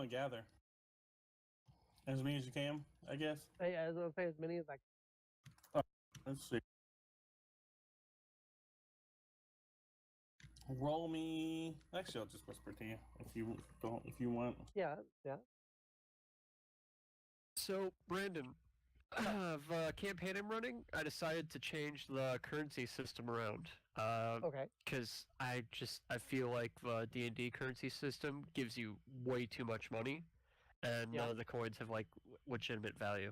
definitely gather as many as you can, I guess. Hey, I was gonna say as many as I. Let's see. Roll me. Actually, I'll just whisper to you if you don't. If you want. Yeah. So, Brandon, the campaign I'm running, I decided to change the currency system around. Okay. Because I feel like the D&D currency system gives you way too much money, and none of the coins have like legitimate value.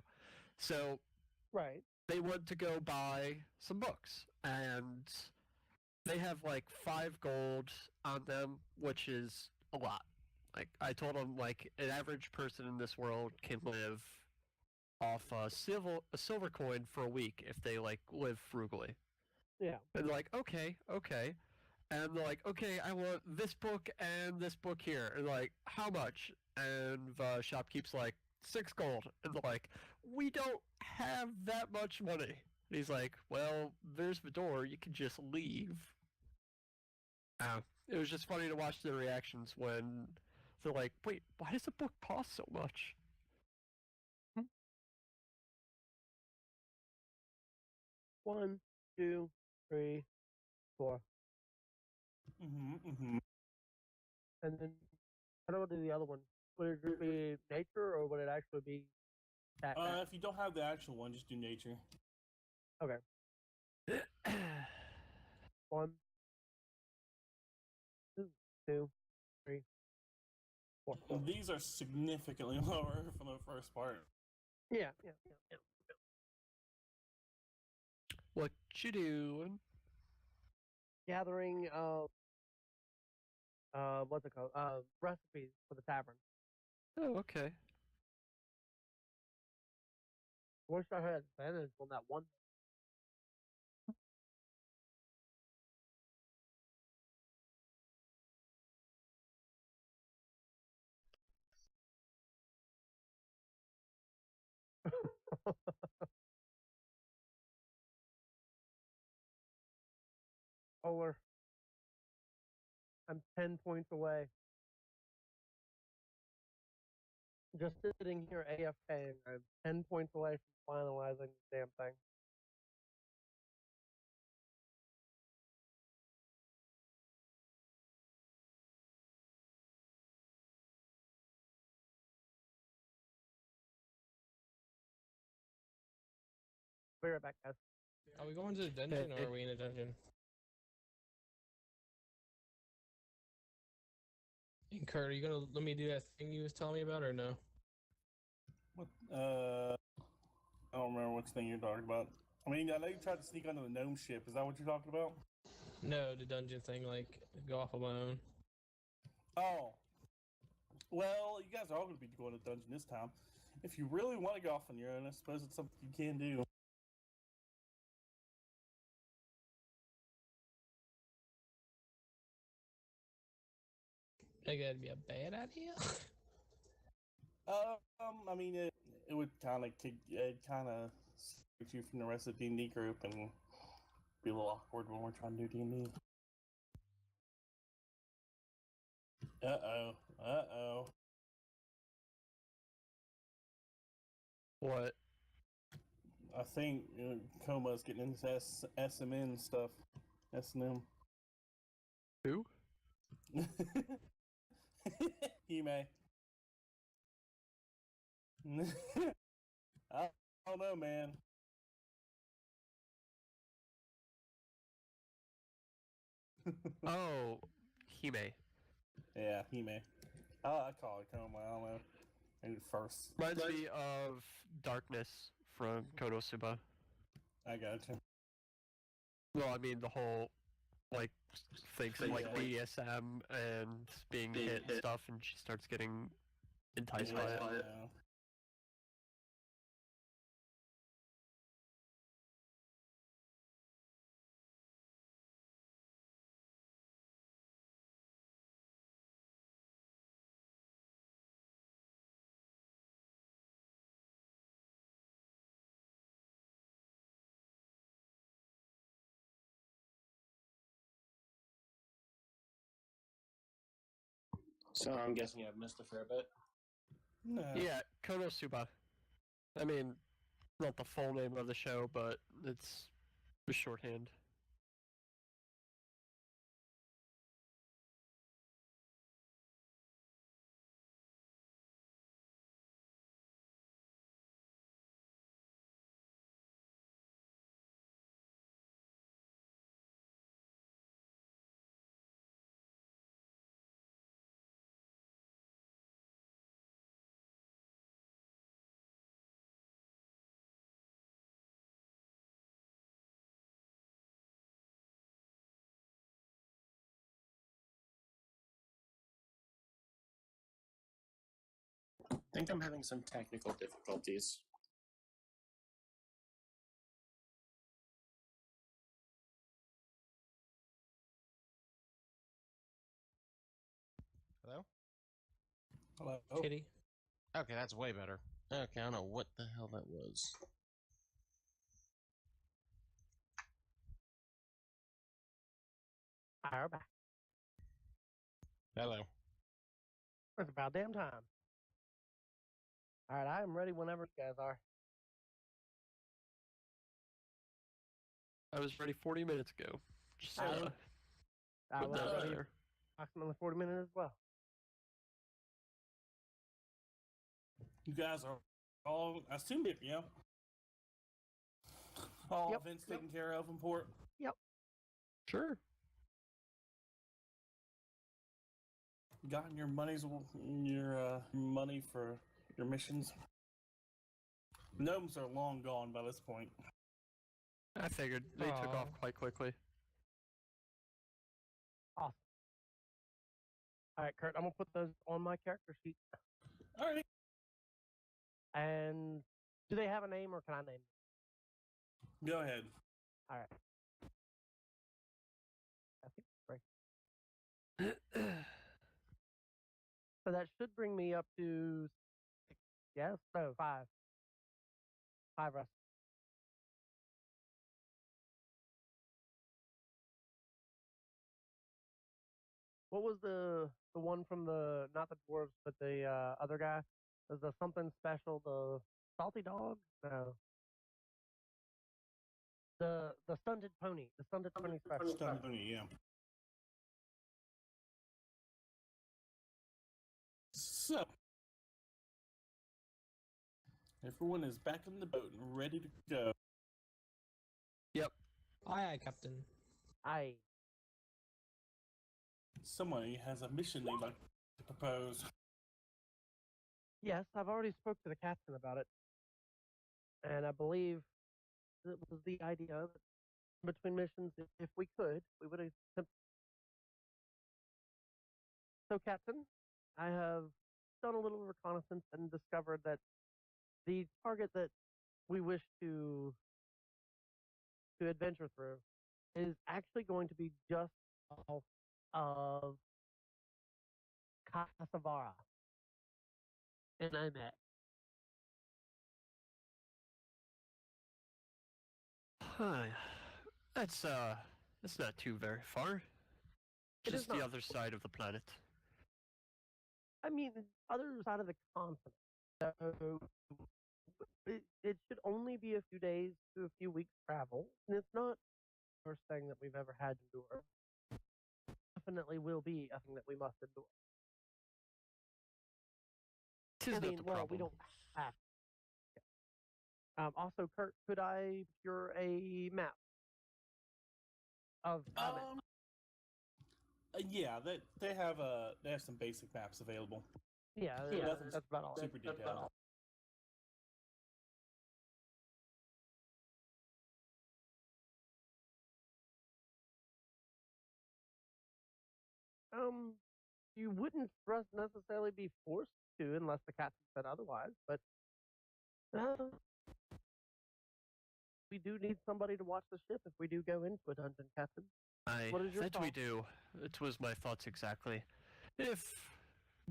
So Right. they went to go buy some books, and they have like 5 gold on them, which is a lot. Like I told them, like an average person in this world can live off a silver coin for a week if they like live frugally. Yeah. And they're like, okay, and they're like, okay, I want this book and this book here. And they're like, how much? And the shopkeep's like, 6 gold. And they're like, we don't have that much money. And he's like, well, there's the door. You can just leave. It was just funny to watch their reactions when they're like, wait, why does the book cost so much? 1, 2, 3, 4. And then how do I do the other one? Would it just be nature, or would it actually be that? If you don't have the actual one, just do nature. Okay. 1, 2, 3, 4. These are significantly lower from the first part. Yeah. What you doing? Gathering what's it called? Recipes for the tavern. Oh, okay. Wish I had advantage on that one. Over. I'm 10 points away. Just sitting here AFK, and I'm 10 points away from finalizing the damn thing. Be right back, guys. Are we going to the dungeon or are we in a dungeon? And Kurt, are you gonna let me do that thing you was telling me about or no? What? I don't remember which thing you're talking about. I mean, I know you tried to sneak onto the gnome ship. Is that what you're talking about? No, the dungeon thing, like go off alone. Oh. Well, you guys are all going to be going to the dungeon this time. If you really want to go off on your own, I suppose it's something you can do. I think that'd be a bad idea. I mean, it would kind of separate you from the rest of the D&D group and be a little awkward when we're trying to do D&D. Uh-oh. What? I think Koma's getting into SMN stuff. S&M. Who? Hime. I don't know, man. Oh, Hime. Yeah, Hime. I call it Koma. I don't know. Maybe first. Reminds me of Darkness from Konosuba. I gotcha. Well, I mean the whole like thinks of like BDSM and being hit and stuff, and she starts getting enticed by it. Yeah. So I'm guessing I've missed a fair bit. No. Yeah, Konosuba. I mean, not the full name of the show, but it's the shorthand. I think I'm having some technical difficulties. Hello? Hello. Kitty. Okay, that's way better. Okay, I don't know what the hell that was. Fire back. Hello. It's about damn time. All right, I am ready whenever you guys are. I was ready 40 minutes ago. Just I was put that out ready there. approximately 40 minutes as well. You guys are all, I assume, all Yep, events yep. taken care of in port. Sure. Gotten your money for your missions. Gnomes are long gone by this point. I figured they took off Aw. quite quickly. Awesome. All right, Kurt, I'm gonna put those on my character sheet. All right. And do they have a name, or can I name them? Go ahead. All right. I think it's right. So that should bring me up to 6. Yes, no, 5. 5 rest. What was the one from the, not the dwarves, but the other guy? Was the something special, the salty dog? No. The stunted pony. The stunted pony special. Stun Bunny, yeah. So, everyone is back in the boat and ready to go. Yep. Aye, aye, Captain. I Someone has a mission they'd like to propose. Yes, I've already spoke to the captain about it. And I believe it was the idea that between missions, if we could, we would attempt. So, Captain, I have done a little reconnaissance and discovered that the target that we wish to adventure through is actually going to be just off of Kasavara in Omet. Huh. That's not too very far. It is Just the not. other side of the planet. I mean, the other side of the continent. So it should only be a few days to a few weeks travel, and it's not the worst thing that we've ever had to endure. Definitely will be a thing that we must endure. Tis I not mean, the well, problem. we don't have. Also, Kurt, could I procure a map of Omet? Yeah, they have some basic maps available. Yeah, nothing that's about all. Super That's detailed. You wouldn't necessarily be forced to unless the captain said otherwise, but we do need somebody to watch the ship if we do go into a dungeon, Captain. Aye, What is your that we thought? do. It was my thoughts exactly. If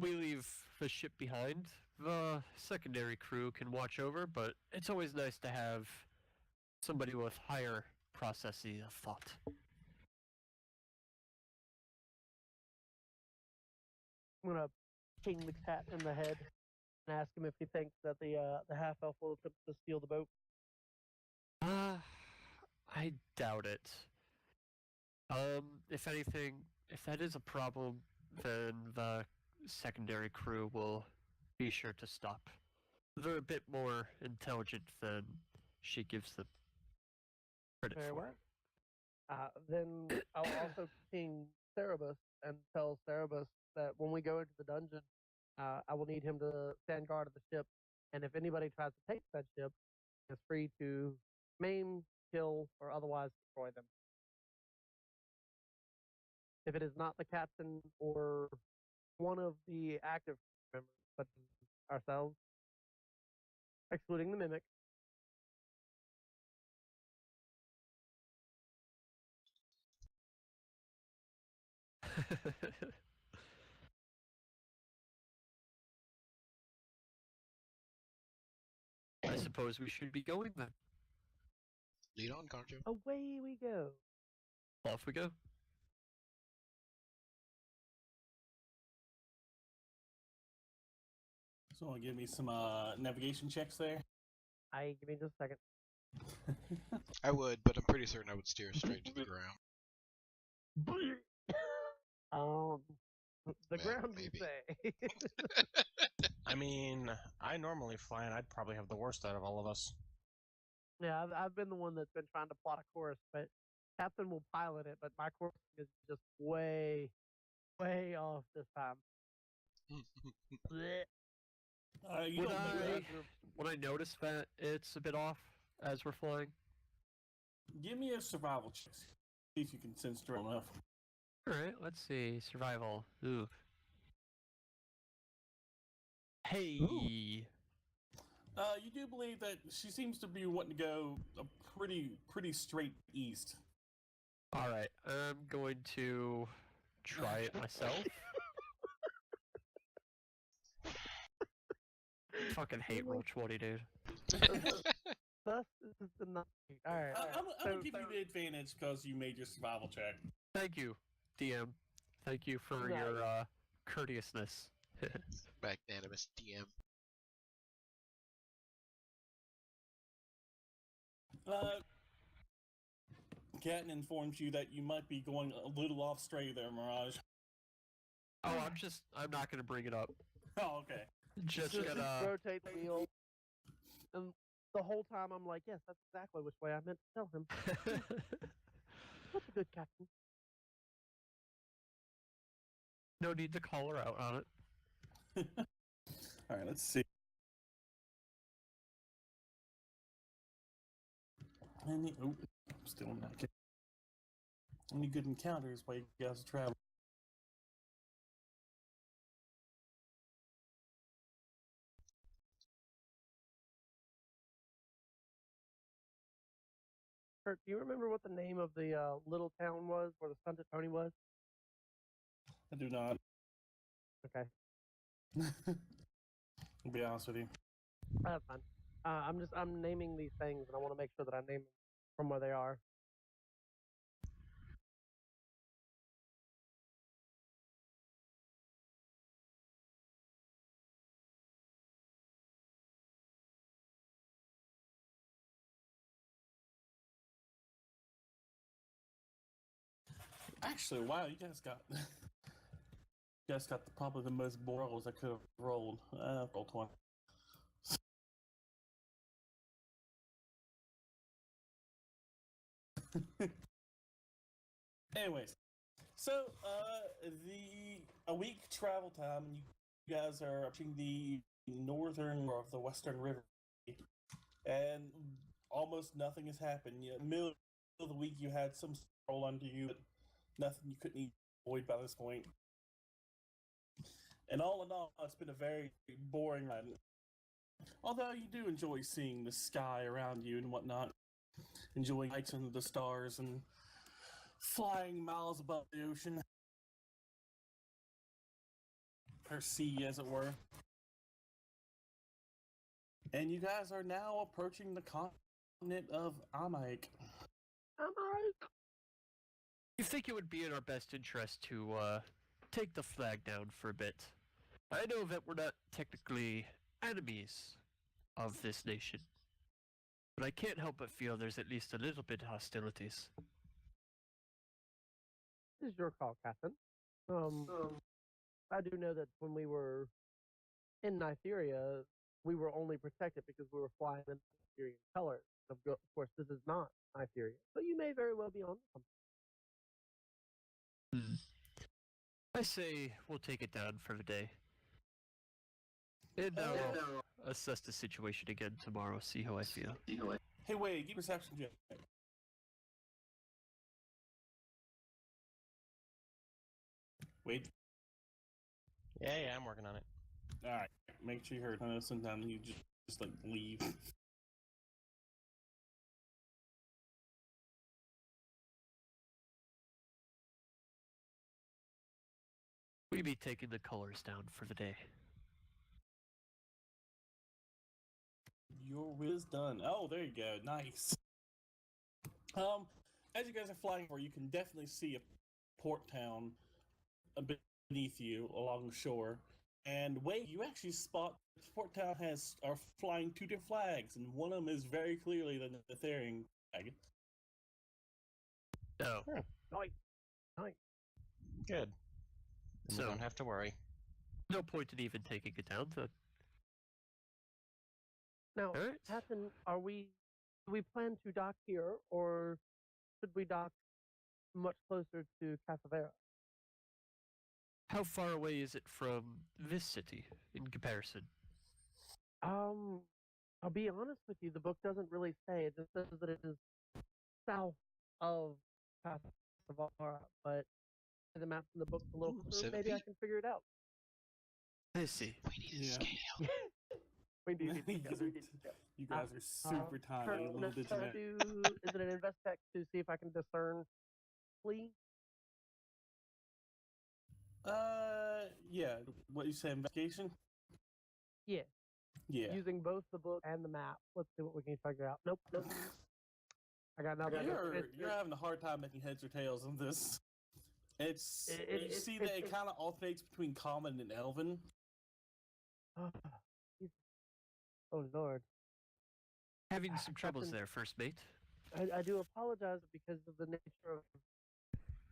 we leave the ship behind, the secondary crew can watch over, but it's always nice to have somebody with higher processes of thought. I'm gonna ping the cat in the head. and ask him if he thinks that the half elf will attempt to steal the boat. I doubt it. If anything, if that is a problem, then the secondary crew will be sure to stop. They're a bit more intelligent than she gives them credit Very for. well. Then I'll also ping Cerebus and tell Cerebus that when we go into the dungeon, I will need him to stand guard of the ship, and if anybody tries to take that ship, is free to maim, kill, or otherwise destroy them. If it is not the captain or one of the active members, such as ourselves, excluding the mimic, I suppose we should be going then. Lead on, Conjo. away we go. Off we go. So, give me some navigation checks there. Give me just a second. I would, but I'm pretty certain I would steer straight to the ground. The Well, ground you maybe. say. I mean, I normally fly, and I'd probably have the worst out of all of us. Yeah, I've been the one that's been trying to plot a course, but Captain will pilot it, but my course is just way, way off this time. Blech. You Would don't think that. would I notice that it's a bit off as we're flying? Give me a survival check. See if you can sense strong enough. Alright, let's see. Survival. Ooh. Hey! You do believe that she seems to be wanting to go a pretty straight east. Alright, I'm going to try it myself. Fucking hate roll 20, dude. Thus, this is the night. Alright. I'm gonna give you the advantage because you made your survival check. Thank you, DM. Thank you for Nice. your courteousness. Magnanimous DM. Captain informs you that you might be going a little off stray there, Mirage. Oh, I'm not gonna bring it up. Oh, okay. Just Just gonna. rotate the wheel. And the whole time I'm like, yes, that's exactly which way I meant to tell him. That's a good captain. No need to call her out on it. Alright, let's see. Still not getting any good encounters while you guys travel. Kurt, do you remember what the name of the little town was where the Stunted Pony was? I do not. Okay, I'll be honest with you. that's fine. I'm naming these things, and I want to make sure that I name them from where they are. Actually, wow, you guys got probably the most borals I could have rolled. Roll 20. Anyways, so a week travel time, and you guys are approaching the northern or the western river, and almost nothing has happened. Middle of the week, you had some roll under you, but nothing you couldn't avoid by this point. And all in all, it's been a very boring ride. Although you do enjoy seeing the sky around you and whatnot, enjoying lights into the stars and flying miles above the ocean, or sea, as it were. And you guys are now approaching the continent of Amaik. You think it would be in our best interest to take the flag down for a bit? I know that we're not technically enemies of this nation. But I can't help but feel there's at least a little bit of hostilities. This is your call, Captain. I do know that when we were in Nytheria, we were only protected because we were flying in Nytherian colors. Of course, this is not Nytheria, but you may very well be on something. I say we'll take it down for the day. And I'll assess the situation again tomorrow, see how I feel. Hey, wait, give perception check. Wait. Yeah, I'm working on it. Alright, make sure you heard. I know sometimes you just like leave. We be taking the colors down for the day. Your will is done. Oh, there you go. Nice. As you guys are flying over, you can definitely see a port town beneath you along the shore. And wait, you actually spot this port town are flying two different flags, and one of them is very clearly the Netherian flag. Oh. Nice. Good. Then So- we don't have to worry. No point in even taking it down, then. Now, Alright. Captain, do we plan to dock here, or should we dock much closer to Casavera? How far away is it from this city in comparison? I'll be honest with you, the book doesn't really say. It just says that it is south of Casavera, but the maps in the book's a little closer. 7 Maybe I feet? can figure it out. I see. We need a Yeah. scale. We do. You guys are super tiny. Little did you know. Is it an invest check to see if I can discern flee? Yeah. What you say, investigation? Yeah. Yeah. Using both the book and the map. Let's see what we can figure out. Nope. I got nothing. You're having a hard time making heads or tails on this. You see that it kind of alternates between common and elven. Oh Lord. Having some troubles Captain- there, Firstmate. I do apologize because of the nature of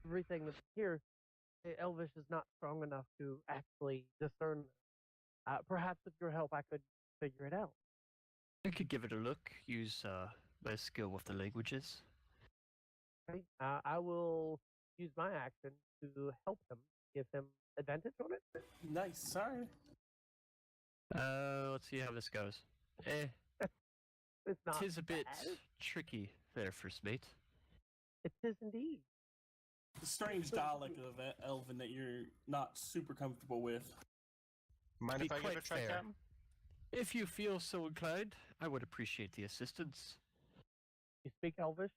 everything that's here. Elvish is not strong enough to actually discern. Perhaps with your help, I could figure it out. I could give it a look, use my skill with the languages. Okay? I will use my action to help him, give him advantage on it. Nice. Sorry. Let's see how this goes. It's not. Tis a bit bad. tricky there, Firstmate. It is indeed. The strange dialect of elven that you're not super comfortable with. Mind Be if I give quite it a try, fair. Captain? If you feel so inclined, I would appreciate the assistance. You speak Elvish?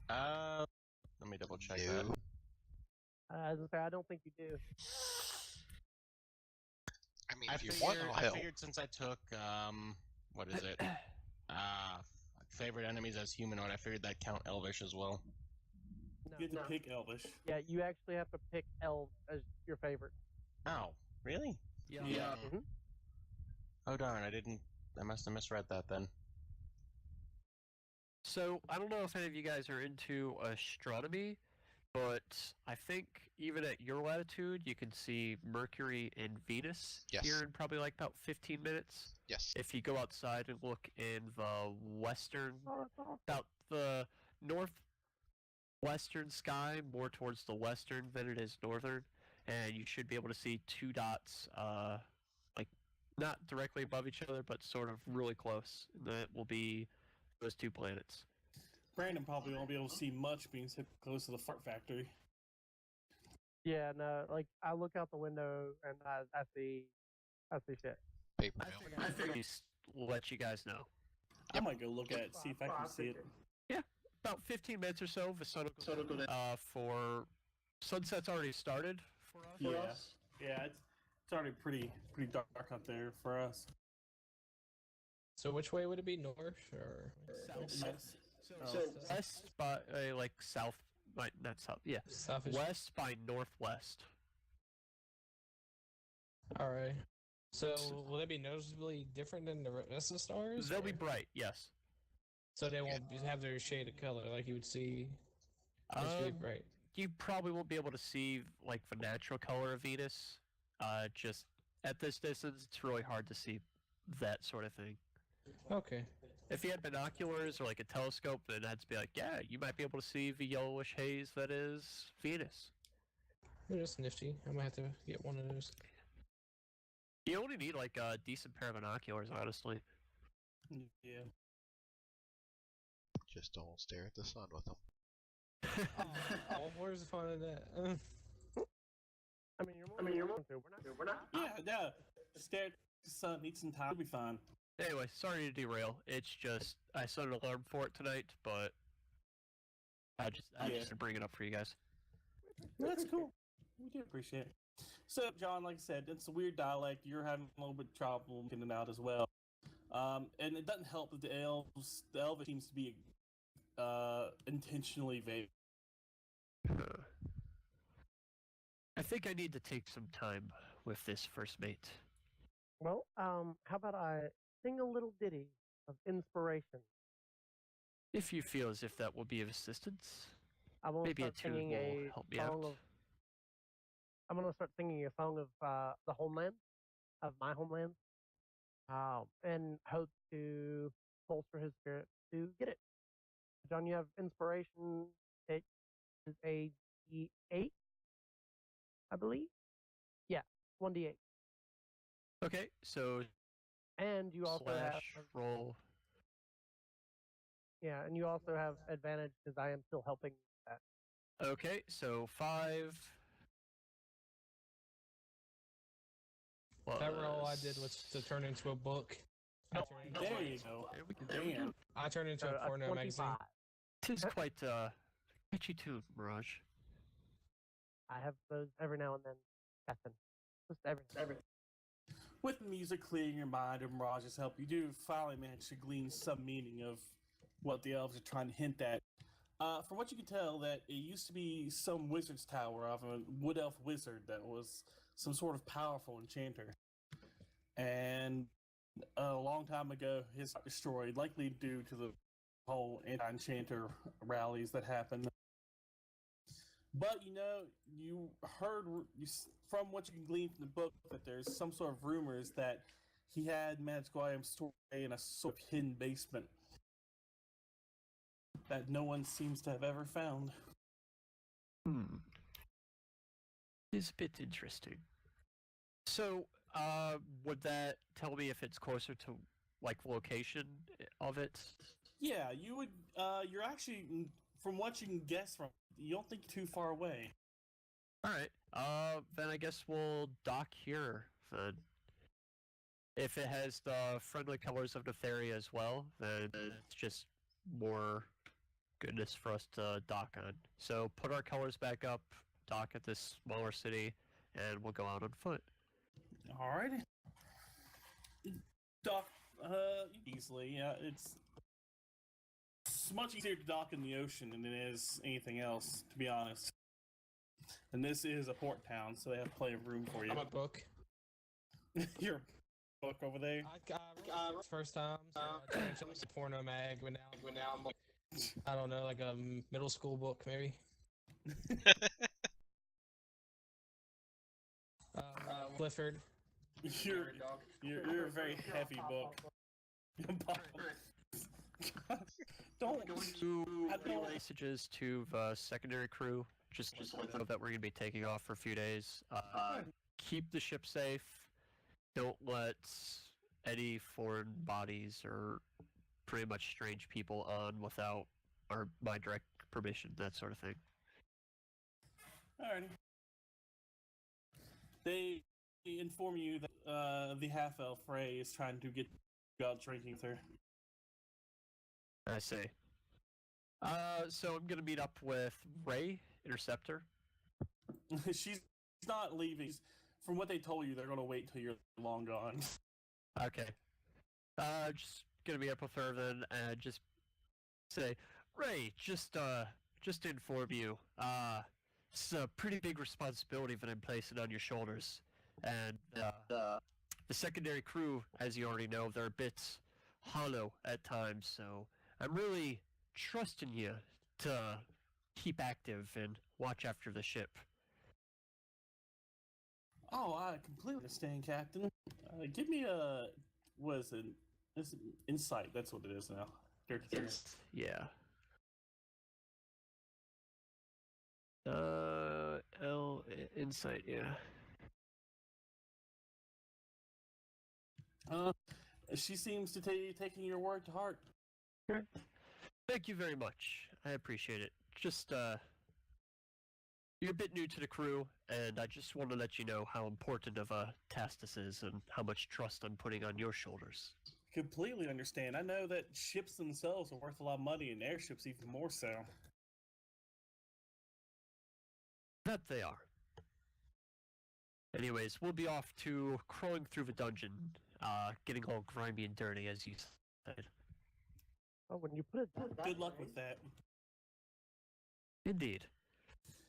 Let me double check that. No. As I say, I don't think you do. I mean, I if you figured, want, I'll I help. figured since I took what is it? Favorite enemies as humanoid. I figured that count Elvish as well. You have to pick Elvish. Yeah, you actually have to pick Elves as your favorite. Oh, really? Yeah. Mhm. Oh darn! I must have misread that then. So, I don't know if any of you guys are into astronomy, but I think even at your latitude, you can see Mercury and Venus Yes. here in probably like about 15 minutes. Yes. If you go outside and look in the western, Oh, that's awesome. about the northwestern sky, more towards the western than it is northern, and you should be able to see two dots, like not directly above each other, but sort of really close. That will be those two planets. Brandon probably won't be able to see much being so close to the fart factory. Yeah, no, like I look out the window and I see shit. Paper mill. I figured we'll let you guys know. I might go look at it, see if I can see it. About 15 minutes or so, the sun will go down. For sunset's already started for us. Yeah. Yeah, it's already pretty dark up there for us. So which way would it be? North or South. Yes. So west by like south, not south. Yeah, South? west by northwest. All right. So will they be noticeably different than the rest of the stars? They'll be or- bright, yes. So they won't have their shade of color like you would see. It's really bright. You probably won't be able to see like the natural color of Venus. Just at this distance, it's really hard to see that sort of thing. Okay. If you had binoculars or like a telescope, then I'd be like, yeah, you might be able to see the yellowish haze that is Venus. They're just nifty. I might have to get one of those. You only need like a decent pair of binoculars, honestly. Yeah. Just don't stare at the sun with them. Oh, where's the fun in that? I mean, you're welcome to. We're not. Yeah. Stare at the sun, eat some time, it'll be fine. Anyway, sorry to derail. It's just I set an alarm for it tonight, but I just to bring it up for you guys. That's cool. We do appreciate it. So, John, like I said, it's a weird dialect. You're having a little bit of trouble getting it out as well. And it doesn't help that the elves seems to be intentionally vague. I think I need to take some time with this Firstmate. Well, how about I sing a little ditty of inspiration? If you feel as if that will be of assistance, I will maybe a start tune singing will a help me song out. of. I'm gonna start singing a song of the homeland, of my homeland, and hope to bolster his spirit to get it. John, you have inspiration. It is a D8, I believe. Yeah, 1D8, Okay, so and you also have roll. yeah, and you also have advantage because I am still helping that. Okay, so 5. That roll I did was to turn into a book. There you go. There we go. Damn. I turned into a porno magazine. 25. Tis quite catchy tune, Mirage. I have those every now and then. Captain. Just every. With music clearing your mind and Mirage's help, you do finally manage to glean some meaning of what the elves are trying to hint at. From what you can tell, that it used to be some wizard's tower of a wood elf wizard that was some sort of powerful enchanter. And a long time ago, his got destroyed, likely due to the whole anti-enchanter rallies that happened. But you heard from what you can glean from the book that there's some sort of rumors that he had magical items stored away in a sort of hidden basement that no one seems to have ever found. It's a bit interesting. So, would that tell me if it's closer to like location of it? Yeah, you would. You're actually, from what you can guess from, you don't think too far away. All right. Then I guess we'll dock here. Then, if it has the friendly colors of Netheria as well, then it's just more goodness for us to dock on. So put our colors back up, dock at this smaller city, and we'll go out on foot. All right. Dock, easily. Yeah, it's much easier to dock in the ocean than it is anything else, to be honest. And this is a port town, so they have plenty of room for you. I'm a book. Your book over there. First time, so I turned into a porno mag, but now I'm like, I don't know, like a middle school book maybe. Clifford. You're a very heavy book. Don't Messages to the secondary crew. Just know that we're going to be taking off for a few days. Keep the ship safe. Don't let any foreign bodies or pretty much strange people on without my direct permission, that sort of thing. Alrighty. They inform you that the half-elf Ray is trying to get you out drinking with her. I see. So I'm gonna meet up with Ray, Interceptor. She's not leaving. From what they told you, they're going to wait till you're long gone. Okay. Just gonna meet up with her then, and just say, Ray, just to inform you, it's a pretty big responsibility that I'm placing on your shoulders, and the secondary crew, as you already know, they're a bit hollow at times, so I'm really trusting you to keep active and watch after the ship. Oh, I completely understand, Captain. Give me a what is it? This is insight. That's what it is now. 33. Yeah. Insight, yeah. She seems to be taking your word to heart. Thank you very much. I appreciate it. Just, you're a bit new to the crew, and I just want to let you know how important of a task this is and how much trust I'm putting on your shoulders. Completely understand. I know that ships themselves are worth a lot of money, and airships even more so. That they are. Anyways, we'll be off to crawling through the dungeon, getting all grimy and dirty, as you said. Oh, when you put it that Good luck way, with that. Indeed.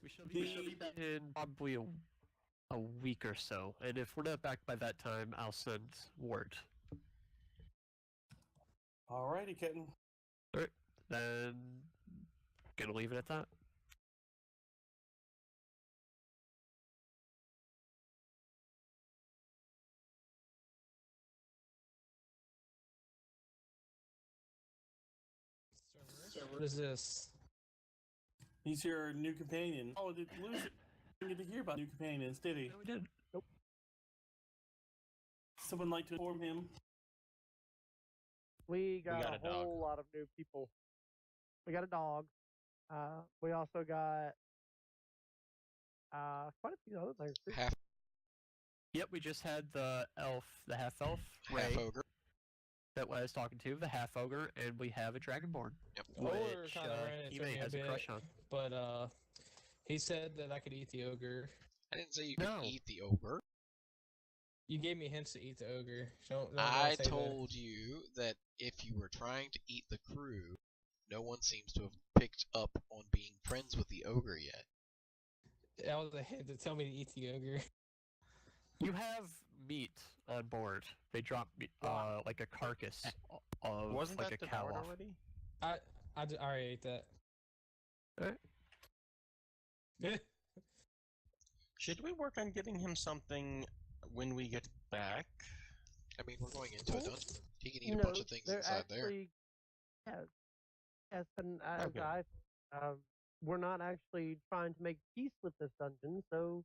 We shall be back in probably a week or so, and if we're not back by that time, I'll send word. Alrighty, Kitten. Alright, then gonna leave it at that. What is this? He's your new companion. Oh, did lose it? Didn't get to hear about new companions, did he? No, we didn't. Nope. Someone like to inform him? we got got a a dog. whole lot of new people. We got a dog. We also got quite a few other things too. Half Yep, we just had the half elf, Ray, half ogre. that I was talking to, the half ogre, and we have a dragonborn, Yep. Ogre which kinda ran into Hime me a has a bit. crush on. But he said that I could eat the ogre. I didn't say you could No. eat the ogre. You gave me hints to eat the ogre. Don't I say that. told you that if you were trying to eat the crew, no one seems to have picked up on being friends with the ogre yet. That was a hint to tell me to eat the ogre. You have meat on board. They drop like a carcass of Wasn't like that a cow devoured off. already? I already ate that. Alright. Should we work on getting him something when we get back? I mean, we're going into a dungeon. He can eat a No, bunch of things they're inside there. actually, yes, and as Okay. we're not actually trying to make peace with this dungeon, so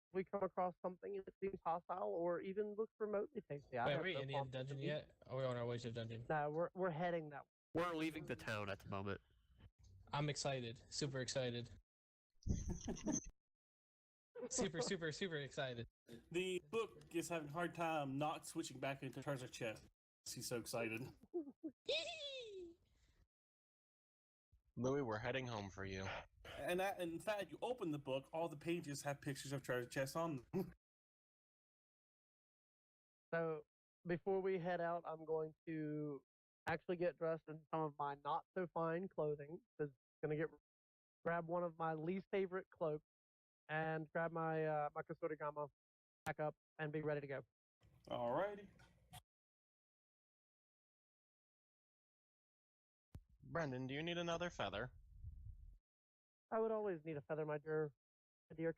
if we come across something and it seems hostile or even looks remotely tasty. I Wait, have are we no in the problem dungeon with it. yet? Are we on our way to the dungeon? No, we're heading that way. We're leaving the town at the moment. I'm excited. Super excited. Super excited. The book is having a hard time not switching back into treasure chest. He's so excited. Louis, we're heading home for you. And that, in fact, you open the book, all the pages have pictures of treasure chests on them. So before we head out, I'm going to actually get dressed in some of my not so fine clothing. Because gonna grab one of my least favorite cloaks and grab my my Kusarigama, pack up, and be ready to go. Alrighty. Brendan, do you need another feather? I would always need a feather, my dear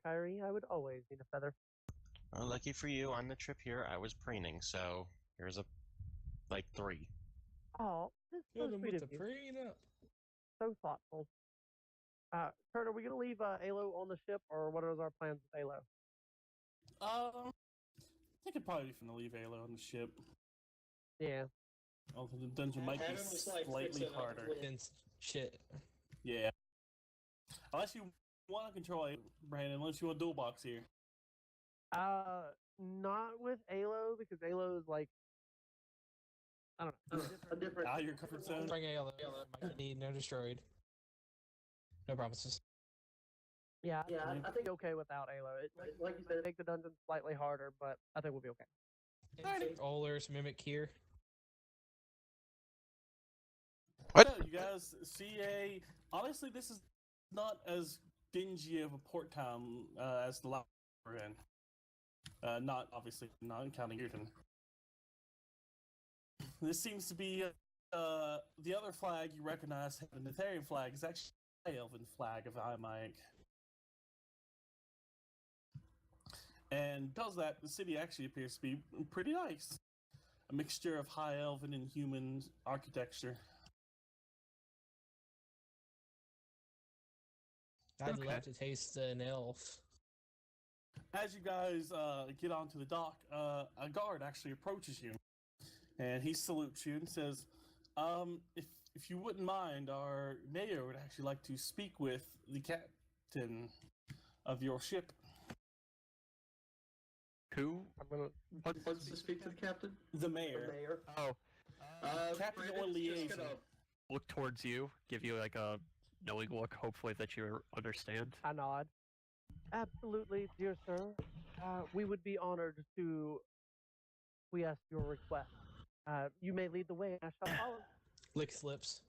Kyrie. I would always need a feather. Well, lucky for you, on the trip here, I was preening, so here's like 3. Oh, that's so sweet of you. prenup. So thoughtful. Kurt, are we gonna leave Aello on the ship, or what are our plans with Aello? I think I'd probably finna leave Aello on the ship. Yeah. Although the dungeon might be slightly harder. Shit. Yeah. Unless you want to control it, Brandon, unless you want dual box here. Not with Aello, because Aello is like, I don't know, a different. Out of your comfort zone. Bring Aello. My kidney, no destroyed. No promises. Yeah, I think we'll be okay without Aello. Like you said, make the dungeon slightly harder, but I think we'll be okay. Ollers mimic here. What? So you guys see honestly, this is not as dingy of a port town as the last we're in. Not obviously, not counting Newton. This seems to be the other flag you recognize, the Netherian flag, is actually a elven flag, if I might. And because of that, the city actually appears to be pretty nice. A mixture of high elven and human architecture. I'd Okay. love to taste an elf. As you guys get onto the dock, a guard actually approaches you, and he salutes you and says, if you wouldn't mind, our mayor would actually like to speak with the captain of your ship." Who? I'm gonna. What's to speak to the captain? The mayor. Oh, Captain or Brandon's just liaison. gonna- look towards you, give you like a knowing look, hopefully that you understand. I nod. Absolutely, dear sir. We would be honored to acquiesce your request. You may lead the way. I shall follow. Licks lips.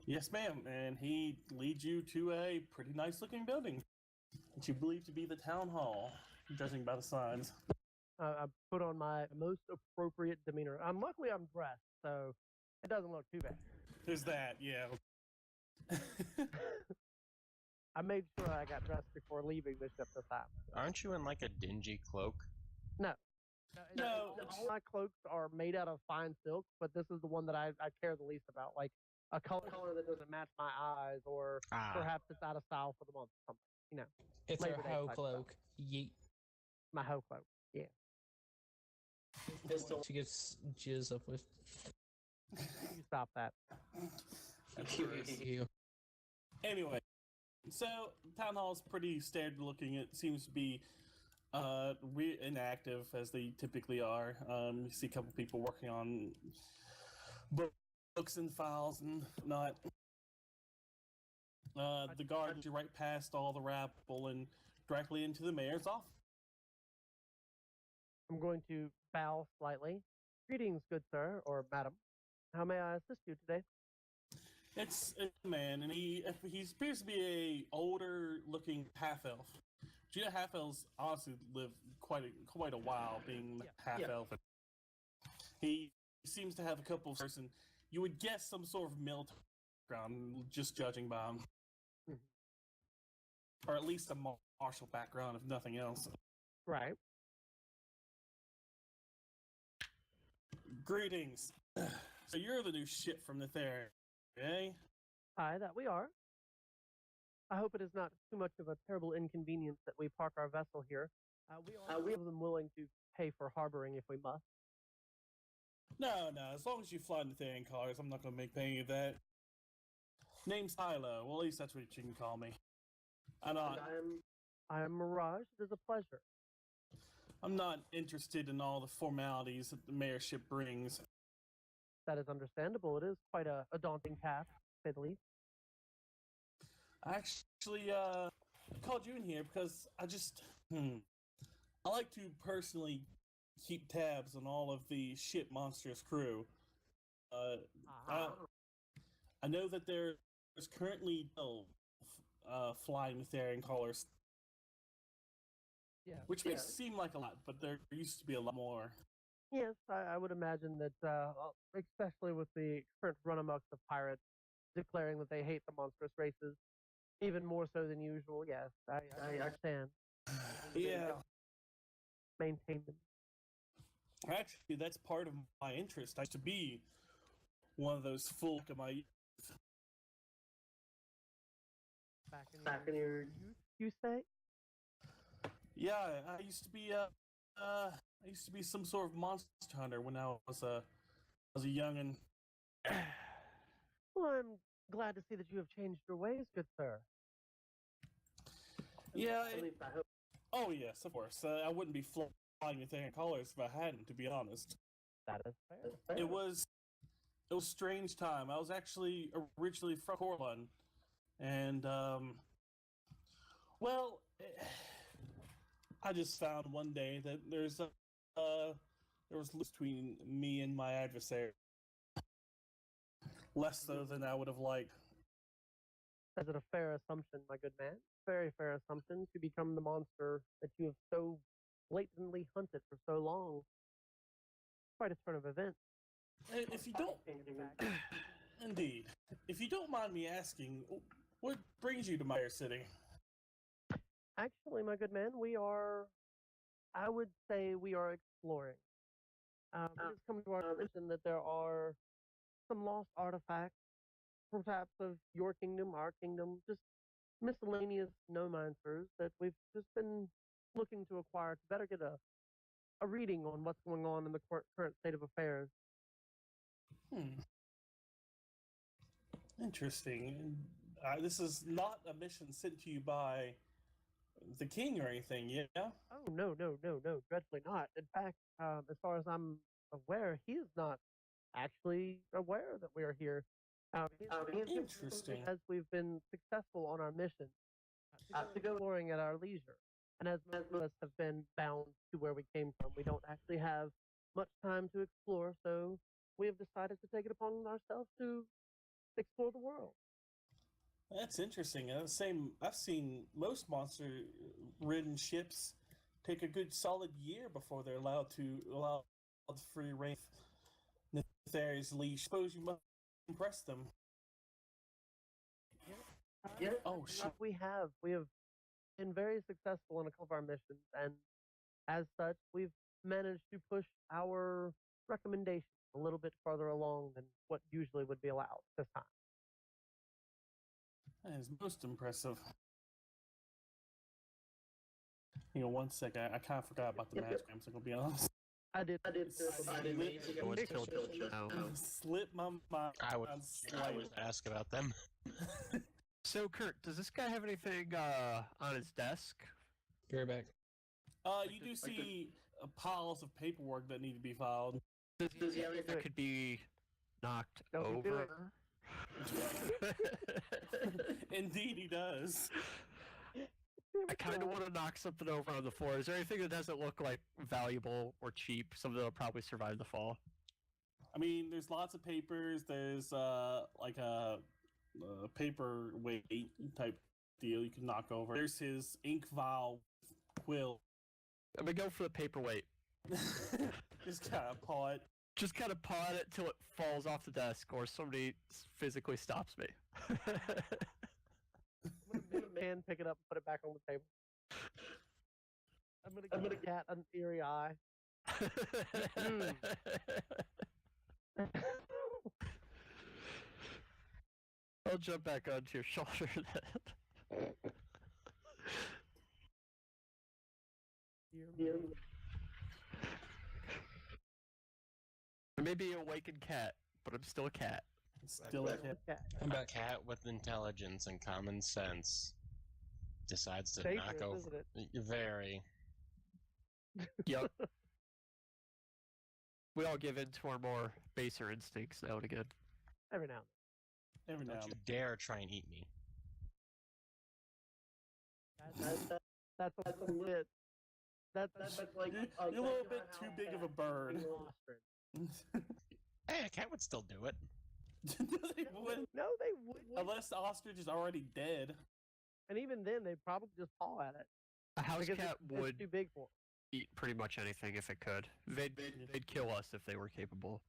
Yes, ma'am. And he leads you to a pretty nice looking building, which you believe to be the town hall, judging by the signs. I put on my most appropriate demeanor. Luckily, I'm dressed, so it doesn't look too bad. There's that, yeah. I made sure I got dressed before leaving the ship this time. Aren't you in like a dingy cloak? No. No. All my cloaks are made out of fine silk, but this is the one that I care the least about. Like a color that doesn't match my eyes, or Ah, perhaps it's out of style for the month or something. You know, It's Labor her Day hoe type cloak. Yeet. my hoe cloak. Yeah. She gets jizz up with. You stop that. You. Anyway, so town hall is pretty standard looking. It seems to be inactive as they typically are. You see a couple people working on books and files and whatnot. The guard leads you right past all the rabble and directly into the mayor's office. I'm going to bow slightly. Greetings, good sir or madam. How may I assist you today? It's a man, and he appears to be a older looking half elf. Do you know half elves honestly live quite a while, being half elf. He seems to have a couple of person. You would guess some sort of military background, just judging by him, or at least a martial background, if nothing else. Right. Greetings. So you're the new ship from the Ther, eh? Aye, that we are. I hope it is not too much of a terrible inconvenience that we park our vessel here. We are more than willing to pay for harboring if we must. No. As long as you fly in the Therian colors, I'm not going to make any of that. Name's Aello. Well, at least that's what you can call me. I am Mirage. It is a pleasure. I'm not interested in all the formalities that the mayorship brings. That is understandable. It is quite a daunting task, to say the least. I actually called you in here because I just I like to personally keep tabs on all of the ship monstrous crew. I know that there's currently 12 flying Netherian colors, which makes it seem like a lot, but there used to be a lot more. Yes, I would imagine that, especially with the current run amok of pirates declaring that they hate the monstrous races, even more so than usual. Yes, I understand. Yeah, Maintain them. actually, that's part of my interest. I used to be one of those folk of my youth. Back in your youth, you say? Yeah, I used to be some sort of monster hunter when I was a youngin'. Well, I'm glad to see that you have changed your ways, good sir. Yeah. Oh yes, of course. I wouldn't be flying with Therian colors if I hadn't, to be honest. That is fair. It was a strange time. I was actually originally from Corlund, and well, I just found one day that there was loose between me and my adversary. Less so than I would have liked. Is it a fair assumption, my good man? Very fair assumption to become the monster that you have so blatantly hunted for so long. quite a turn of events. If you don't, indeed, if you don't mind me asking, what brings you to my city? Actually, my good man, I would say we are exploring. It has come to our attention that there are some lost artifacts, perhaps of your kingdom, our kingdom, just miscellaneous no-minders that we've just been looking to acquire to better get a reading on what's going on in the current state of affairs. Interesting. This is not a mission sent to you by the king or anything, yeah? Oh, no, dreadfully not. In fact, as far as I'm aware, he is not actually aware that we are here. Interesting. As we've been successful on our mission to go exploring at our leisure. And as most of us have been bound to where we came from, we don't actually have much time to explore, so we have decided to take it upon ourselves to explore the world. That's interesting. I've seen most monster-ridden ships take a good solid year before they're allowed free reign. Netheria's leash. Suppose you must impress them. Oh shit. We have been very successful in a couple of our missions, and as such, we've managed to push our recommendations a little bit further along than what usually would be allowed this time. That is most impressive. One second. I kind of forgot about the magic. I'm gonna be honest. I did. Slip my mind. I would ask about them. So, Kurt, does this guy have anything on his desk? Be right back. You do see piles of paperwork that need to be filed. Does he have anything that could be knocked Don't do over? Indeed, he does. I kind of want to knock something over on the floor. Is there anything that doesn't look like valuable or cheap? Something that'll probably survive the fall. I mean, there's lots of papers. There's like a paperweight type deal you can knock over. There's his ink vial quill. I'm gonna go for the paperweight. Just kind of paw it. Just kind of paw at it till it falls off the desk, or somebody physically stops me. Man, pick it up and put it back on the table. I'm gonna give the cat an eerie eye. I'll jump back onto your shoulder then. I may be an awakened cat, but I'm still a cat. Still a cat. I'm back. Cat with intelligence and common sense decides to Dangerous, knock over. isn't it? Very. Yup. We all give in to our more baser instincts now and again. Every now and Every now Don't and you dare try and eat me. then. That's a lit. That's like You're a little bit too big of a bird. Hey, a cat would still do it. No, they wouldn't. No, they wouldn't. Unless the ostrich is already dead. And even then, they'd probably just paw at it. A house Because cat it's would too big for it. eat pretty much anything if it could. They'd kill us if they were capable.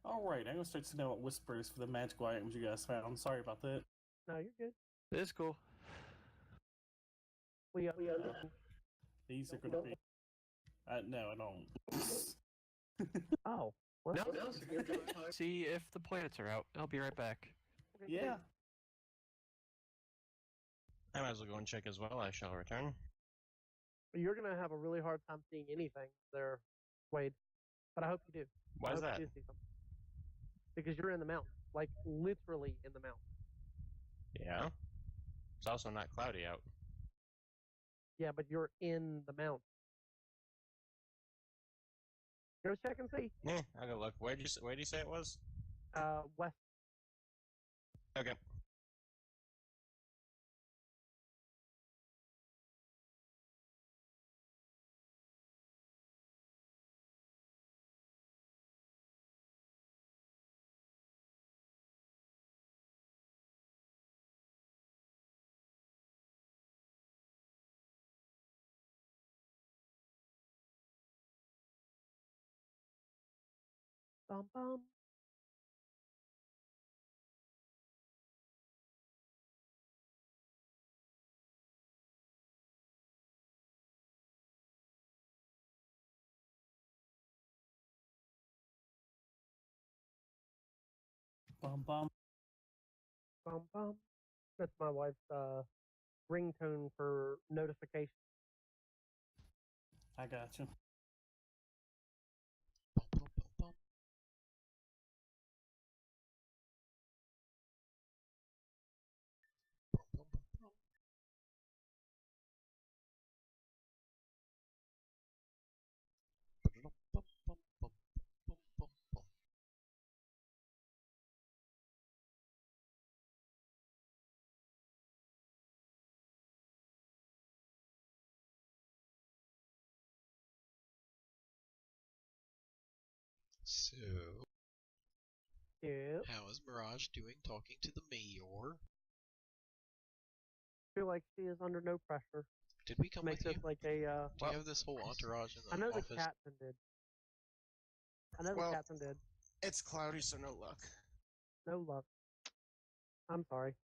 Alright, I'm gonna start sending out whispers for the magical items you guys found. Sorry about that. No, you're good. It's cool. We These are gonna be. No, I don't. Oh. What? No. See if the planets are out. I'll be right back. Yeah. I might as well go and check as well. I shall return. You're gonna have a really hard time seeing anything there, Wade. But I hope you do. Why I is hope that? you do see something. Because you're in the mountains, like literally in the mountains. Yeah. It's also not cloudy out. Yeah, but you're in the mountains. Go check and see. Yeah, I'll go look. Where do you say it was? West. Okay. Bum bum. Bum bum. Bum bum. That's my wife's ringtone for notification. I got you. Bum, bum, bum, bum. Bum, bum, bum, bum. Ba-da-dum, bum, bum, bum, bum, bum, bum. So, Yep. how is Mirage doing talking to the mayor? Feel like she is under no pressure. Did we come Make with this you? like a Do you have this whole entourage in the I know the office? captain did. I know the Well- captain did. It's cloudy, so no luck. No luck. I'm sorry.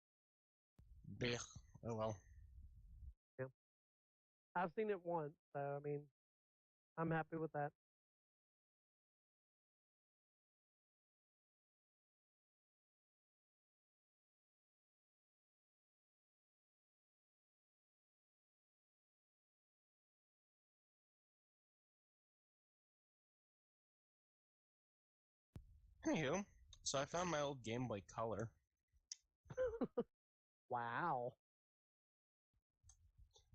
Blech. Oh well. I've seen it once, so I mean, I'm happy with that. Anywho, so I found my old Game Boy Color. Wow.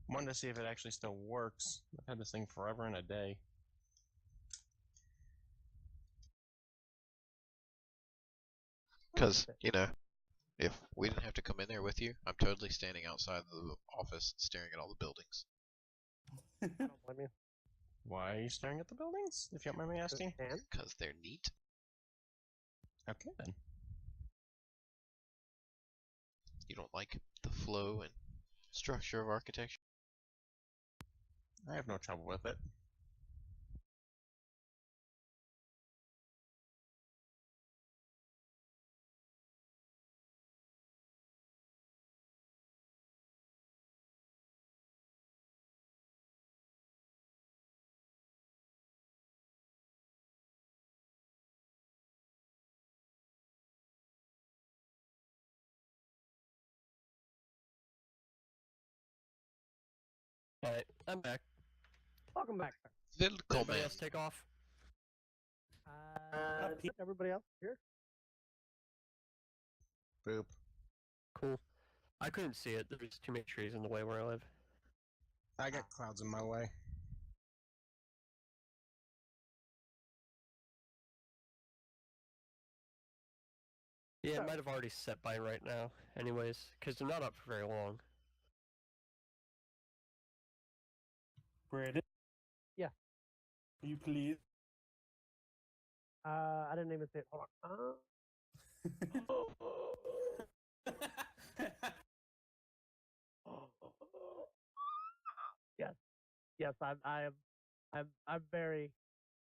Wanted to see if it actually still works. I've had this thing forever and a day. Because, you know, if we didn't have to come in there with you, I'm totally standing outside the office staring at all the buildings. I don't blame you. Why are you staring at the buildings, if you don't mind me asking? And Because they're neat. Okay then. You don't like the flow and structure of architecture? I have no trouble with it. Alright, I'm back. welcome back, sir. Everybody Willkommen. else take off? Everybody else here? Boop. Cool. I couldn't see it. There's too many trees in the way where I live. I got clouds in my way. Yeah, So- it might have already set by right now, anyways, because they're not up for very long. Brandon? Yeah. Will you please? I didn't even say it. Hold on. Yes. Yes, I'm very,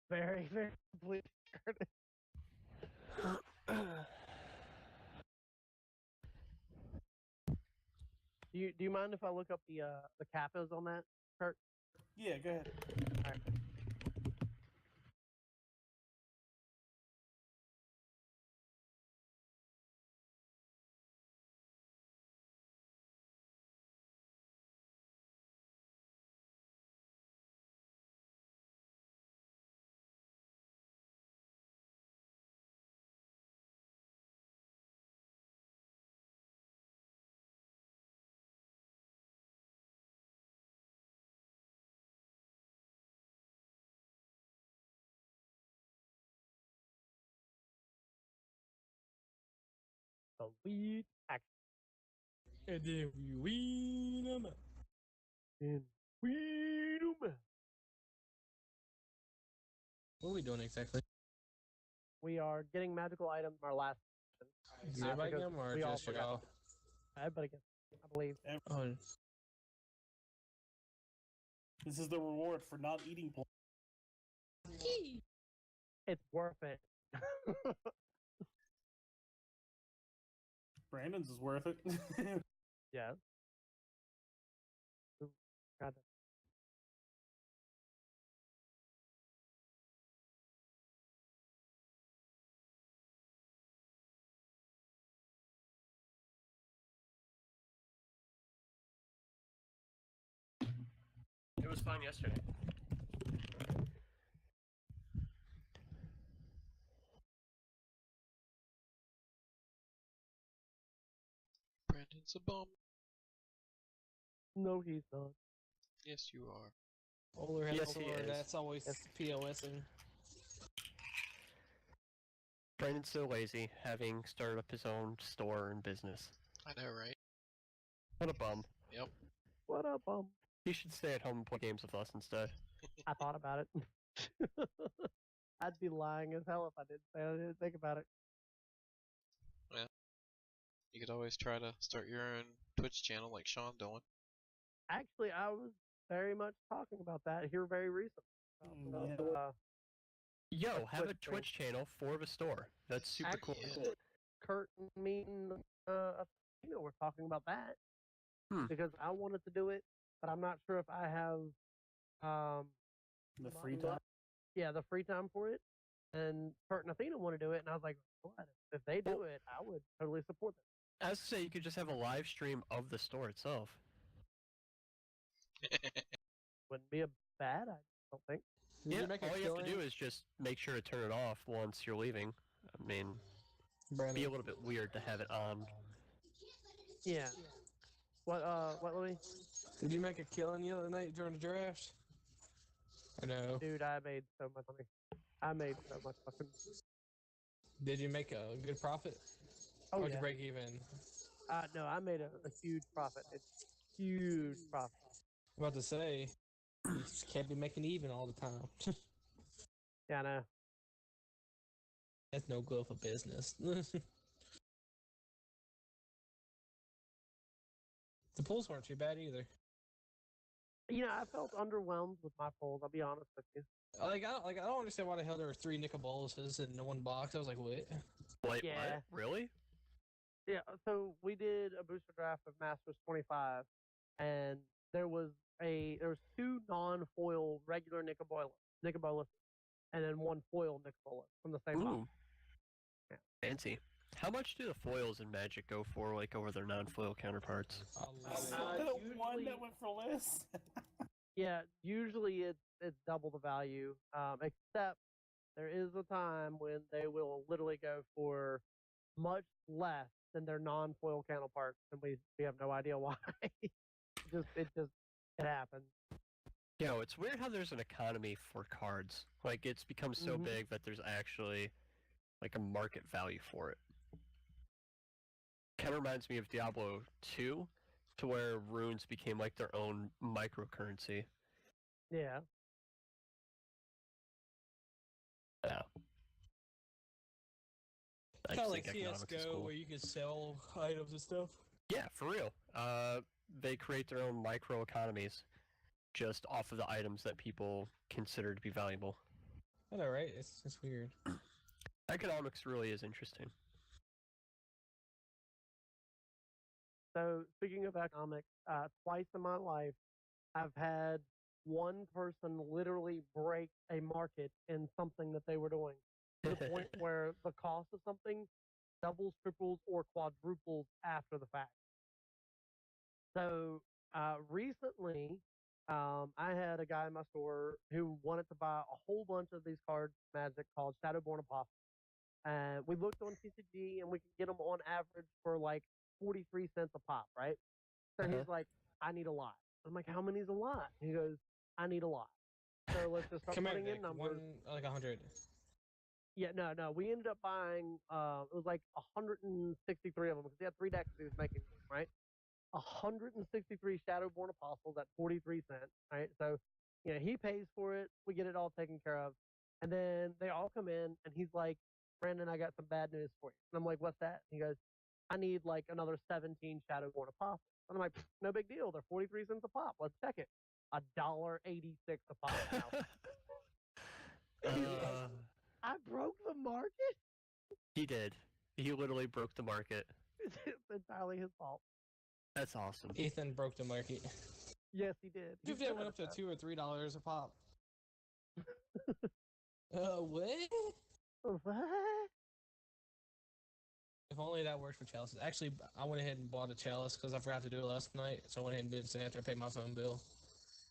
very, very completely scared. Do you mind if I look up the capos on that, Kurt? Yeah, go ahead. Sweet action. And then we win 'em. And we do man. What are we doing exactly? We are getting magical items from our last Is everybody because again or we all just forgot. y'all? Everybody gets, I believe. Oh, This is the reward for not eating. It's worth it. Brandon's is worth it. Yeah. Ooh, God. It was fine yesterday. Brandon's a bum. No, he's not. Yes, you are. Older has Yes, he older, is. that's always POSing. Brandon's so lazy, having started up his own store and business. I know, right? What a bum. Yep. What up, He should stay at home and play games with us instead. I thought about it. I'd be lying as hell if I didn't think about it. You could always try to start your own Twitch channel like Sean doing. Actually, I was very much talking about that here very recently. Yeah. Yo, have a Twitch stream. Twitch channel for the store. That's super cool. Yeah. Kurt and me and we're talking about that Hmm. because I wanted to do it, but I'm not sure if I have The free time. yeah, the free time for it. And Kurt and Athena want to do it, and I was like, what? If they do it, I would totally support them. I was to say, you could just have a live stream of the store itself. Wouldn't be a bad idea, I don't think. Did Yeah, you make a all you have to killing? do is just make sure to turn it off once you're leaving. I mean, it'd Brandon, be a little bit weird to have it on. Yeah. What, Louis? did you make a killing the other night during the draft? I know. Dude, I made so much money. I made so much fucking. Did you make a good profit? Oh, Or did yeah. you break even? No, I made a huge profit. It's huge profit. I'm about to say, you just can't be making even all the time. Yeah, I know. That's no good for business. The pulls weren't too bad either. You know, I felt underwhelmed with my polls. I'll be honest with you. I don't understand why the hell there were 3 nickel boluses in one box. I was like, what? Wait, Yeah. what? Really? Yeah, so we did a booster draft of Masters 25, and there was 2 non-foil regular nickel bolas, and then 1 foil nickel bola from the same box. Ooh. Yeah. Fancy. How much do the foils in Magic go for, like, over their non-foil counterparts? The one that went for less. Yeah, usually it's double the value, except there is a time when they will literally go for much less than their non-foil counterparts, and we have no idea why. it happens. Yo, it's weird how there's an economy for cards. Like, it's become so Mhm. big that there's actually, like, a market value for it. Kind of reminds me of Diablo 2, to where runes became, like, their own microcurrency. Yeah. Yeah. I Kind of just like think economics is CSGO, cool. where you can sell items and stuff. Yeah, for real. They create their own microeconomies just off of the items that people consider to be valuable. I know, right? It's weird. Economics really is interesting. So speaking of economics, twice in my life, I've had one person literally break a market in something that they were doing to the point where the cost of something doubles, triples, or quadruples after the fact. So recently, I had a guy in my store who wanted to buy a whole bunch of these cards, Magic, called Shadowborn Apostle. And we looked on TCG, and we could get them on average for like 43 cents a pop, right? So he's like, I need a lot. I'm like, how many is a lot? He goes, I need a lot. So let's just start putting in numbers. Like 100. Yeah, no. We ended up buying, it was like 163 of them because he had 3 decks he was making, right? 163 Shadowborn Apostles at 43 cents, right? So, you know, he pays for it. We get it all taken care of. And then they all come in, and he's like, Brandon, I got some bad news for you. And I'm like, what's that? He goes, I need like another 17 Shadowborn Apostles. And I'm like, no big deal. They're 43 cents a pop. Let's check it. $1.86 a pop now. I broke the market? He did. He literally broke the market. It's entirely his fault. That's awesome. Ethan broke the market. Yes, he did. If He's it good went at up to that. $2 or $3 a pop. What? What? If only that worked for chalices. Actually, I went ahead and bought a chalice because I forgot to do it last night. So I went ahead and did it after I paid my phone bill.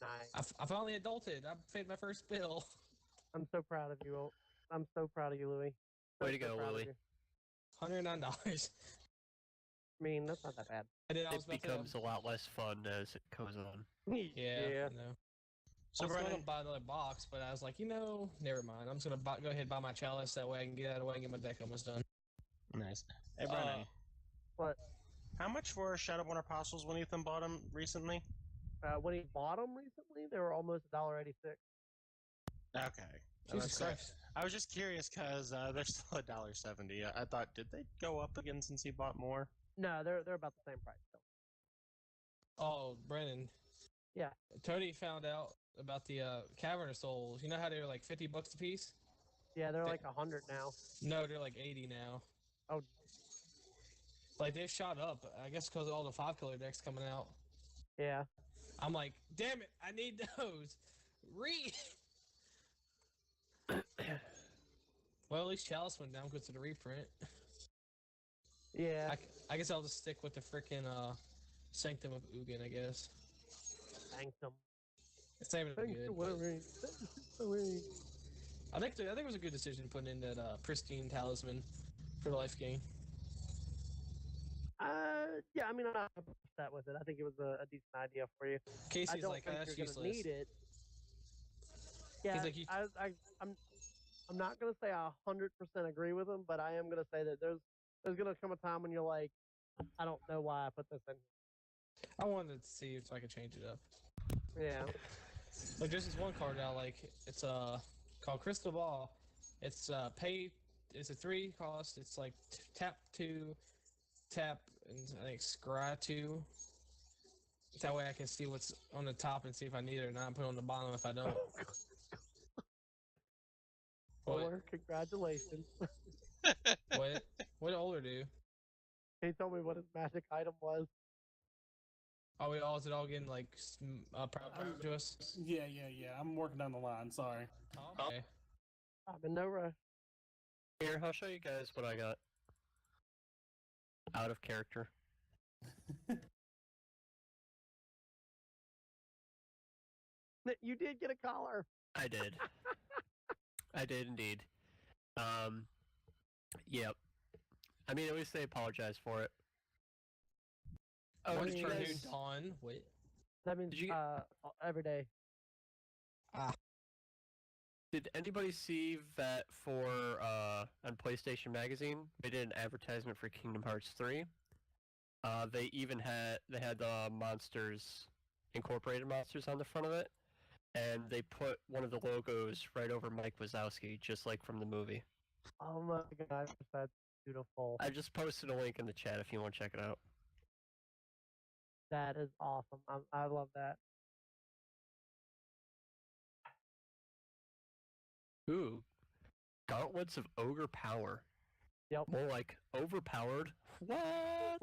Nice. I finally adulted. I paid my first bill. I'm so proud of you. I'm so proud of you, Louis. Way to go, proud of Louis. you. $109. I mean, that's not that bad. And then I was It about becomes a lot less fun as it goes on. Yeah. I know. So, I was Brennan, going to buy another box, but I was like, never mind. I'm just going to go ahead and buy my chalice. That way I can get out of the way and get my deck almost done. nice. Hey, Brennan, What? how much were Shadowborn Apostles when Ethan bought them recently? When he bought them recently, they were almost $1.86. Okay. Jesus Christ. I was just curious because they're still $1.70. I thought, did they go up again since he bought more? No, they're about the same price still. Oh, Brennan. Yeah. Tony found out about the Cavern of Souls. You know how they were like $50 a piece? Yeah, they're like 100 now. No, they're like 80 now. Oh. Like they shot up. I guess because of all the 5-color decks coming out. Yeah. I'm like, damn it, I need those. Read. Well, at least Chalice went down because of the reprint. Yeah. I guess I'll just stick with the freaking Sanctum of Ugin, I guess. Sanctum. It's not even good. I think it was a good decision putting in that pristine talisman for the life gain. Yeah, I mean, I'm not upset with it. I think it was a decent idea for you. I Casey's don't like, think that's you're useless. gonna need it. Yeah, like, I'm not gonna say I 100% agree with him, but I am gonna say that there's gonna come a time when you're like, I don't know why I put this in. I wanted to see if I could change it up. Yeah. Like there's this one card I like. It's called Crystal Ball. It's it's a 3 cost. It's like tap 2, tap, and I think scry 2. That way I can see what's on the top and see if I need it or not. Put it on the bottom if I don't. Fuller, congratulations. What? What did Older do? He told me what his magic item was. Oh, is it all getting like proud to us? Yeah. I'm working down the line. Sorry. Okay. I'm in no rush. Here, I'll show you guys what I got. Out of character. You did get a collar. I did. I did indeed. Yep. I mean, at least they apologized for it. Oh, What did is you your new guys... dawn? Wait. That means Did you- every day. Did anybody see that for on PlayStation Magazine? They did an advertisement for Kingdom Hearts 3. They even had the monsters, incorporated monsters on the front of it, and they put one of the logos right over Mike Wazowski, just like from the movie. Oh my gosh, that's beautiful. I just posted a link in the chat if you want to check it out. That is awesome. I love that. Ooh, Gauntlets of Ogre Power. Yep. More like overpowered. What?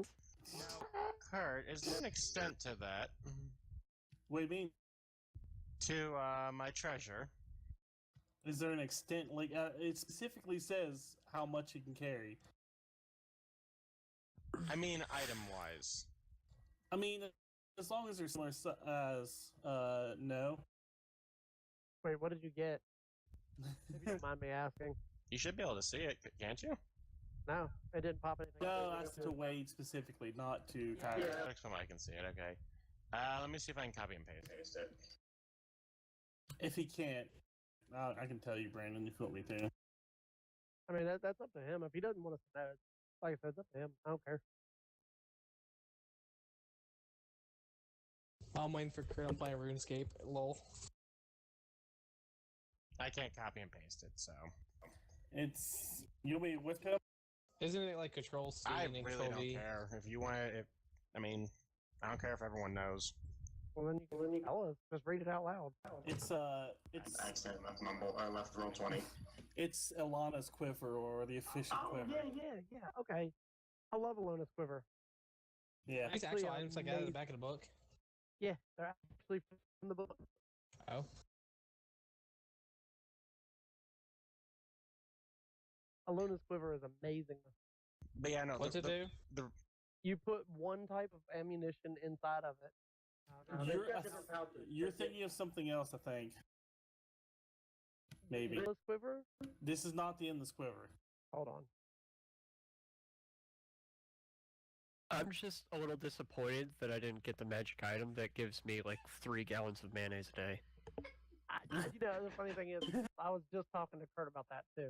Kurt, is there an extent to that? What do you mean? To my treasure? Is there an extent? Like, it specifically says how much you can carry. I mean, item-wise. I mean, as long as they're similar as, no. Wait, what did you get? If you don't mind me asking. You should be able to see it, can't you? No, it didn't pop anything. No, that's to Wade specifically, not to Kyrie. Next time I can see it, okay. Let me see if I can copy and paste it. If he can't, I can tell you, Brandon, if you want me to. I mean, that's up to him. If he doesn't want us to know, like I said, it's up to him. I don't care. I'm waiting for Kurt. I'm playing RuneScape. Lol. I can't copy and paste it, so... It's... You'll be with him? Isn't it like Control C I and really Control don't V? care. If you want it, I mean, I don't care if everyone knows. Well, then you tell us. Just read it out loud. It's I accidentally left roll 20. It's Ilana's quiver or the efficient quiver. Yeah. Okay. I love Alona's quiver. Yeah. These actual items like that in the back of the book. Yeah, they're actually from the book. Oh. Alona's quiver is amazing. But yeah, no. What's it do? You put one type of ammunition inside of it. You're thinking of something else, I think. Maybe. Alona's quiver? This is not the endless quiver. Hold on. I'm just a little disappointed that I didn't get the magic item that gives me like 3 gallons of mayonnaise a day. The funny thing is, I was just talking to Kurt about that too.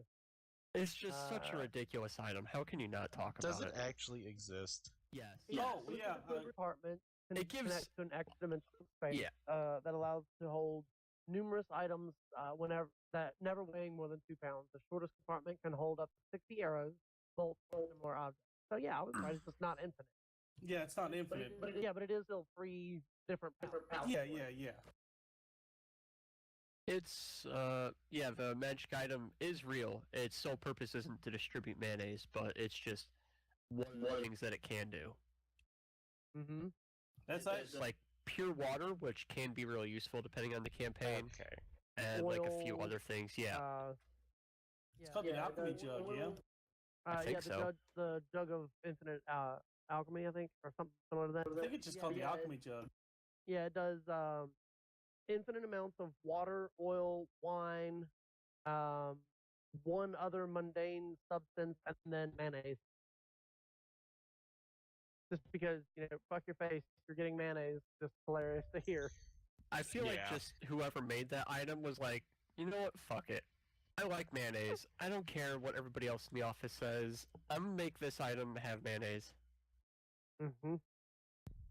It's just such a ridiculous item. How can you not talk Does about it actually exist? Yes. Oh, yeah. Department It gives- connects to an extra dimensional space that allows to hold numerous items that never weighing more than 2 pounds. The shortest compartment can hold up to 60 arrows, bolts, and more objects. So yeah, I was right. It's just not infinite. Yeah, it's not infinite. But it is still 3 different powers. Yeah. It's, the magic item is real. Its sole purpose isn't to distribute mayonnaise, but it's just one of the things that it can do. Mm-hmm. That's like pure water, which can be really useful depending on the campaign, Okay. and like a few Oil, other things, It's called the alchemy jug, yeah? I think so. The jug of infinite alchemy, I think, or something similar to that. I think it's just called the alchemy jug. Yeah, it does infinite amounts of water, oil, wine, one other mundane substance, and then mayonnaise. Just because, fuck your face, you're getting mayonnaise. Just hilarious to hear. I feel like just whoever made that item was like, you know what, fuck it. I like mayonnaise. I don't care what everybody else in the office says. I'm gonna make this item have mayonnaise. Mm-hmm.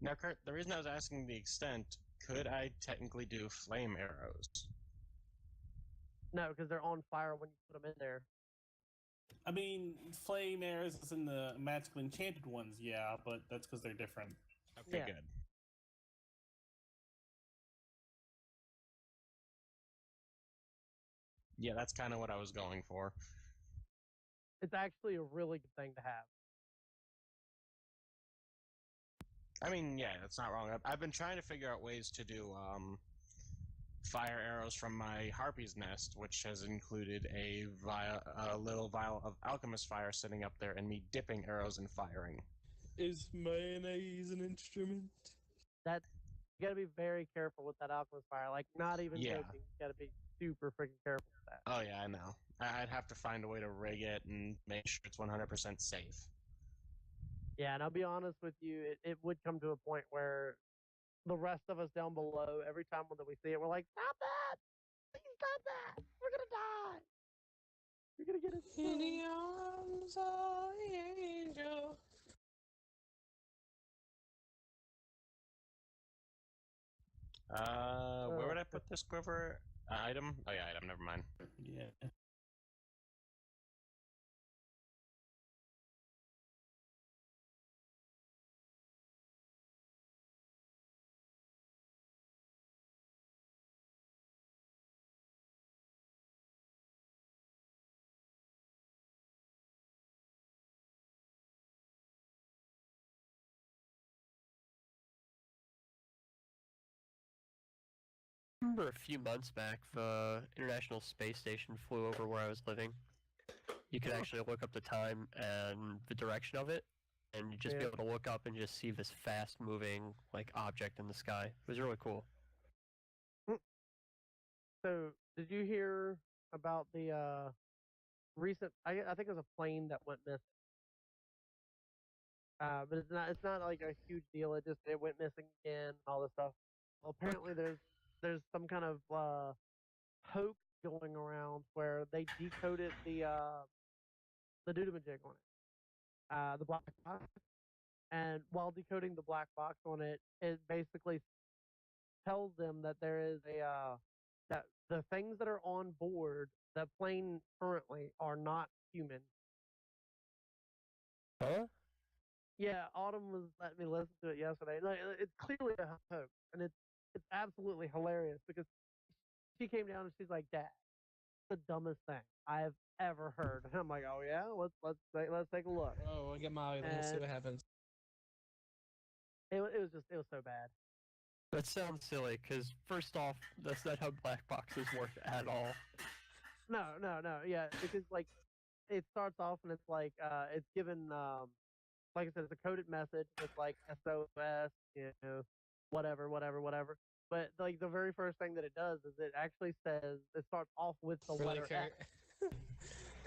Now, Kurt, the reason I was asking the extent, could I technically do flame arrows? No, because they're on fire when you put them in there. I mean, flame arrows is in the magical enchanted ones, yeah, but that's because they're different. Okay, Yeah. good. Yeah, that's kind of what I was going for. It's actually a really good thing to have. I mean, yeah, that's not wrong. I've been trying to figure out ways to do fire arrows from my harpy's nest, which has included a little vial of alchemist fire sitting up there and me dipping arrows and firing. Is mayonnaise an instrument? You gotta be very careful with that alchemist fire. Like, not even joking. You gotta be super freaking careful with that. Oh yeah, I know. I'd have to find a way to rig it and make sure it's 100% safe. Yeah, and I'll be honest with you, it would come to a point where the rest of us down below, every time that we see it, we're like, stop that! Please stop that! We're gonna die! You're gonna get us In the arms of the angel. Where would I put this quiver item? Oh yeah, item. Never mind. Yeah. I remember a few months back, the International Space Station flew over where I was living. You could actually look up the time and the direction of it, and you'd just be able to look up and just see this fast-moving object in the sky. It was really cool. So, did you hear about the recent? I think it was a plane that went missing. But it's not like a huge deal. It went missing again, and all this stuff. Well, apparently there's some kind of hoax going around where they decoded the doodamajig on it, the black box, and while decoding the black box on it, it basically tells them that there is that the things that are on board the plane currently are not human. Huh? Yeah, Autumn was letting me listen to it yesterday. Like, it's clearly a hoax, and it's absolutely hilarious because she came down and she's like, "Dad, the dumbest thing I've ever heard. And I'm like, oh yeah, let's take a look. Oh, I'll get my. Let's see what happens. It was so bad. That sounds silly, because first off, that's not how black boxes work at all. No, yeah, because like it starts off and it's like it's given like I said, it's a coded message. It's like SOS, whatever. But like the very first thing that it does is it actually says it starts off with the Really letter X,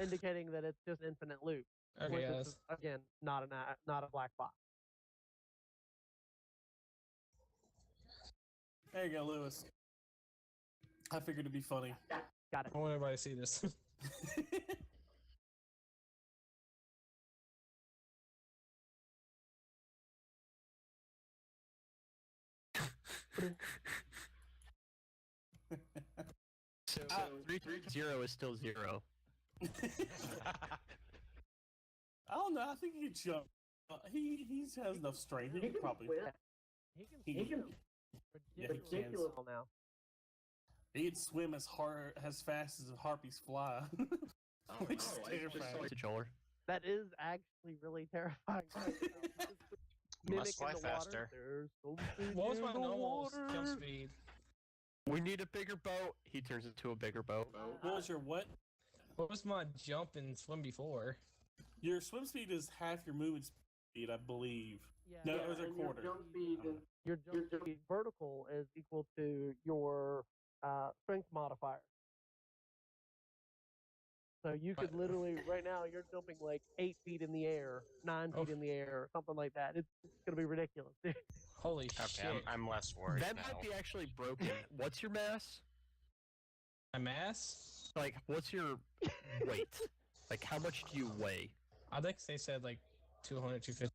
indicating that it's just infinite loop. Okay, which yeah, is, again, not a black box. There you go, Lewis. I figured it'd be funny. Got it. I want everybody to see this. So 3-0 is still 0. I don't know. I think he can jump. He has enough strength. He can probably. He can ridiculous now. He can swim as fast as harpies fly. Which is terrifying. That is actually really terrifying. Must fly faster. What was my normal jump speed? We need a bigger boat. He turns into a bigger boat. What was your what? What was my jump and swim before? Your swim speed is half your movement speed, I believe. No, it was a quarter. Your jump speed vertical is equal to your strength modifier. So you could literally, right now, you're jumping like 8 feet in the air, 9 feet in the air, something like that. It's going to be ridiculous. Holy Okay, shit. I'm less worried That now. might be actually broken. What's your mass? My mass? Like, what's your weight? Like, how much do you weigh? I think they said like 200, 250.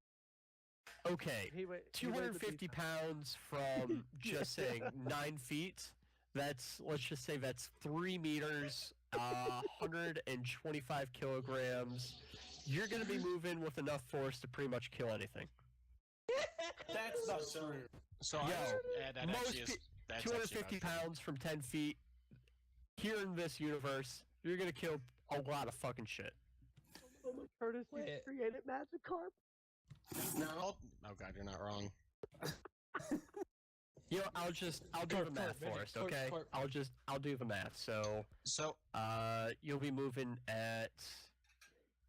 Okay, 250 pounds from just saying 9 feet. That's, let's just say that's 3 meters, 125 kilograms. You're going to be moving with enough force to pretty much kill anything. That's not true. So that most actually is, that's 250 pounds from 10 feet. Here in this universe, you're going to kill a lot of fucking shit. Curtis created Magikarp. No. Oh god, you're not wrong. You know, I'll do the math for us, okay? I'll do the math. So, you'll be moving at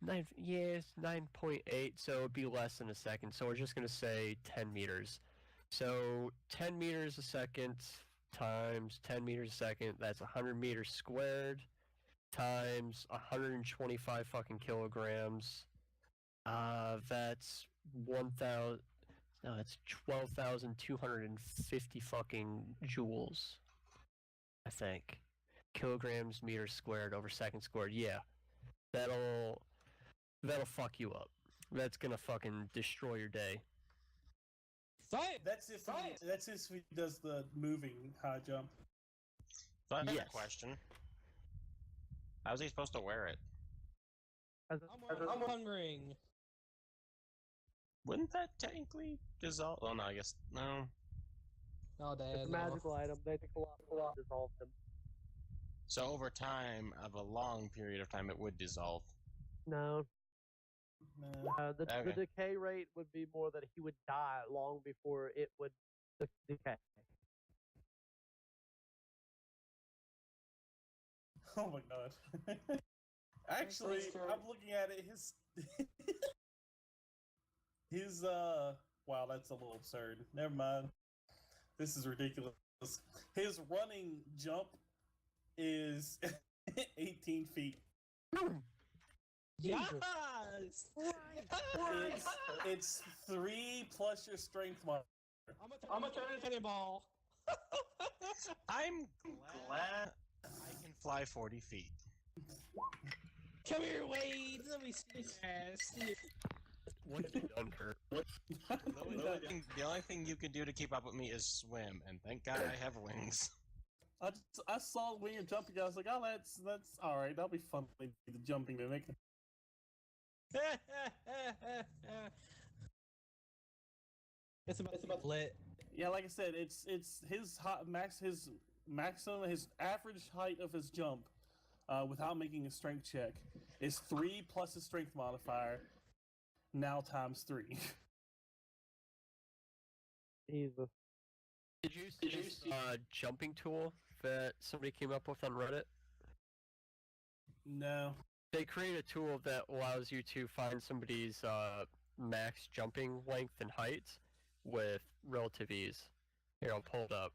9.8, so it'd be less than a second. So we're just gonna say 10 meters. So 10 meters a second times 10 meters a second, that's 100 meters squared times 125 fucking kilograms. That's 1,000. No, it's 12,250 fucking joules. I think. Kilograms, meters squared over seconds squared. Yeah. That'll fuck you up. That's gonna fucking destroy your day. That's if he does the moving high jump. So I have a question. How's he supposed to wear it? I'm wondering. Wouldn't that technically dissolve? Oh no, I guess no. No, Dad. It's a magical item. They take a lot to dissolve them. So over time, of a long period of time, it would dissolve. No. The Okay. decay rate would be more that he would die long before it would decay. Oh my god. Actually, I'm looking at it. His wow, that's a little absurd. Never mind. This is ridiculous. His running jump is 18 feet. Yes! It's 3 plus your strength mark. I'm gonna turn into a ball. I'm glad I can fly 40 feet. Come here, Wade. Let me see this ass. What have you done, Kurt? The only thing you can do to keep up with me is swim, and thank God I have wings. I saw when you're jumping, I was like, oh, that's all right. That'll be fun. The jumping mimic. It's about lit. Yeah, like I said, it's his maximum, his average height of his jump without making a strength check is 3 plus a strength modifier, now times 3. Jesus. Did you see jumping tool that somebody came up with on Reddit? No. They create a tool that allows you to find somebody's max jumping length and height with relative ease. Here, I'll pull it up.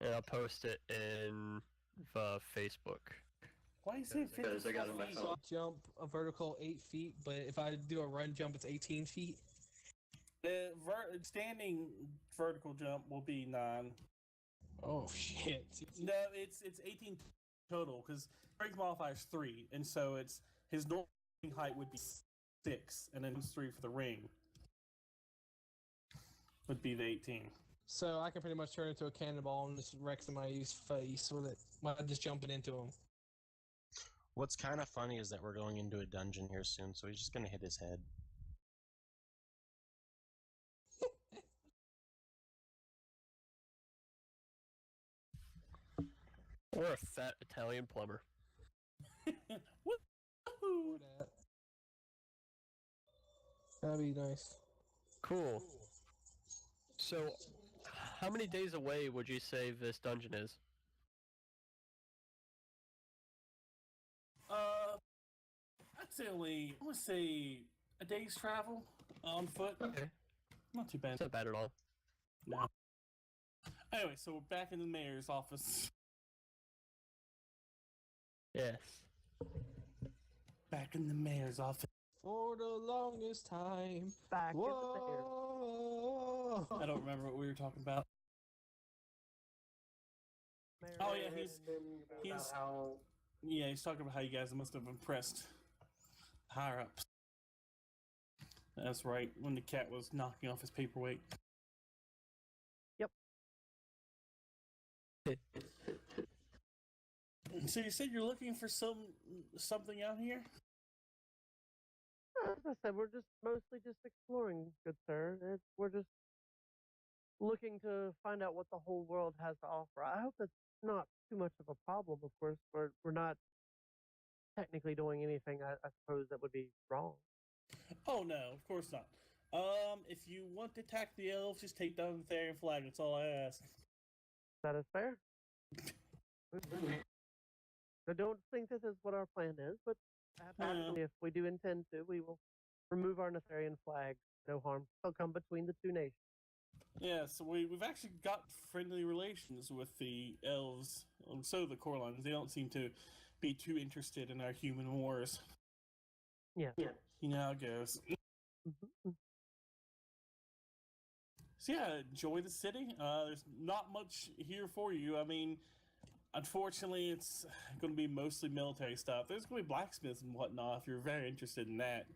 And I'll post it in the Facebook. Why is it 50 Because I got it on my feet? phone. Jump a vertical 8 feet, but if I do a run jump, it's 18 feet. The standing vertical jump will be 9. Oh shit! No, it's 18 total because strength modifier is 3, and so it's his normal height would be 6, and then it's 3 for the ring. Would be the 18. So I can pretty much turn into a cannonball and just wreck somebody's face with it by just jumping into him. What's kind of funny is that we're going into a dungeon here soon, so he's just gonna hit his head. Or a fat Italian plumber. Woohoo! That'd be nice. Cool. So, how many days away would you say this dungeon is? I'd say only, I would say a day's travel on foot. Okay. Not too bad. It's not bad at all. No. Anyway, so we're back in the mayor's office. Yes. Back in the mayor's office. For the longest time. Back in the Whoa! I don't remember what we were talking about. mayor. Oh, yeah, About he's- how Yeah, he's talking about how you guys must have impressed higher ups. That's right, when the cat was knocking off his paperweight. So you said you're looking for something out here? As I said, we're just mostly just exploring, good sir. We're just looking to find out what the whole world has to offer. I hope that's not too much of a problem. Of course, we're not technically doing anything. I suppose that would be wrong. Oh no, of course not. If you want to attack the elves, just take down the Therian flag. That's all I ask. That is fair. I don't think this is what our plan is, but absolutely, if we do intend to, we will remove our Netherian flag. No harm shall come between the two nations. Yeah, so we've actually got friendly relations with the elves. So the Corlines, they don't seem to be too interested in our human wars. Yeah. You know how it goes. Mhm. So yeah, enjoy the city. There's not much here for you. I mean, unfortunately, it's going to be mostly military stuff. There's going to be blacksmiths and whatnot if you're very interested in that.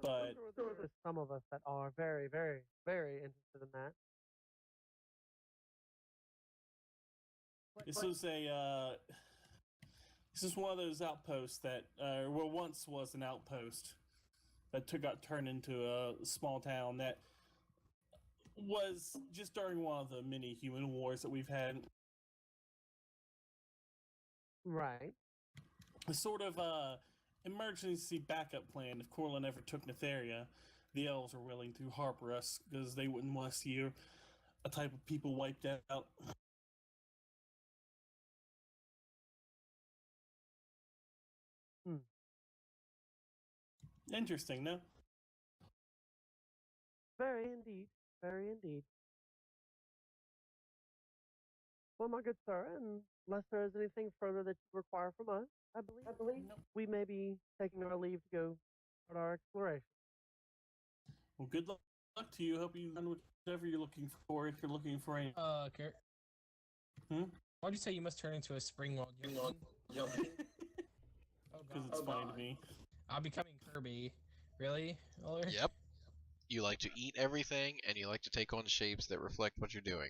But There's some of us that are very, very, very interested in that. this is one of those outposts that, well, once was an outpost that got turned into a small town that was just during one of the many human wars that we've had. Right. A sort of emergency backup plan if Corlin ever took Netheria. The elves are willing to harbor us because they wouldn't want to see a type of people wiped out. Hmm. Interesting, no? Very indeed. Very indeed. Well, my good sir, unless there is anything further that you require from us, I believe Nope. we may be taking our leave to go on our exploration. Well, good luck to you. Hope you find whatever you're looking for. If you're looking for any, Kurt. Hmm? Why'd you say you must turn into a spring while jumping? Oh because god. it's funny to me. I'm becoming Kirby. Really? Oler? Yep. You like to eat everything, and you like to take on shapes that reflect what you're doing.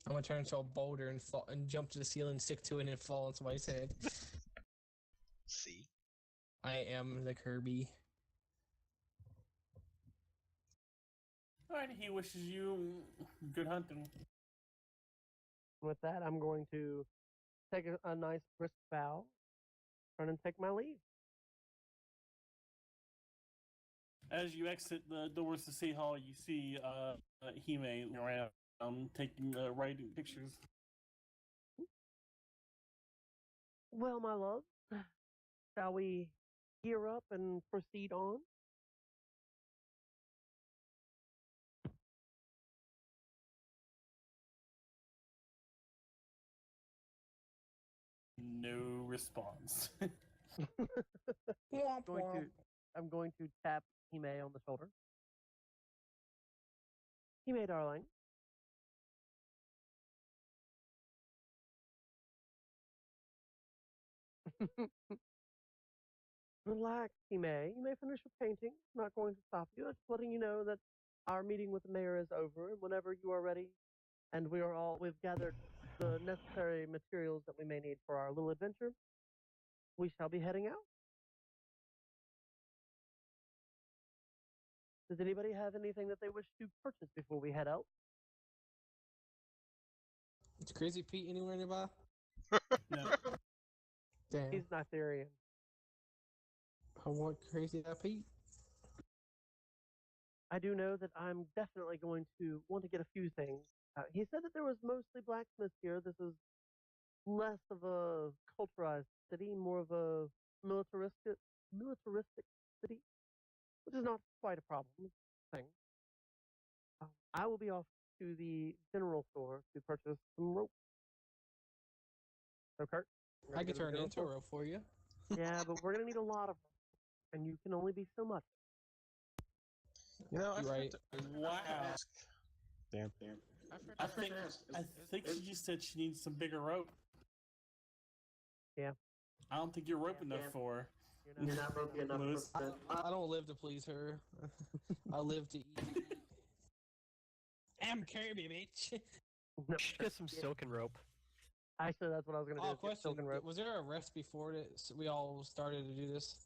I'm gonna turn into a boulder and fall and jump to the ceiling, stick to it, and fall into my head. See? I am the Kirby. Alright, he wishes you good hunting. With that, I'm going to take a nice brisk bow, turn and take my leave. As you exit the doors to City Hall, you see Hime around taking writing pictures. Well, my love, shall we gear up and proceed on? No response. I'm going to tap Hime on the shoulder. Hime, darling. Relax, Hime. You may finish your painting. I'm not going to stop you. Just letting you know that our meeting with the mayor is over, and whenever you are ready, and we've gathered the necessary materials that we may need for our little adventure, we shall be heading out. Does anybody have anything that they wish to purchase before we head out? Is Crazy Pete anywhere nearby? No. Damn. He's not Therian. I want Crazy Pete. I do know that I'm definitely going to want to get a few things. He said that there was mostly blacksmiths here. This is less of a culturized city, more of a militaristic city, which is not quite a problem thing. I will be off to the general store to purchase some rope. So, Kurt? I can turn it into a rope for you. Yeah, but we're going to need a lot of rope, and you can only be so much. You know, You're right. Wow. Damn. I think she just said she needs some bigger rope. Yeah. I don't think you're rope enough for her. You're not ropey enough. Lewis. I don't live to please her. I live to eat. I'm Kirby, bitch. No. Should get some silken rope. Actually, that's what I was going to do. Oh, is get question. silken rope. Was there a rest before we all started to do this?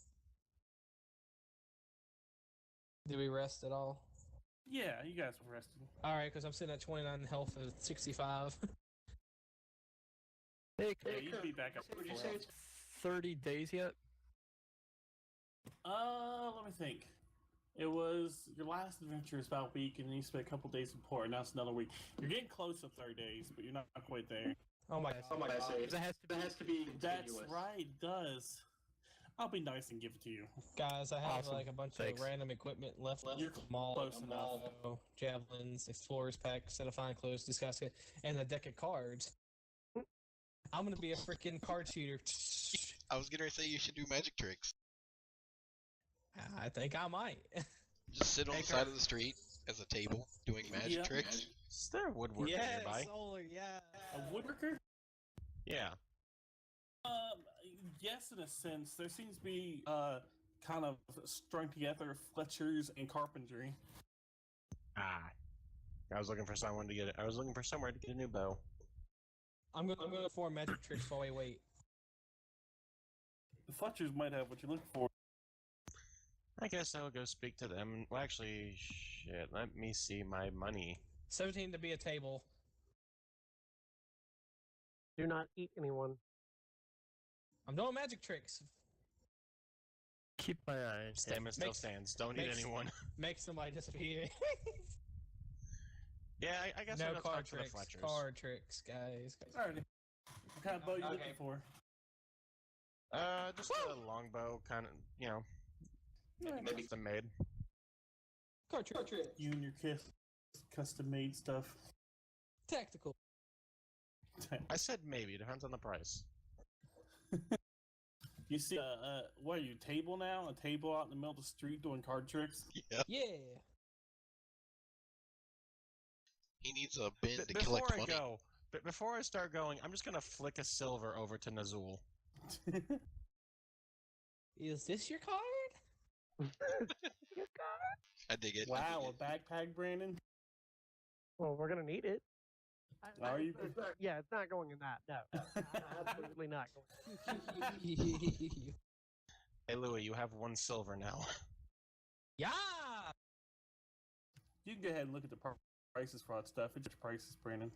Did we rest at all? Yeah, you guys were resting. Alright, because I'm sitting at 29 health at 65. Hey, Yeah, you'd be back up. Would you before say us. it's 30 days yet? Let me think. It was your last adventure is about a week, and then you spent a couple days in port, and now it's another week. You're getting close to 30 days, but you're not quite there. Oh my Oh my God! That has to be That's continuous. right, it does. I'll be nice and give it to you. Guys, I have Awesome. like a bunch Thanks. of random equipment left. You're Maul, close enough. javelins, explorer's pack, set of fine clothes, skyscape, and a deck of cards. I'm gonna be a freaking card shooter. I was gonna say you should do magic tricks. I think I might. Just sit on the side of the street as a table doing magic Yeah. tricks. Is there a woodworker nearby? solar, yeah. A woodworker? Yeah. Yes, in a sense. There seems to be kind of strung together Fletchers and carpentry. Ah. I was looking for someone to get it. I was looking for somewhere to get a new bow. I'm gonna form magic tricks while we wait. The Fletchers might have what you're looking for. I guess I'll go speak to them. Well, actually, shit. Let me see my money. 17 to be a table. Do not eat anyone. I'm doing magic tricks. Keep my eye. Statement still Makes- stands. Don't eat makes- anyone. Make somebody disappear. Yeah, I guess I'll No go card talk to the tricks. Fletchers. Card tricks, guys. Alrighty. What kind of bow you Okay. looking for? Just a longbow, kind of, you know, Maybe custom made. Card trick. You and your custom made stuff. Tactical. I said maybe. Depends on the price. You see, what are you, table now? A table out in the middle of the street doing card tricks? Yeah. Yeah. He needs a bin to Before collect I money. go, before I start going, I'm just gonna flick a silver over to Nazuul. Is this your card? I dig it. Wow, a backpack, Brandon? Well, we're going to need it. Are you? Yeah, it's not going in that. No. Absolutely not going. Hey, Louis, you have 1 silver now. Yeah. You can go ahead and look at the prices for all that stuff. It's just prices, Brandon.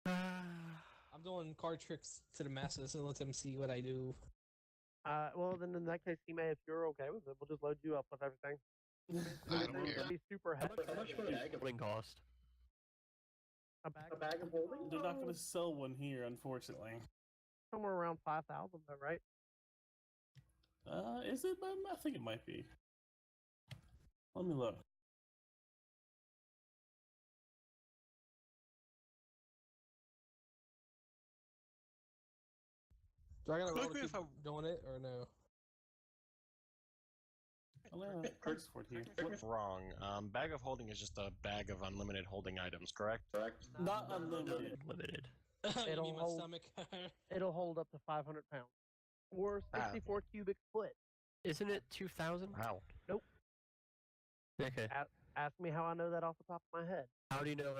I'm doing card tricks to the masses and let them see what I do. Well, then in that case, Hime, if you're okay with it, we'll just load you up with everything. I don't It's care. gonna be super How heavy. much would a holding cost? A bag, A bag of holding? They're not going to sell one here, unfortunately. somewhere around 5,000, though, right? Is it? I think it might be. Let me look. Do I gotta roll Look to if keep doing it or no? Price for it here. Correct me if I'm wrong. Bag of holding is just a bag of unlimited holding items, correct? Correct. Not unlimited. Limited. You It'll mean my hold- stomach? It'll hold up to 500 pounds. Or Ah, 64 cubic foot. Isn't it 2,000? Wow. Okay. Ask me how I know that off the top of my head. How do you know?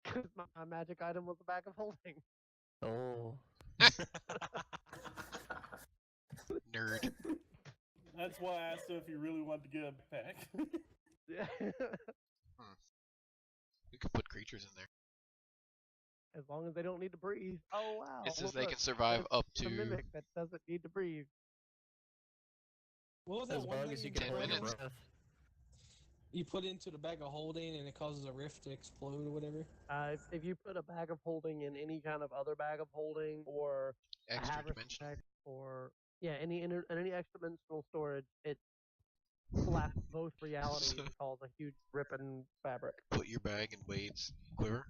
Because my magic item was a bag of holding. Oh. Nerd. That's why I asked him if he really wanted to get a backpack. Yeah. We could put creatures in there. As long as they don't need to breathe. Oh, wow. It says they look, can survive up a to mimic that doesn't need to breathe. What was that As one long thing as you you get 10 one minutes. breath. You put into the bag of holding and it causes a rift to explode or whatever? If you put a bag of holding in any kind of other bag of holding or a extra haversack dimensional. or any extra dimensional storage, it blasts both realities and cause a huge rip in fabric. Put your bag in Wade's quiver.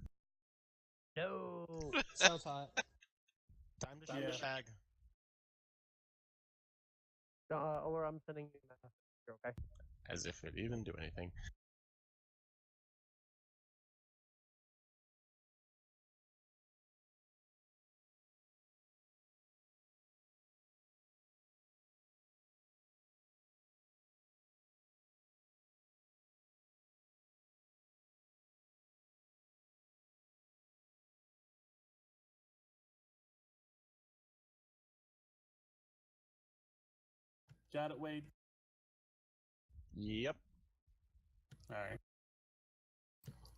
No. Sounds hot. Time to Yeah. shoot the bag. Or I'm sending you a message. Okay. As if it even do anything. Got it, Wade? Yep. Alright.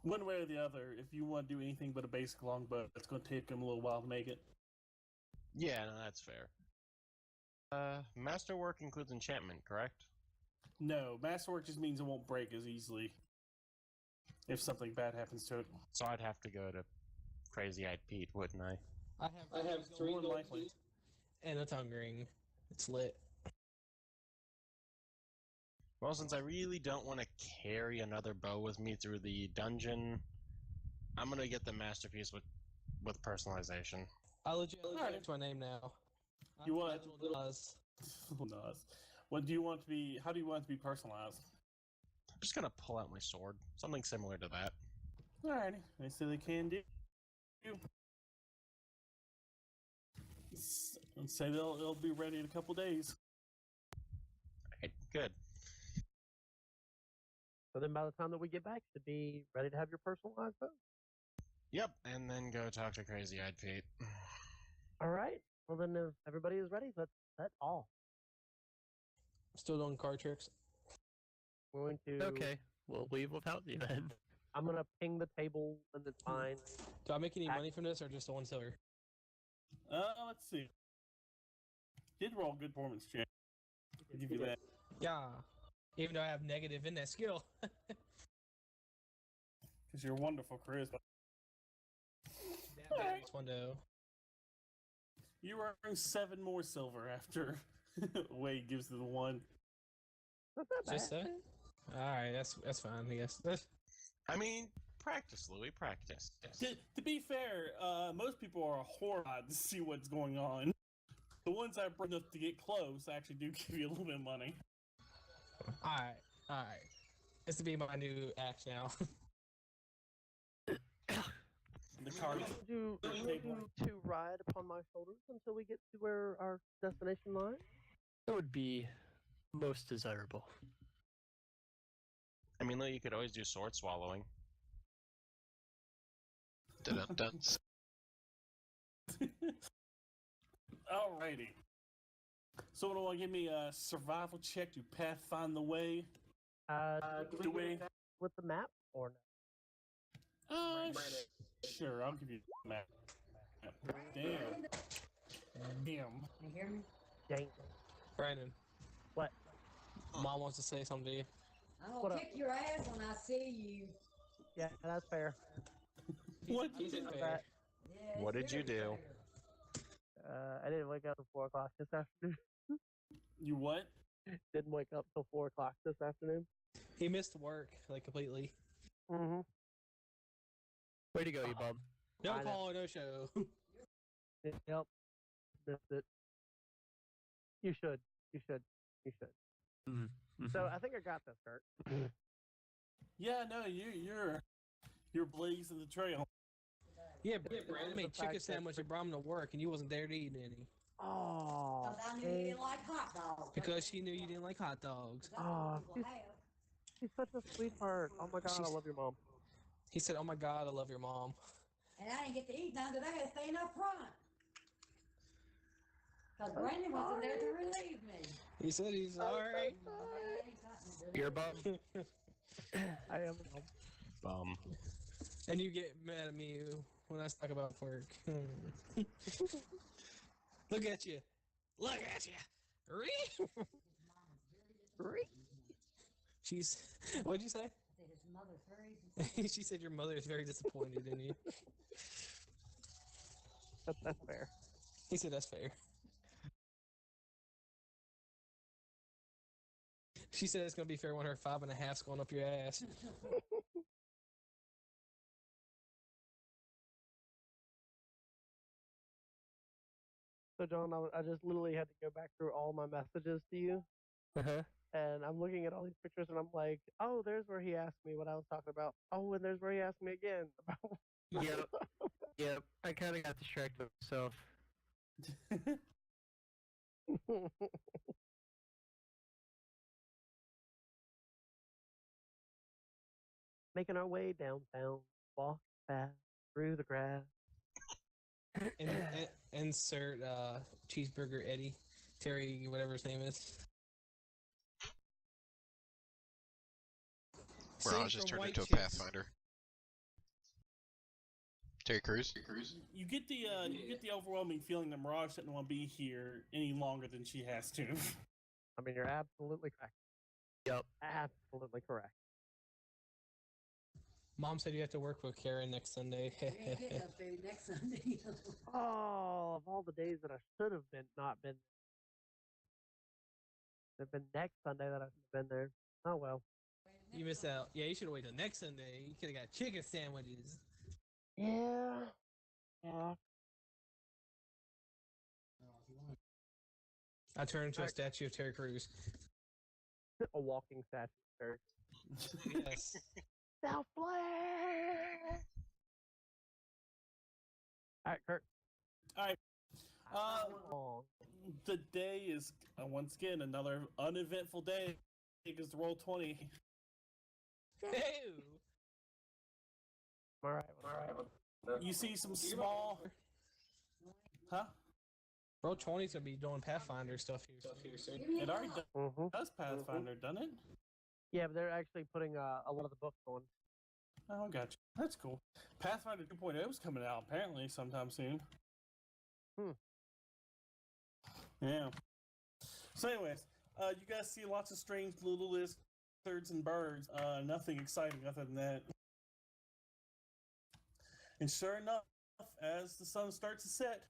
One way or the other, if you want to do anything but a basic longbow, it's going to take him a little while to make it. Yeah, no, that's fair. Masterwork includes enchantment, correct? No, Masterwork just means it won't break as easily if something bad happens to it. So I'd have to go to Crazy-Eyed Pete, wouldn't I? I have More three than gold likely. keys and a tongue ring. It's lit. Well, since I really don't want to carry another bow with me through the dungeon, I'm gonna get the masterpiece with personalization. I'll legit Alright. change my name now. You want- Nas. Nice. What do you want to be? How do you want it to be personalized? I'm just gonna pull out my sword, something similar to that. Alrighty, they say they can do. And say they'll be ready in a couple days. Alright, good. So then by the time that we get back, you should be ready to have your personalized bow. Yep, and then go talk to Crazy-Eyed Pete. All right. Well, then if everybody is ready, that's all. Still doing card tricks. We're going to. Okay. We'll leave without you then. I'm gonna ping the table and it's fine. Do I make any money from this or just the 1 silver? Let's see. Did roll a good performance check. I'll give you that. Yeah. Even though I have negative in that skill. Because you're wonderful, charisma. That makes one though. You earn 7 more silver after Wade gives you the 1. That's not bad. Just that? Alright, that's fine, I guess. I mean, practice, Louis, practice. To be fair, most people are horrified to see what's going on. The ones I bring up to get close actually do give you a little bit of money. Alright. This will be my new act now. The card Would you to ride upon my shoulders until we get to where our destination lies? That would be most desirable. I mean, Louis, you could always do sword swallowing. Dun-dun-dun. Alrighty. Someone want to give me a survival check to pathfind the way? Do we? With the map or no? Sure, I'll give you the map. Damn. You hear me? Dang. Brandon. What? Mom wants to say something to you. I'm What gonna up? kick your ass when I see you. Yeah, that's fair. What? He said About fair. that. Yeah, What it's did you very do? fair. I didn't wake up till 4 o'clock this afternoon. You what? Didn't wake up till 4 o'clock this afternoon. He missed work, like, completely. Mm-hmm. Way to go, you bum. No I know. call, no show. Yep. Missed it. You should. You should. You should. Mm-hmm. So I think I got this, Kurt. Yeah, no, you're blazing the trail. Yeah, Brandon made The fact chicken that- sandwich and brought him to work, and you wasn't there to eat any. Oh. Because I knew you didn't like hot dogs. Because she knew you didn't like hot dogs. That's what Oh, we will have. She's such a sweetheart. Oh my god, I She's- love your mom. He said, "Oh my God, I love your mom." And I didn't get to eat none because I had to stay up front. Because Brandon wasn't there to relieve me. He said he's alright. You're a bum. I am a mom. Bum. And you get mad at me when I talk about work. Look at you. Look at you. She's. What'd you say? His mother's very. She said your mother is very disappointed in you. That's fair. He said that's fair. She said it's gonna be fair when her 5.5's going up your ass. So, John, I just literally had to go back through all my messages to you, Uh-huh. and I'm looking at all these pictures, and I'm like, oh, there's where he asked me what I was talking about. Oh, and there's where he asked me again about. Yep. Yep. I kind of got distracted myself. Making our way downtown, walk fast through the grass. Insert cheeseburger Eddie, Terry, whatever his name is. Mirage Sing just from turned White into a Chicks. Pathfinder. Terry Crews? You get the overwhelming feeling that Mirage doesn't want to be here any longer than she has to. I mean, you're absolutely correct. Yep. Absolutely correct. Mom said you have to work with Karen next Sunday. We ain't getting no food next Sunday. Oh, of all the days that I should have not been, it'd been next Sunday that I should have been there. Oh well. You missed out. Yeah, you should have waited till next Sunday. You could have got chicken sandwiches. Yeah. Yeah. I turned into a statue of Terry Crews. A walking statue. Kurt. Yes. Self flare. All right, Kurt. All right. Long. The day is once again another uneventful day because the roll 20. Ew. All right. You see some small, huh? Bro, 20's gonna be doing Pathfinder stuff here soon. It already Mm-hmm. does Pathfinder, doesn't it? Yeah, but they're actually putting a lot of the books on. Oh, gotcha. That's cool. Pathfinder 2.0 is coming out apparently sometime soon. Yeah. So, anyways, you guys see lots of strange little lizards and birds. Nothing exciting other than that. And sure enough, as the sun starts to set,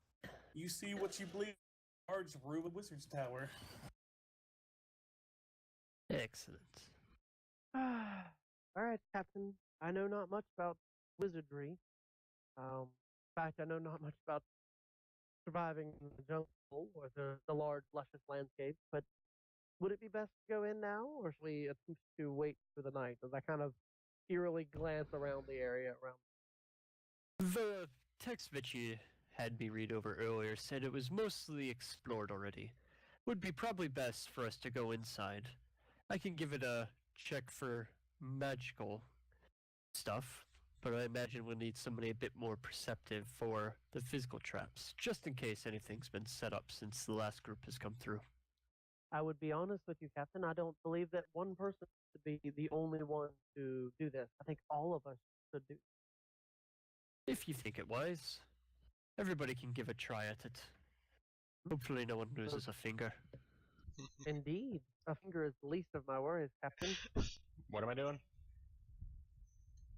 you see what you believe is a large ruined wizard's tower. Excellent. All right, Captain. I know not much about wizardry. In fact, I know not much about surviving in the jungle or the large, luscious landscape. But would it be best to go in now, or should we attempt to wait for the night? As I kind of eerily glance around the area around. The text that you had me read over earlier said it was mostly explored already. Would be probably best for us to go inside. I can give it a check for magical stuff, but I imagine we'll need somebody a bit more perceptive for the physical traps, just in case anything's been set up since the last group has come through. I would be honest with you, Captain. I don't believe that one person should be the only one to do this. I think all of us should do. If you think it wise, everybody can give a try at it. Hopefully no one loses a finger. Indeed, a finger is the least of my worries, Captain. What am I doing?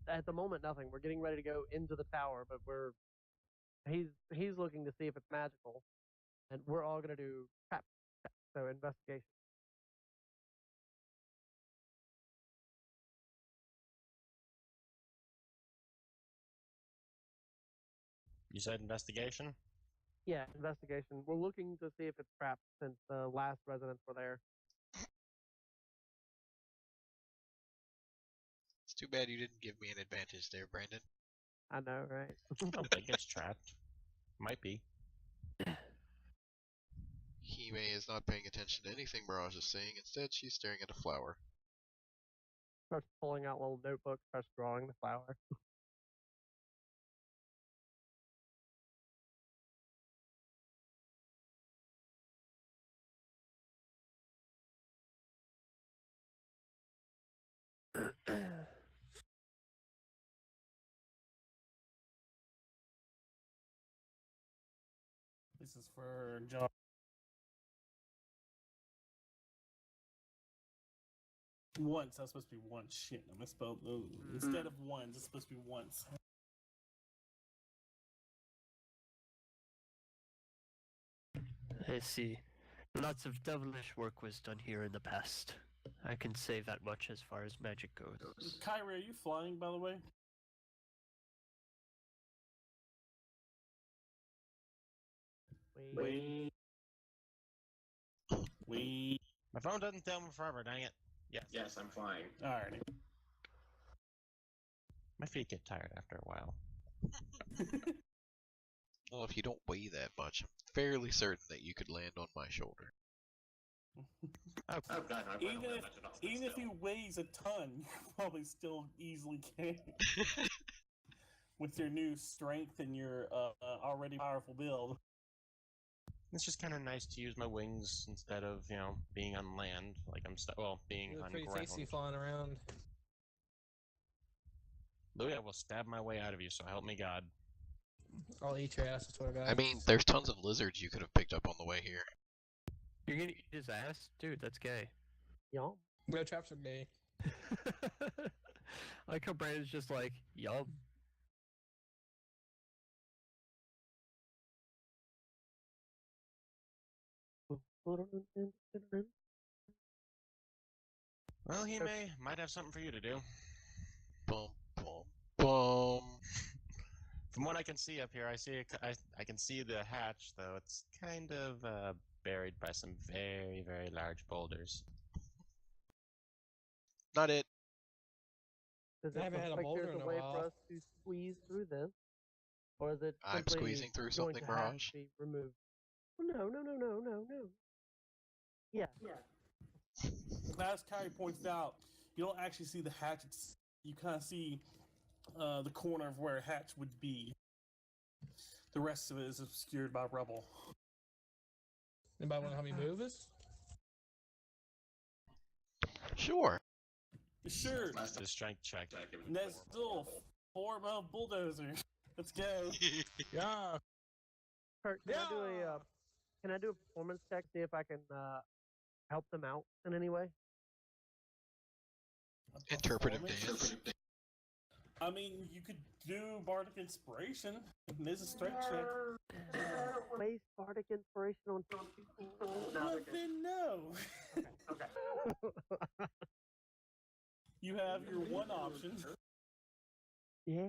At the moment, nothing. We're getting ready to go into the tower, but he's looking to see if it's magical, and we're all gonna do trap. So investigation. You said investigation? Yeah, investigation. We're looking to see if it's trapped since the last residents were there. It's too bad you didn't give me an advantage there, Brandon. I know, right? I don't think it's trapped. Might be. Hime is not paying attention to anything Mirage is saying. Instead, she's staring at a flower. Starts pulling out little notebooks, starts drawing the flower. This is for John. Once. That's supposed to be once. Shit, I misspelled. Instead of ones, it's supposed to be once. I see. Lots of devilish work was done here in the past. I can say that much as far as magic goes. Kyrie, are you flying, by the way? Wait. Wait. My phone doesn't tell me forever, dang it. Yes, I'm flying. Alrighty. My feet get tired after a while. Well, if you don't weigh that much, I'm fairly certain that you could land on my shoulder. Oh god, no, I Even don't if, imagine all even if he still. weighs a ton, you probably still easily can. With your new strength and your already powerful build. It's just kind of nice to use my wings instead of, being on land. Like I'm being You look on pretty ground. tasty flying around. Louis, I will stab my way out of you, so help me God. I'll eat your ass, I swear to God. I mean, there's tons of lizards you could have picked up on the way here. You're gonna eat his ass? Dude, that's gay. Yum. No traps are gay. I like how Brandon's just like, yum. Well, he might have something for you to do. Boom, boom, boom. From what I can see up here, I can see the hatch, though. It's kind of buried by some very, very large boulders. Not it. Does I it haven't look had a like boulder there's in a a way while. for us to squeeze through this? Or is it I'm simply squeezing through going something, to have Mirage. to be removed? No. Yeah. As Kyrie points out, you don't actually see the hatch. You kind of see the corner of where a hatch would be. The rest of it is obscured by rubble. Anybody want to help me move this? Sure. Sure. Last The strength check. time I gave it a Nazuul, form of bulldozer. Let's go. Yeah. Kurt, can I do a performance check, see if I can help them out in any way? Interpretive Performance? dance. I mean, you could do bardic inspiration. There's a strength check. Waste bardic inspiration on people. Well, then no. Okay. You have your one option. Yeah.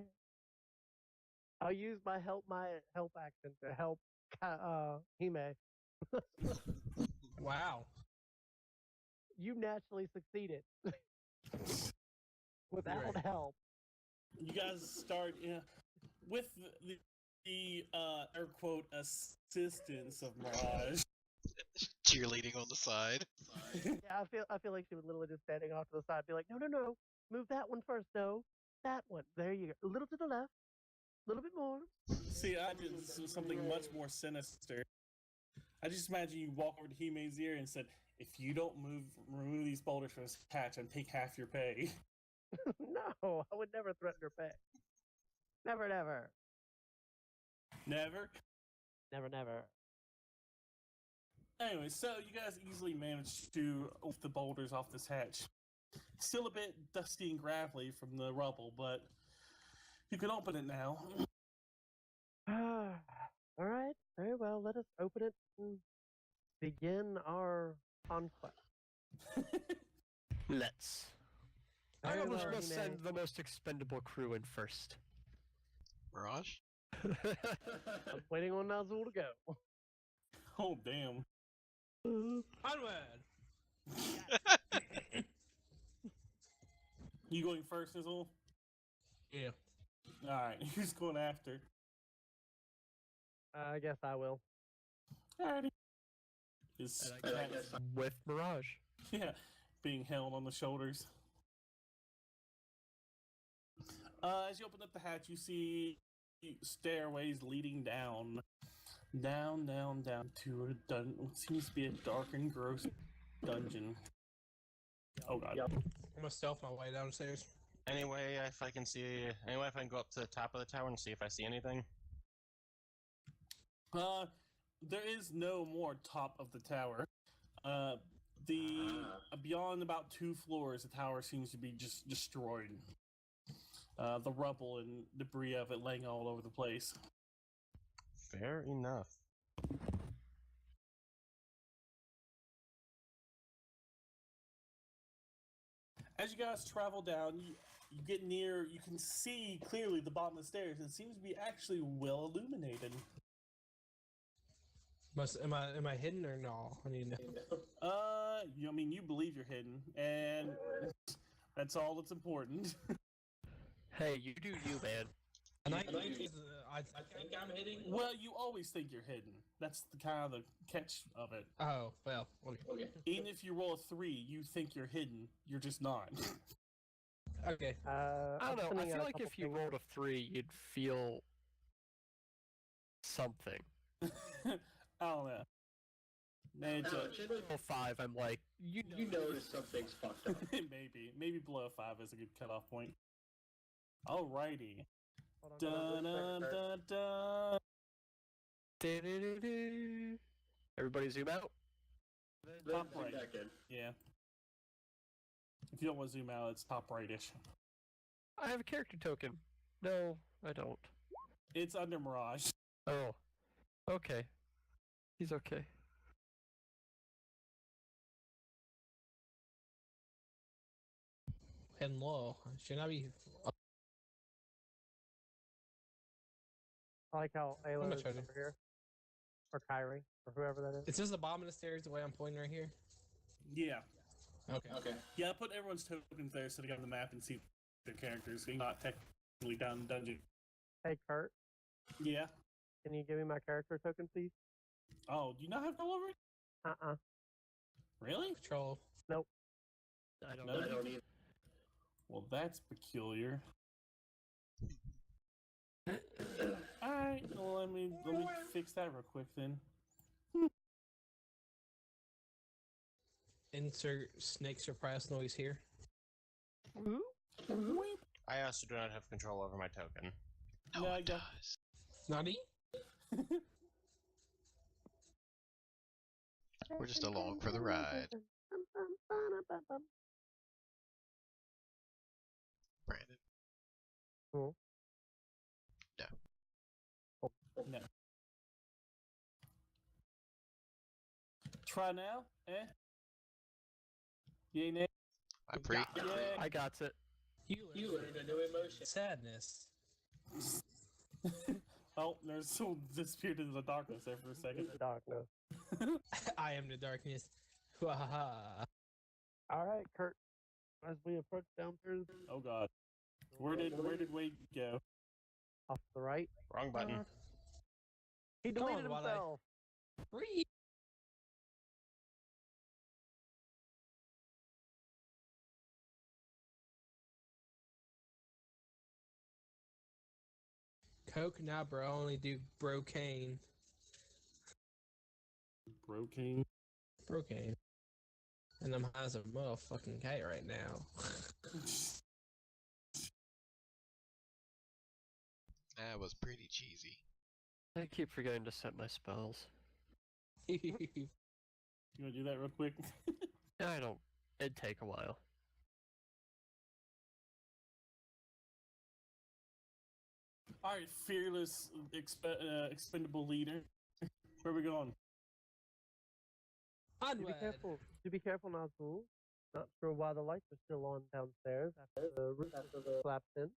I'll use my help action to help Hime. Wow. You naturally succeeded. Without Right. help. You guys start with the air quote assistance of Mirage. Cheerleading on the side. Yeah, I feel like she was literally just standing off to the side, be like, no, move that one first, no, that one. There you go. A little to the left, a little bit more. See, I did something much more sinister. I just imagine you walk over to Hime's ear and said, if you don't remove these boulders from this hatch and take half your pay. No, I would never threaten her pet. Never, never. Never? Never, never. Anyway, so you guys easily managed to open the boulders off this hatch. Still a bit dusty and gravelly from the rubble, but you can open it now. All right, very well. Let us open it and begin our conquest. Let's. Very I was well. going to send the most expendable crew in first. Mirage? I'm waiting on Nazuul to go. Oh, damn. Onward! You going first, Nazuul? Yeah. Alright, who's going after? I guess I will. Alrighty. Is And I guess With Mirage. yeah, being held on the shoulders. As you open up the hatch, you see stairways leading down to what seems to be a dark and gross dungeon. Oh god. Yep. I'm gonna stealth my way downstairs. Anyway, if I can go up to the top of the tower and see if I see anything. There is no more top of the tower. Beyond about 2 floors, the tower seems to be just destroyed. The rubble and debris of it laying all over the place. Fair enough. As you guys travel down, you get near, you can see clearly the bottom of the stairs. It seems to be actually well illuminated. Am I hidden or no? I need to know. You believe you're hidden, and that's all that's important. Hey, you do you, man. And I think I'm hitting. Well, you always think you're hidden. That's the kind of the catch of it. Oh well. Okay. Even if you roll a 3, you think you're hidden. You're just not. Okay. I don't know. I sending out feel a like couple if you things. rolled a 3, you'd feel something. I don't know. Man, No, just, generally, Roll 5, I'm like, you notice something's fucked up. maybe below 5 is a good cutoff point. Alrighty. Hold on, Dun hold on, dun just a dun dun. Du-du-du-du. Everybody zoom out. Top Zoom right. back in. Yeah. If you don't want to zoom out, it's top right-ish. I have a character token. No, I don't. It's under Mirage. Oh. Okay. He's okay. And low. Should not be. I like how I'm Aello gonna is try over to- here. Or Kyrie, or whoever that is. Is this the bottom of the stairs the way I'm pointing right here? Yeah. Okay. Okay. Yeah, I put everyone's tokens there so they got the map and see their characters. So you're not technically down the dungeon. Hey, Kurt, Yeah. can you give me my character token, please? Oh, do you not have control over it? Uh-uh. Really? Control. I don't No. I don't either. Well, that's peculiar. Alright, well, let me fix that real quick then. Insert snake surprise noise here. I also do not have control over my token. No No, I one got- does. Naughty? We're just along for the ride. Brandon. No. Try now? Eh? Yeah, Nick? I'm free. Yeah. I got it. You learned a new emotion. Sadness. Oh, there's someone disappeared into the darkness there for a second. Darkness. I am the darkness. Wahaha. All right, Kurt. As we approach downstairs, Oh god. Where did Wade go? off to the right, Wrong button. he Come on, deleted Wale. himself. Free. Coke, nah, bro. I only do brocane. Broking. Brocane. And I'm high as a motherfucking kite right now. That was pretty cheesy. I keep forgetting to set my spells. You want to do that real quick? I don't. It'd take a while. All right, fearless, expendable leader. Where are we going? Do be careful. Do be careful, Nazuul. Not sure why the lights are still on downstairs after the roof collapsed in.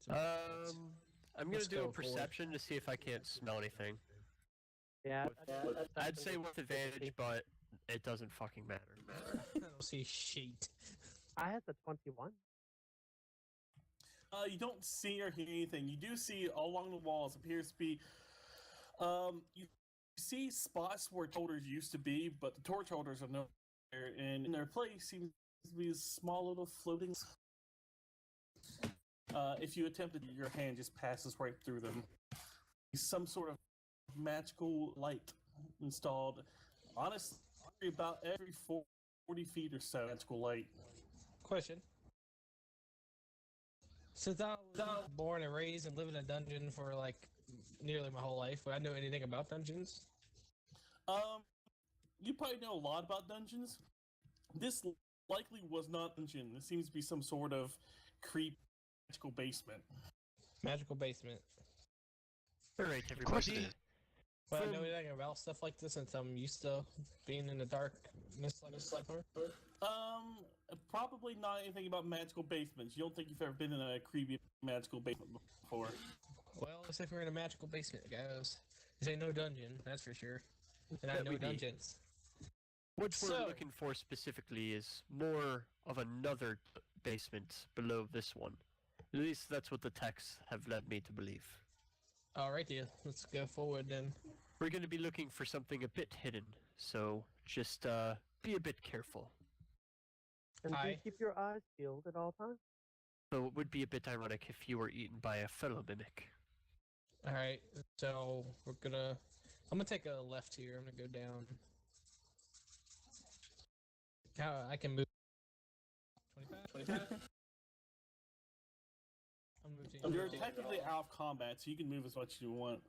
I'm gonna Let's do go a forward. perception to see if I can't smell anything. Yeah, I'd say with advantage, but it doesn't fucking matter. I don't see shit. I had the 21. You don't see or hear anything. You do see all along the walls appears to be, you see spots where torch holders used to be, but the torch holders are no there, and in their place seems to be small little floating. If you attempt it, your hand just passes right through them. Some sort of magical light installed. Honestly, about every 40 feet or so, magical light. Question. Since I was born and raised and live in a dungeon for like nearly my whole life, would I know anything about dungeons? You probably know a lot about dungeons. This likely was not a dungeon. This seems to be some sort of creepy magical basement. Magical basement. Alright, Of course it everybody. is. Would I know anything about stuff like this since I'm used to being in the darkness like this? Probably not anything about magical basements. You don't think you've ever been in a creepy magical basement before? Well, let's say if we're in a magical basement, guys. This ain't no dungeon, that's for sure. And I That know we be. dungeons. What we're So- looking for specifically is more of another basement below this one. At least that's what the texts have led me to believe. Alright, dear. Let's go forward then. We're going to be looking for something a bit hidden, so just be a bit careful. And Hi. do keep your eyes peeled at all times. Though it would be a bit ironic if you were eaten by a fellow mimic. Alright, so I'm gonna take a left here. I'm gonna go down. I can move 25? I'm moving. You're technically out of combat, so you can move as much as you want.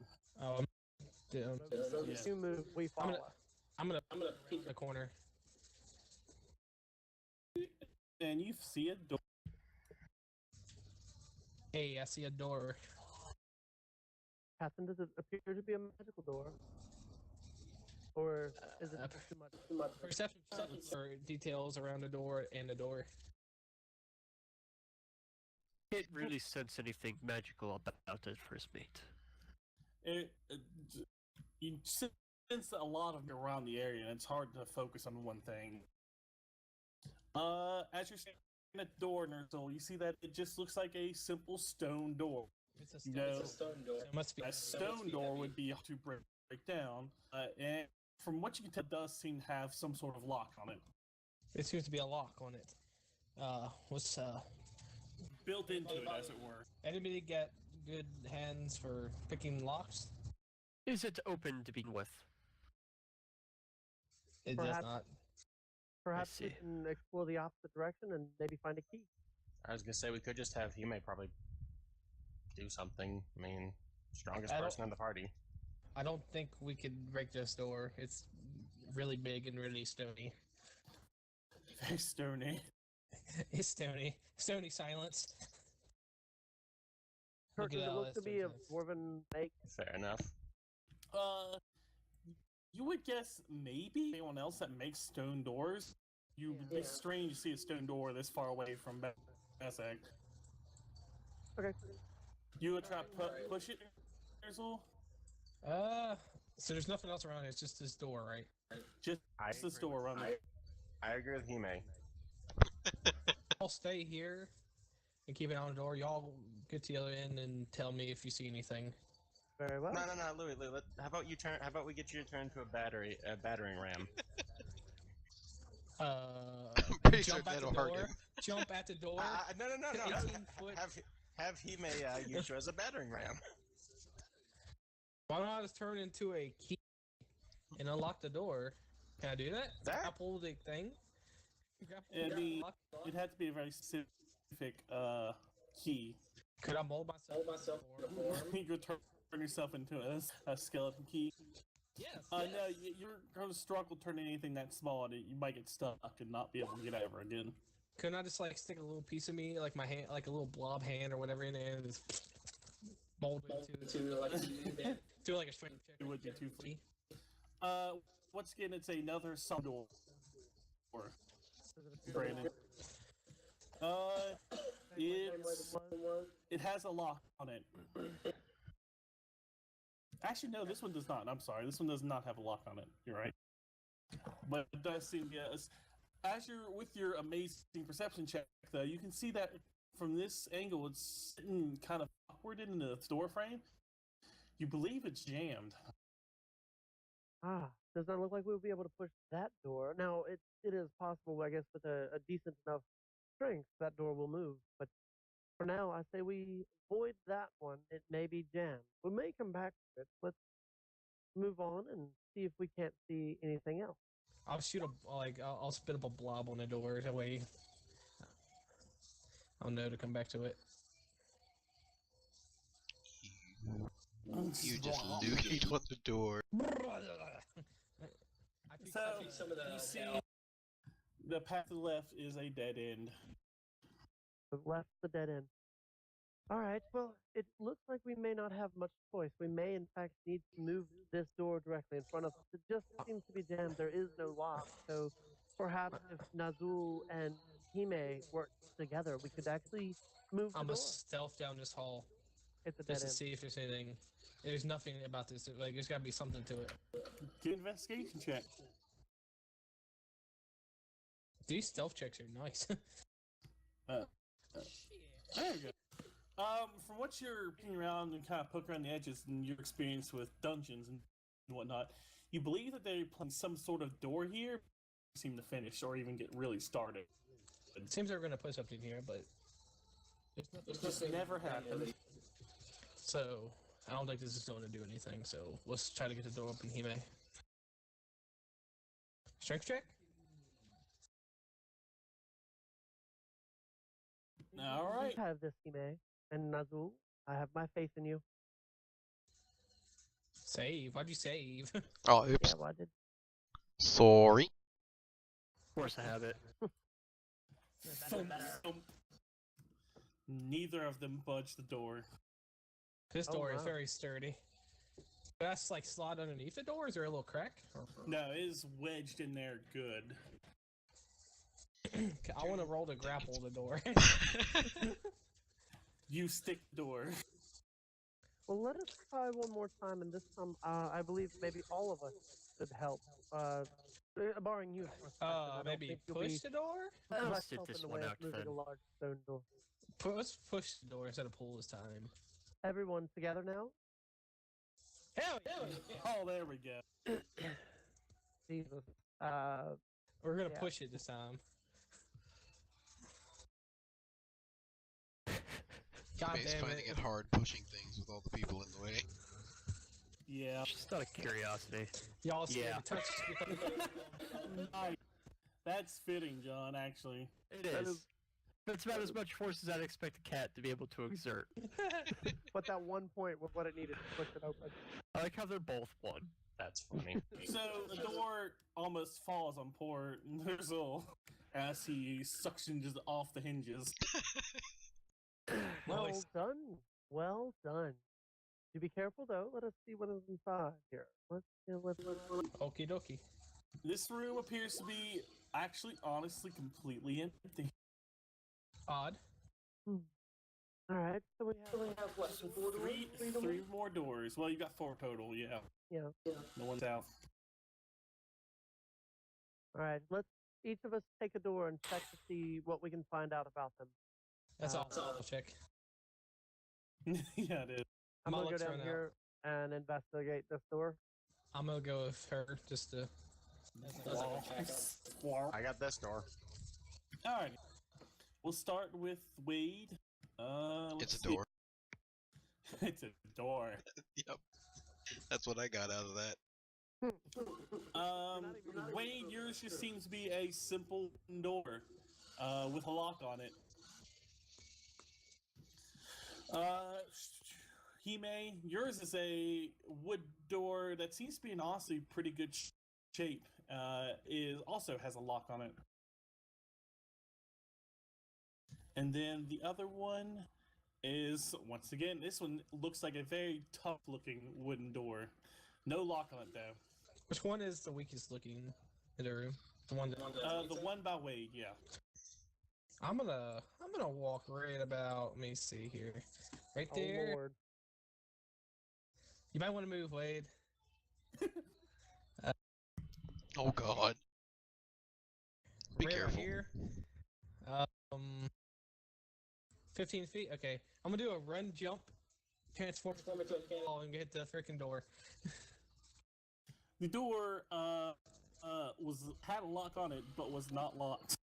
Oh, I'm down. Yeah. You move, we follow. I'm gonna peek the corner. And you see a door. Hey, I see a door. Captain, does it appear to be a magical door? Or is it just too much? Perception for details around the door and the door. Can't really sense anything magical about it, Firstmate. You sense a lot of them around the area, and it's hard to focus on one thing. As you're standing at the door, Nazuul, you see that it just looks like a simple stone door. It's a You know, stone door. So it must be. a stone door would be to break down, and from what you can tell, it does seem to have some sort of lock on it. It seems to be a lock on it. What's Built into it, as it were. anybody get good hands for picking locks? Is it open to begin with? It does Perhaps- not. Perhaps we see. can explore the opposite direction and maybe find a key. I was gonna say we could just have Hime probably do something. I mean, strongest I don't- person in the party. I don't think we could break this door. It's really big and really stony. Very stony. It's stony. Stony silence. Kurt, Look does at it all look that to be a stone dwarven snake? Fair enough. You would guess maybe anyone else that makes stone doors. You would be strange to see a stone door this far away from Basak. Okay. You would try to push it, Nazuul? So there's nothing else around it. It's just this door, right? Just this door around there. I agree with Hime. I'll stay here and keep it on the door. Y'all get to the other end and tell me if you see anything. Very well. No, Louis. How about you turn? How about we get you to turn to a battering ram? Pretty sure Jump at the that'll hurt door. him. Jump at the door. No. 18-foot. Have Hime use you as a battering ram. Why don't I just turn into a key and unlock the door Can I do that? That? Grapple the thing? It had to be a very specific key. Could I mold myself into a form? You could turn yourself into a skeleton key. Yes. No, you're going to struggle turning anything that small, and you might get stuck and not be able to get over again. Couldn't I just like stick a little piece of me, like my hand, like a little blob hand or whatever in there, and just mold it to like do like a strength check? It would be too free. Once again, it's another door. Brandon. It has a lock on it. Actually, no, this one does not. I'm sorry, this one does not have a lock on it. You're right. But it does seem, yes. As you're with your amazing perception check, though, you can see that from this angle, it's sitting kind of awkward in the door frame. You believe it's jammed. Does not look like we'll be able to push that door. Now, it is possible, I guess, with a decent enough strength, that door will move. But for now, I say we avoid that one. It may be jammed. We may come back to it. Let's move on and see if we can't see anything else. I'll I'll spit up a blob on the door that way I'll know to come back to it. You just looted on the door. So, you see, the path to the left is a dead end. The left's the dead end. All right, well, it looks like we may not have much choice. We may, in fact, need to move this door directly in front of us. It just seems to be jammed. There is no lock. So perhaps if Nazuul and Hime work together, we could actually move the I'm door. gonna stealth down this hall It's a dead just to end. see if there's anything. There's nothing about this. Like, there's gotta be something to it. Get an investigation check. These stealth checks are nice. There you go. From what you're looking around and kind of poking around the edges and your experience with dungeons and whatnot, you believe that they're playing some sort of door here, seem to finish or even get really started. It seems they're gonna put something here, but It just never happened. so I don't think this is going to do anything. So let's try to get the door open, Hime. Strength check. All right. I have this, Hime. And Nazuul, I have my faith in you. Save. Why'd you save? Oh, oops. Yeah, well, I did. Sorry. Of course I have it. Thump, thump. Neither of them budge the door. This Oh, door is wow. very sturdy. That's like slot underneath the door. Is there a little crack? No, it is wedged in there good. I want to roll to grapple the door. You stick the door. Well, let us try one more time, and this time, I believe maybe all of us should help. Barring you, of course. Patrick, I don't Maybe think you'll push be the door? Let's much sit help this in the one way of out moving then. a large stone door. Let's push the door instead of pull this time. Everyone together now? Hell yeah! Oh, there we go. Jesus. We're gonna Yeah. push it this time. God He's damn finding it. it hard pushing things with all the people in the way. Yeah. Just out of curiosity. Y'all scared Yeah. to touch Nice. That's fitting, John, actually. It is. That's about as much force as I'd expect a cat to be able to exert. But that one point was what it needed to push it open. I like how they're both one. That's funny. So the door almost falls on poor Nazuul as he suctions off the hinges. Well Nice. done. Well done. You be careful though. Let us see what is inside here. Let's. Okie dokie. This room appears to be actually, honestly, completely empty. Odd. All right. So we have what? Three more doors. Well, you got 4 total, yeah. Yeah. No one's out. All right. Let's each of us take a door and check to see what we can find out about them. That's all. I'll check. Yeah, it is. I'm I'll gonna go look down for now. here and investigate this door. I'm gonna go with her just to. I got this door. Alright. We'll start with Wade. It's let's a see. door. It's a door. Yep. That's what I got out of that. Wade, yours just seems to be a simple door with a lock on it. Hime, yours is a wood door that seems to be in honestly pretty good shape. Is also has a lock on it. And then the other one is, once again, this one looks like a very tough looking wooden door. No lock on it though. Which one is the weakest looking in the room? The one that. The one by Wade, yeah. I'm gonna walk right about. Let me see here, right Oh there. Lord. You might want to move, Wade. Oh God. Be right careful. Here. 15 feet. Okay, I'm gonna do a run, jump, transform into a cannonball, and hit the freaking door. The door had a lock on it, but was not locked.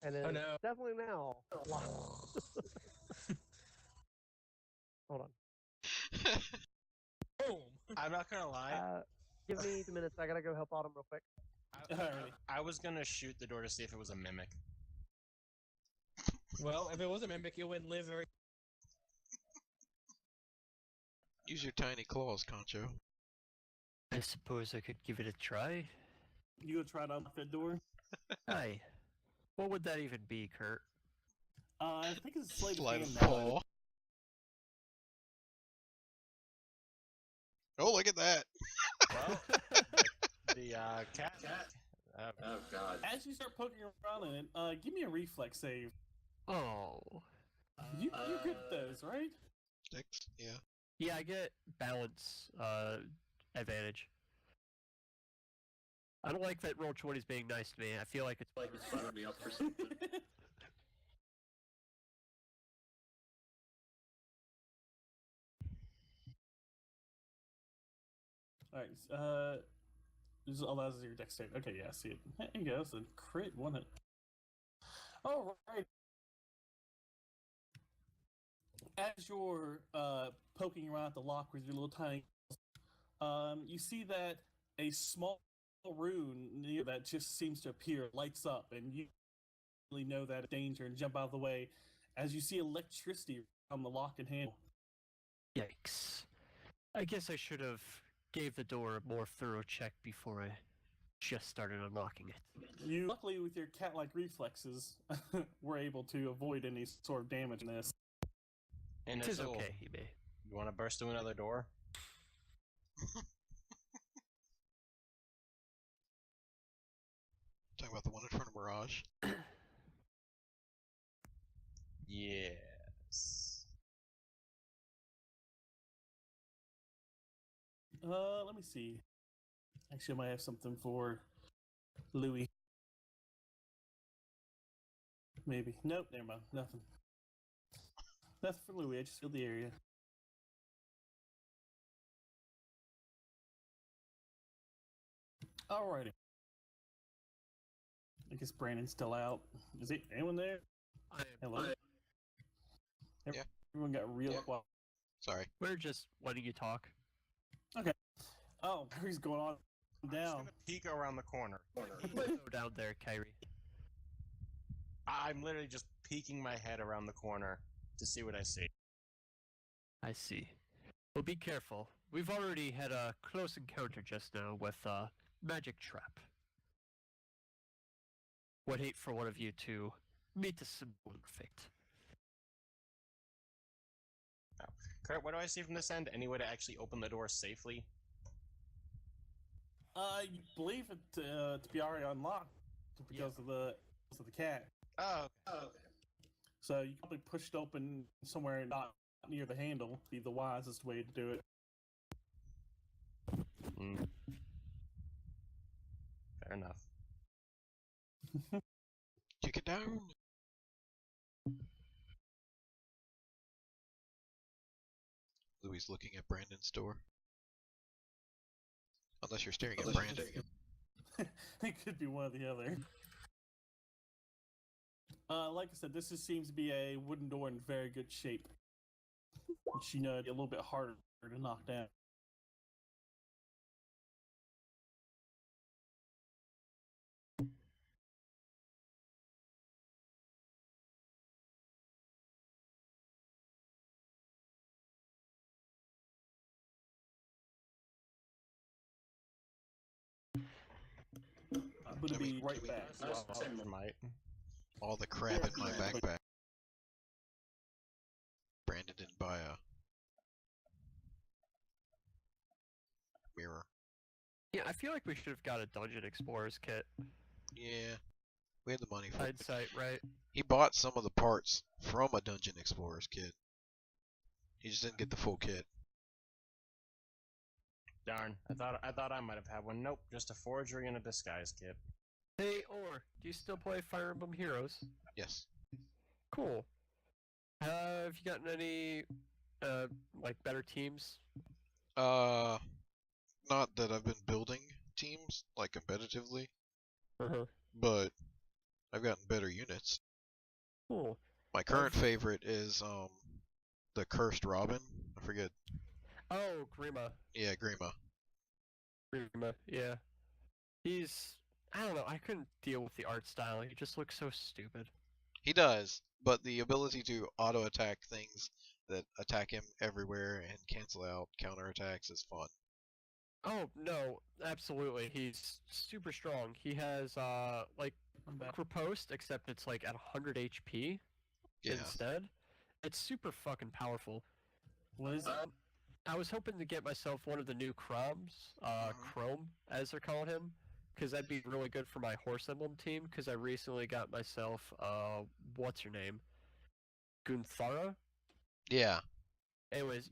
And it's Oh, no. definitely now locked. Hold on. Boom. I'm not gonna lie. Give me 2 minutes. I gotta go help Autumn real quick. I was gonna shoot the door to see if it was a mimic. Well, if it was a mimic, it wouldn't live very. Use your tiny claws, Concho. I suppose I could give it a try. You gonna try to unlock that door? Aye. What would that even be, Kurt? I think it's a sleight of Sleight hand of now. paw. Oh, look at that! Well, the cat. Oh god. As you start poking around in it, give me a reflex save. Oh. You good at those, right? Six? Yeah. Yeah, I get balance advantage. I don't like that roll 20's being nice to me. I feel like it's Like it's setting me up for something. Alright, this allows your dexterity. Okay, yeah, I see it. There you go, it's a crit, wasn't it? Alright. As you're poking around at the lock with your little tiny you see that a small rune near that just seems to appear, lights up, and you really know that it's danger and jump out of the way as you see electricity on the lock and handle. Yikes. I guess I should have gave the door a more thorough check before I just started unlocking it. You, luckily with your cat-like reflexes, were able to avoid any sort of damage in this. And It is Nazuul, okay, he may. you want to burst through another door? Talking about the one in front of Mirage. Yes. Let me see. Actually, I might have something for Louis. Maybe. Nope, never mind. Nothing. Nothing for Louis, I just filled the area. Alrighty. I guess Brandon's still out. Is it anyone there? I am. Hello? Yeah. Everyone got real Yeah. quiet. Sorry. We're just letting you talk. Oh, he's going on I'm just down. gonna peek around the corner. Go down there, Kyrie. I'm literally just peeking my head around the corner to see what I see. I see. Well, be careful. We've already had a close encounter just now with a magic trap. Would hate for one of you to meet a similar fate. Kurt, what do I see from this end? Any way to actually open the door safely? You believe it to be already unlocked because of the cat. Oh, Oh, So you probably pushed open somewhere not near the handle. Be the wisest way to do it. fair enough. Kick it down! Louis looking at Brandon's door. Unless you're staring at Brandon. It could be one or the other. Like I said, this just seems to be a wooden door in very good shape. Which, you know, it'd be a little bit harder to knock down. Would I be mean, right can we- back. Might. All the crap in my backpack. Brandon didn't buy a mirror. Yeah, I feel like we should have got a Dungeon Explorers kit. Yeah, we had the money for it. Hindsight, right? He bought some of the parts from a Dungeon Explorers kit. He just didn't get the full kit. Darn. I thought I might have had one. Nope, just a forgery and a disguise kit. Hey, Or, do you still play Fire Emblem Heroes? Yes. Cool. Have you gotten any, like, better teams? Not that I've been building teams, like, competitively, Uh-huh. but I've gotten better units. Cool. My current favorite is, the Cursed Robin. I forget. Oh, Grima. Yeah, Grima. Grima, yeah. He's... I don't know, I couldn't deal with the art style. He just looks so stupid. He does, but the ability to auto-attack things that attack him everywhere and cancel out counterattacks is fun. Oh, no, absolutely. He's super strong. He has, like, Riposte, except it's, like, at 100 HP Yeah. instead. It's super fucking powerful. What is it? I was hoping to get myself one of the new Chromes, Chrome, as they're calling him, because that'd be really good for my Horse Emblem team, because I recently got myself, what's her name? Gunthara? Yeah. Anyways,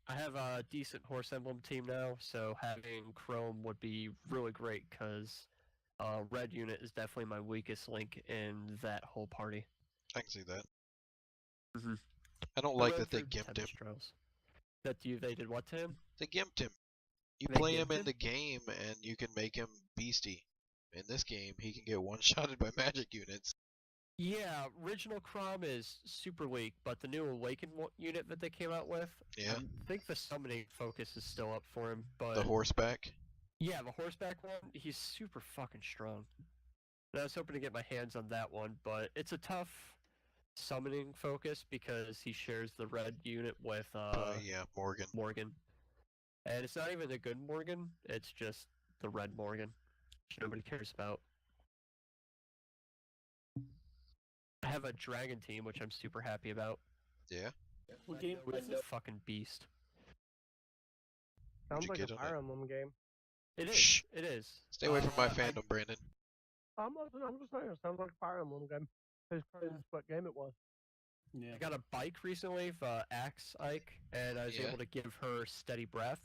I have a decent Horse Emblem team now, so having Chrome would be really great, because Red unit is definitely my weakest link in that whole party. I can see that. Mm-hmm. I don't like that they gimped him. They did what to him? They gimped him. You They play him gimped in him? the game, and you can make him beastie. In this game, he can get one-shotted by magic units. Yeah, original Crom is super weak, but the new Awakened unit that they came out with, Yeah. I think the summoning focus is still up for him, but... The horseback. Yeah, the horseback one, he's super fucking strong. And I was hoping to get my hands on that one, but it's a tough summoning focus because he shares the red unit with, Yeah, Morgan. Morgan. And it's not even a good Morgan, it's just the red Morgan, which nobody cares about. I have a dragon team, which I'm super happy about. Yeah. What game With is the it? fucking beast. What'd Sounds you like a get on Fire it? Emblem game. It is. Shh. It is. Stay away from my I- fandom, Brandon. I'm just saying, it sounds like a Fire Emblem game. Who's crazy what game it was? Yeah. I got a bike recently, the Axe Ike, and I was Yeah. able to give her steady breath,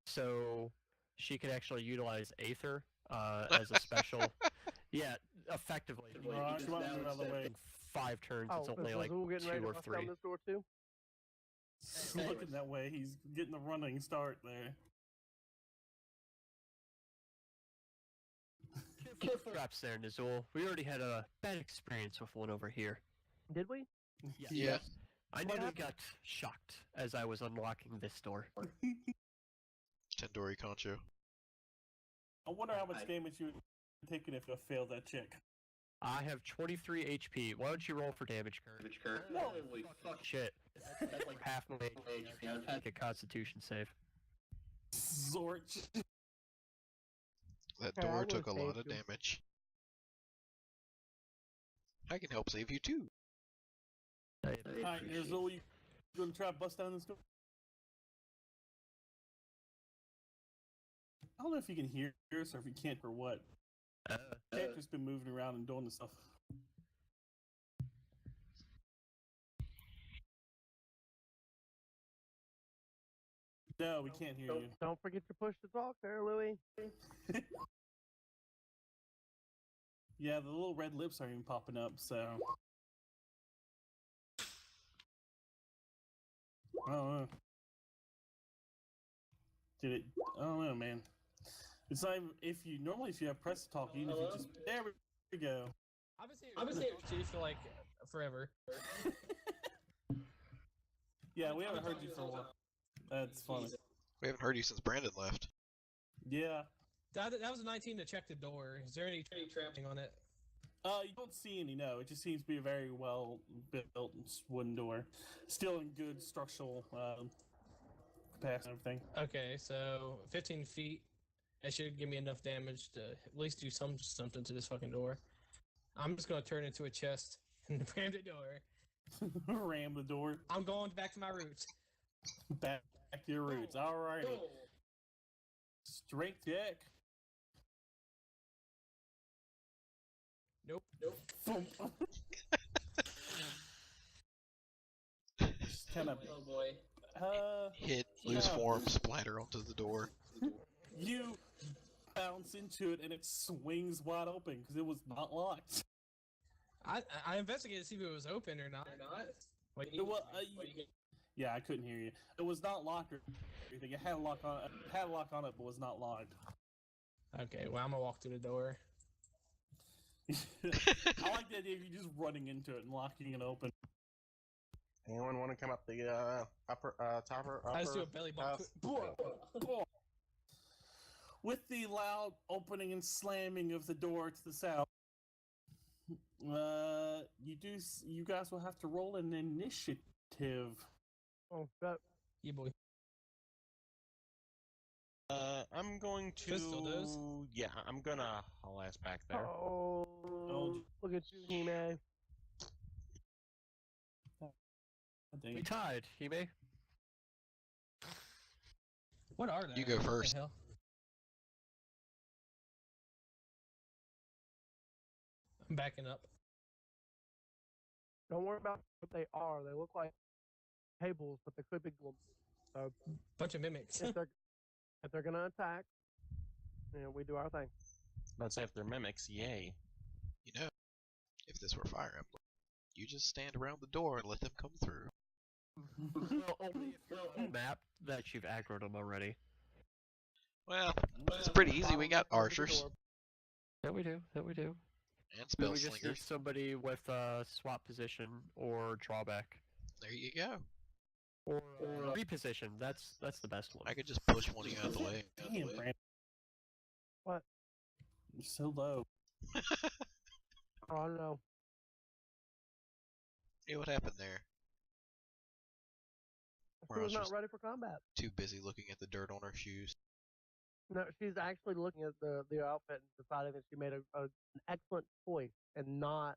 so she can actually utilize Aether as a special. Yeah, effectively. Mirage, you want me out of the way? In 5 turns, Oh, it's is only like Nazuul getting ready 2 to or bust 3. down this door too? Looking that way, he's getting the running start there. Careful traps there, Nazuul. We already had a bad experience with one over here. Did we? Yeah. I What nearly happened? got shocked as I was unlocking this door. Tendori Concho. I wonder how much damage you would have taken if you failed that check. I have 23 HP. Why don't you roll for damage, Kurt? No. Holy fuck. Shit. That's like half my HP. Make a Constitution save. Zorch. That Okay, I door would've took a lot saved of you. damage. I can help save you too. Alright, Nazuul, you gonna try to bust down this door? I don't know if you can hear us or if you can't or what. Character's been moving around and doing this stuff. No, we can't hear you. Don't forget to push the talk there, Louis. Yeah, the little red lips aren't even popping up, so. I don't know. Did it? I don't know, man. It's not even, if you have press to talk, even if you just. There we go. I've been saying Chief for like forever. Yeah, we haven't heard you for a while. That's funny. We haven't heard you since Brandon left. Yeah. That was a 19 to check the door. Is there any trapping on it? You don't see any, no. It just seems to be a very well built wooden door. Still in good structural capacity and everything. Okay, so 15 feet. That should give me enough damage to at least do something to this fucking door. I'm just gonna turn it into a chest and ram the door. Ram the door. I'm going back to my roots. Back to your roots. Alrighty. Strength check. Nope. Thump. Just kind of. Oh boy. Hit, lose Yeah. form, splatter onto the door. You bounce into it and it swings wide open because it was not locked. I investigated to see if it was open or not. What do you Well, get? yeah, I couldn't hear you. It was not locked or anything. It had a lock on. It had a lock on it, but was not locked. Okay, well I'm gonna walk through the door. I like the idea of you just running into it and locking it open. Anyone want to come up the upper? I just do a belly bump. Cool. With the loud opening and slamming of the door to the south, you guys will have to roll an initiative. Oh, that, Yeah, boy. I'm going to. Pistol does? Yeah, I'm gonna haul ass back there. oh, look at you, He-Man. Dang We it. tied, Hime. What are they? You go What the first. hell? I'm backing up. Don't worry about what they are. They look like tables, but they could be global. So Bunch of mimics. if they're gonna attack, we do our thing. Let's say if they're mimics, yay. You know, if this were Fire Emblem, you just stand around the door and let them come through. Well, only if you're on a map that you've aggroed them already. Well, it's pretty easy. We got Follow the archers door. That we do. and We spell just need slingers. somebody with swap position or drawback. There you go. Or reposition. That's the best one. I could just push one of you out the way. Damn, Brandon. What? You're so low. Oh, I don't know. Hey, what happened there? She was not ready for combat. Too busy looking at the dirt on her shoes. No, she's actually looking at the outfit and deciding that she made an excellent choice and not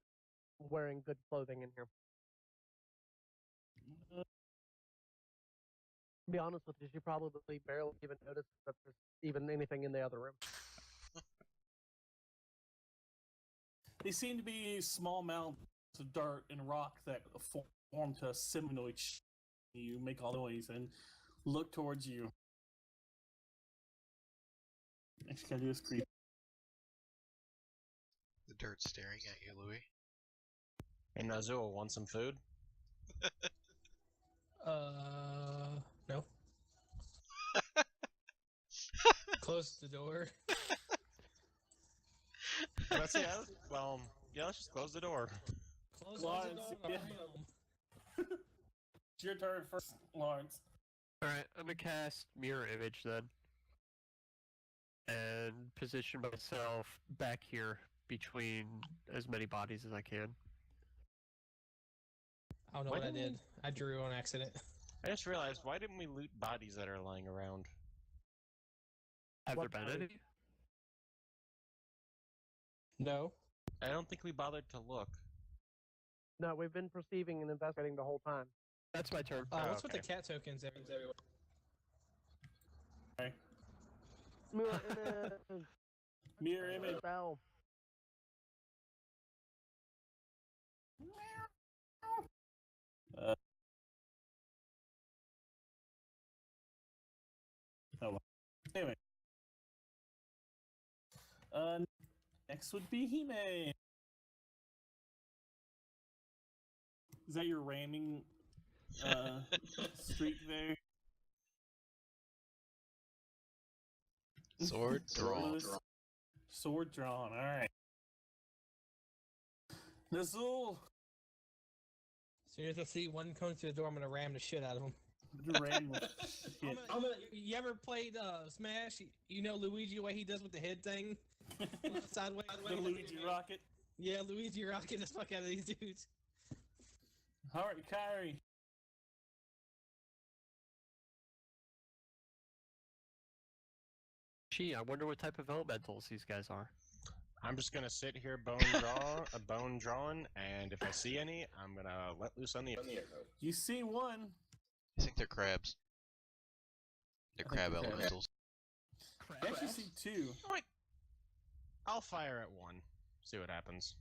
wearing good clothing in here. To be honest with you, she probably barely even noticed that there's even anything in the other room. They seem to be small mounds of dirt and rock that form to a seminoid shape. You make all noise and look towards you. Actually, gotta do this creep. The dirt's staring at you, Louis. Hey, Nazuul, want some food? No. Close the door. Let's yeah, well, yeah, let's just close the door. Close Lawrence, the door. yeah. It's your turn first, Lawrence. Alright, I'm gonna cast Mirror Image then. And position myself back here between as many bodies as I can. I don't know Why what I didn't did. I drew on accident. I just realized, why didn't we loot bodies that are lying around? Have What there been body? any? No. I don't think we bothered to look. No, we've been perceiving and investigating the whole time. That's my turn. What's with okay. the cat tokens everywhere? Mirror image. Mirror image. Spell. Anyway. Next would be Hime. Is that your ramming streak there? Sword drawn. Lotus? Sword drawn, alright. Nazuul! As soon as I see one come through the door, I'm gonna ram the shit out of him. You ran with shit. You ever played Smash? You know Luigi, what he does with the head thing? Sideways. The Luigi rocket. Yeah, Luigi rocking the fuck out of these dudes. Alright, Kyrie. Gee, I wonder what type of elementals these guys are. I'm just gonna sit here bone drawing, and if I see any, I'm gonna let loose on the arrow. You see one. I think they're crabs. They're crab they're crab. elementals. You actually see two. I'll fire at one. See what happens.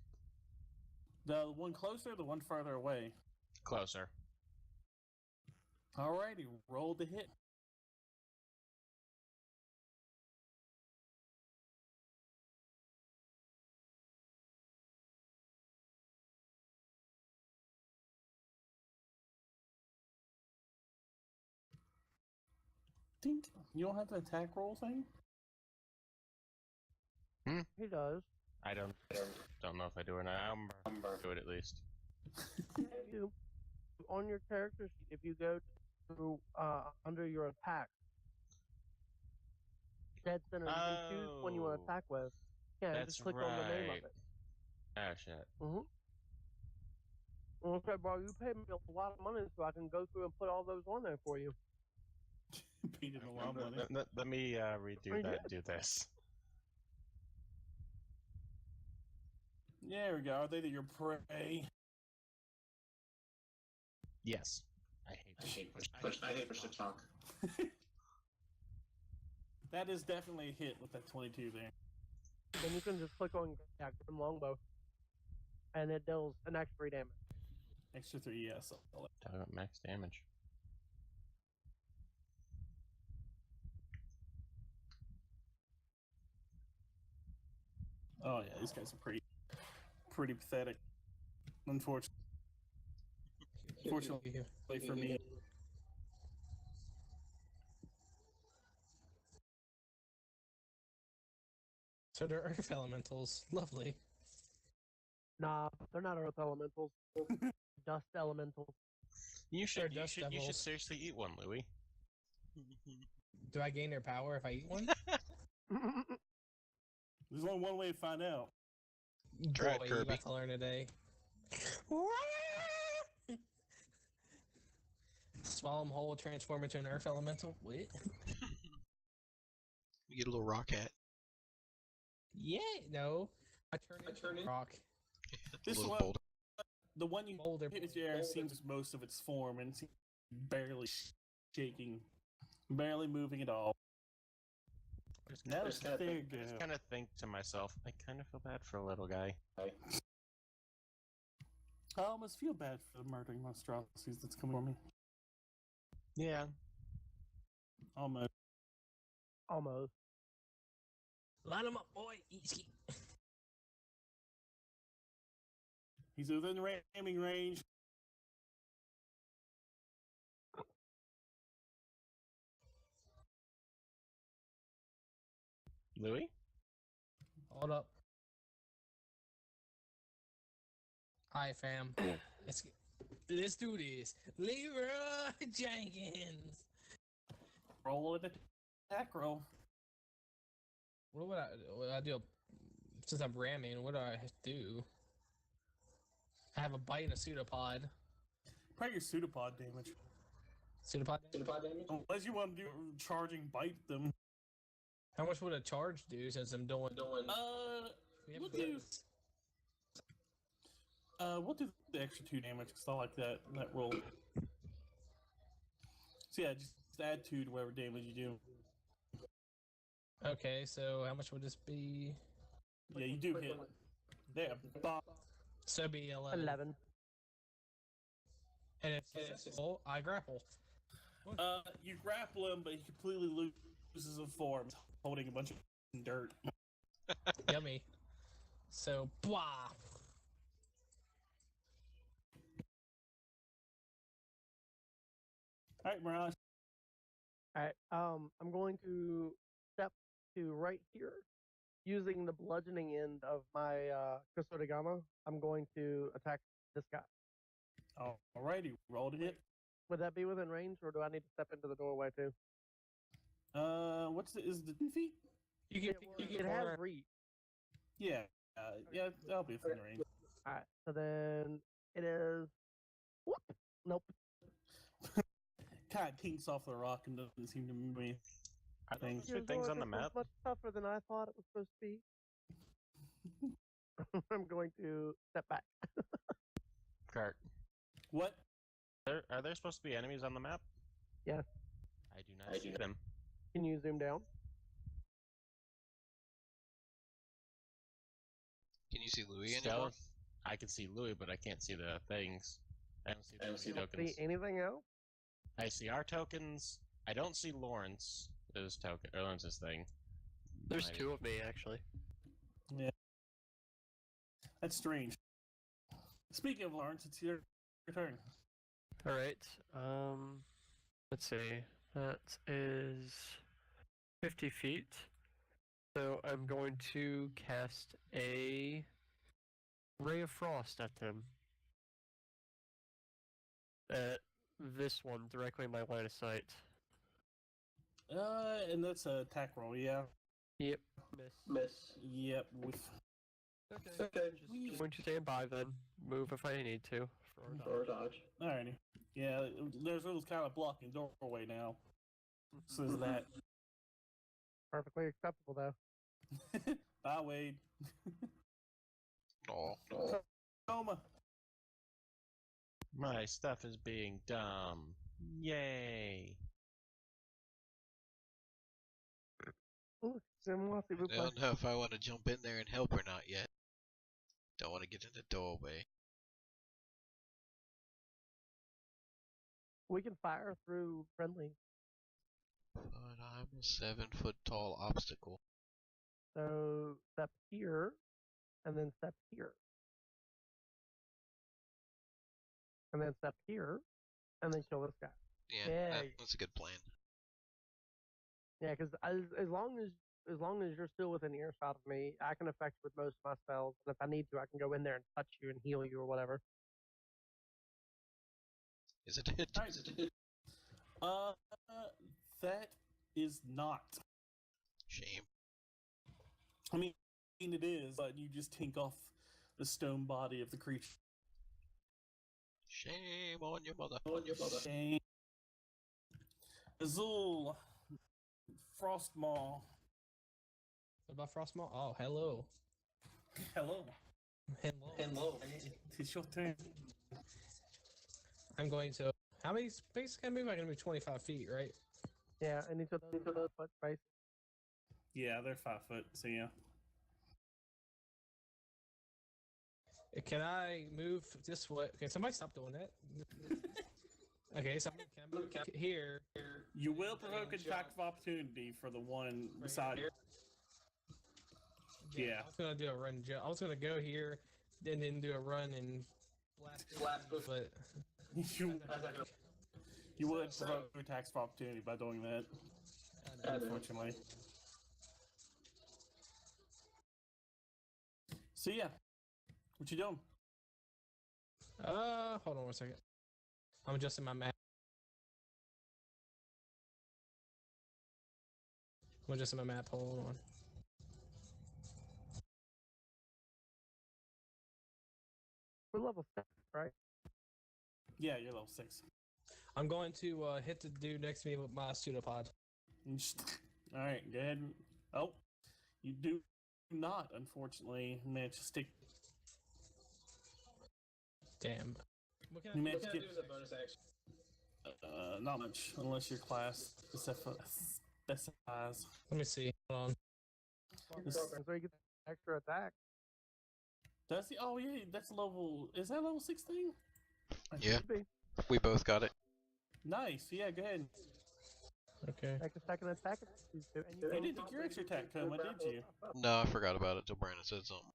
The one closer, the one farther away. Closer. Alrighty, roll the hit. Dink. You don't have the attack roll thing? He does. I don't know if I do or not. I'm do it at least. You, on your character sheet, if you go to under your attack, dead center, you can choose when you want to attack with. Yeah, That's just click on the name of right. it. Ah, shit. Okay, bro, you paid me a lot of money so I can go through and put all those on there for you. Paid a lot of money. Let me redo that. Do this. There we go. Are they your prey? Yes. I hate push to talk. That is definitely a hit with that 22 there. Then you can just click on Grim Longbow, and it deals an extra 3 damage. Extra 3, yes. Talk about max damage. Oh yeah, these guys are pretty pathetic. Unfortunately for me. So they're earth elementals. Lovely. Nah, they're not earth elementals. Dust elementals. You should devils. seriously eat one, Louis. Do I gain their power if I eat one? There's only one way to find out. Try it, Boy, Kirby. you got to learn today. Swallow them whole, transform into an earth elemental. What? You get a little rock hat. Yeah, no. I turn into rock. This little one, boulder. the one you Boulder. hit with your air seems most of its form and seems barely shaking, barely moving at all. Now it's there I just kind of think to myself, I kind of feel bad for a little guy. I almost feel bad for the murdering monstrosities that's coming for me. Yeah. Almost. Line them up, boy. Easy. He's within ramming range. Louis? Hold up. Hi, fam. Let's do this. Leroy Jenkins. Roll an attack roll. What would I do? Since I'm ramming, what do I do? I have a bite and a pseudopod. Probably your pseudopod damage. Pseudopod damage? Unless you want to do charging bite them. How much would a charge do since I'm doing? We'll do the extra 2 damage because I like that roll. So yeah, just add 2 to whatever damage you do. Okay, so how much would this be? Yeah, you do hit. There, bop. So it'd be 11. And if successful, I grapple. You grapple him, but he completely loses his form, holding a bunch of dirt. Yummy. So, blah. Alright, Mirage. Alright, I'm going to step to right here. Using the bludgeoning end of my Kusodagama, I'm going to attack this guy. Alrighty, roll to hit. Would that be within range, or do I need to step into the doorway too? Is the 2 feet? It has reach. Yeah, that'll be within range. Alright, so then it is... Whoop! Nope. Kind of tinks off the rock and doesn't seem to move me. Are there Things. supposed to be things on the This was map? much tougher than I thought it was supposed to be. I'm going to step back. Kurt, What? are there supposed to be enemies on the map? Yes. I do not see them. Can you zoom down? Can you see Louis Still, anymore? I can see Louis, but I can't see the things. I don't see the You don't tokens. see anything else? I see our tokens. I don't see Lawrence's token or Lawrence's thing. There's Might- 2 of me actually. That's strange. Speaking of Lawrence, it's your turn. All right. Let's see. That is 50 feet. So I'm going to cast a ray of frost at them. At this one, directly in my line of sight. And that's a attack roll, yeah. Yep. Miss. Yep. Okay. Just going to stand by then. Move if I need to. Or dodge. Alrighty. Yeah, there's rules kind of blocking doorway now. So there's that. Perfectly acceptable, though. Bye, Wade. Oh. Coma. My stuff is being dumb. Yay! Ooh, I don't know if I want to jump in there and help or not yet. Don't want to get in the doorway. We can fire through friendly. But I'm a 7-foot tall obstacle. So step here, and then step here. And then step here, and then kill this guy. Yeah, that's a good plan. Yeah, because as long as you're still within earshot of me, I can affect you with most of my spells. And if I need to, I can go in there and touch you and heal you or whatever. Is it hit? That is not. Shame. I mean, it is, but you just tink off the stone body of the creature. Shame on your mother. Shame. Nazuul. Frostmaw. What about Frostmaw? Oh, hello. Hello. Hello. It's your turn. I'm going to. How many spaces can I move? I can move 25 feet, right? Yeah, and each of those foot space. Yeah, they're 5 foot, so yeah. Can I move this way? Okay, somebody stop doing that. Okay, so can I move here? You will provoke an attack of opportunity for the one beside you. Yeah. I was gonna do a run. I was gonna go here, then do a run and blast. But You would provoke attacks of opportunity by doing that. Unfortunately. So yeah, what you doing? Hold on 1 second. I'm adjusting my map. I'm adjusting my map. Hold on. We're level 6, right? Yeah, you're level 6. I'm going to hit the dude next to me with my pseudopod. All right, go ahead. Oh, you do not, unfortunately, manage to stick. Damn. What You can I managed to do get as a bonus action? not much, unless your class specifies. Let me see. Hold on. So you get extra attack. Does he? Oh yeah, that's level. Is that level 16? Yeah, Should be. we both got it. Nice. Yeah, go ahead. Okay. Take a second attack. If you choose to, and You didn't take your extra attack, Coma, did you? No, I forgot about it till Brandon said something.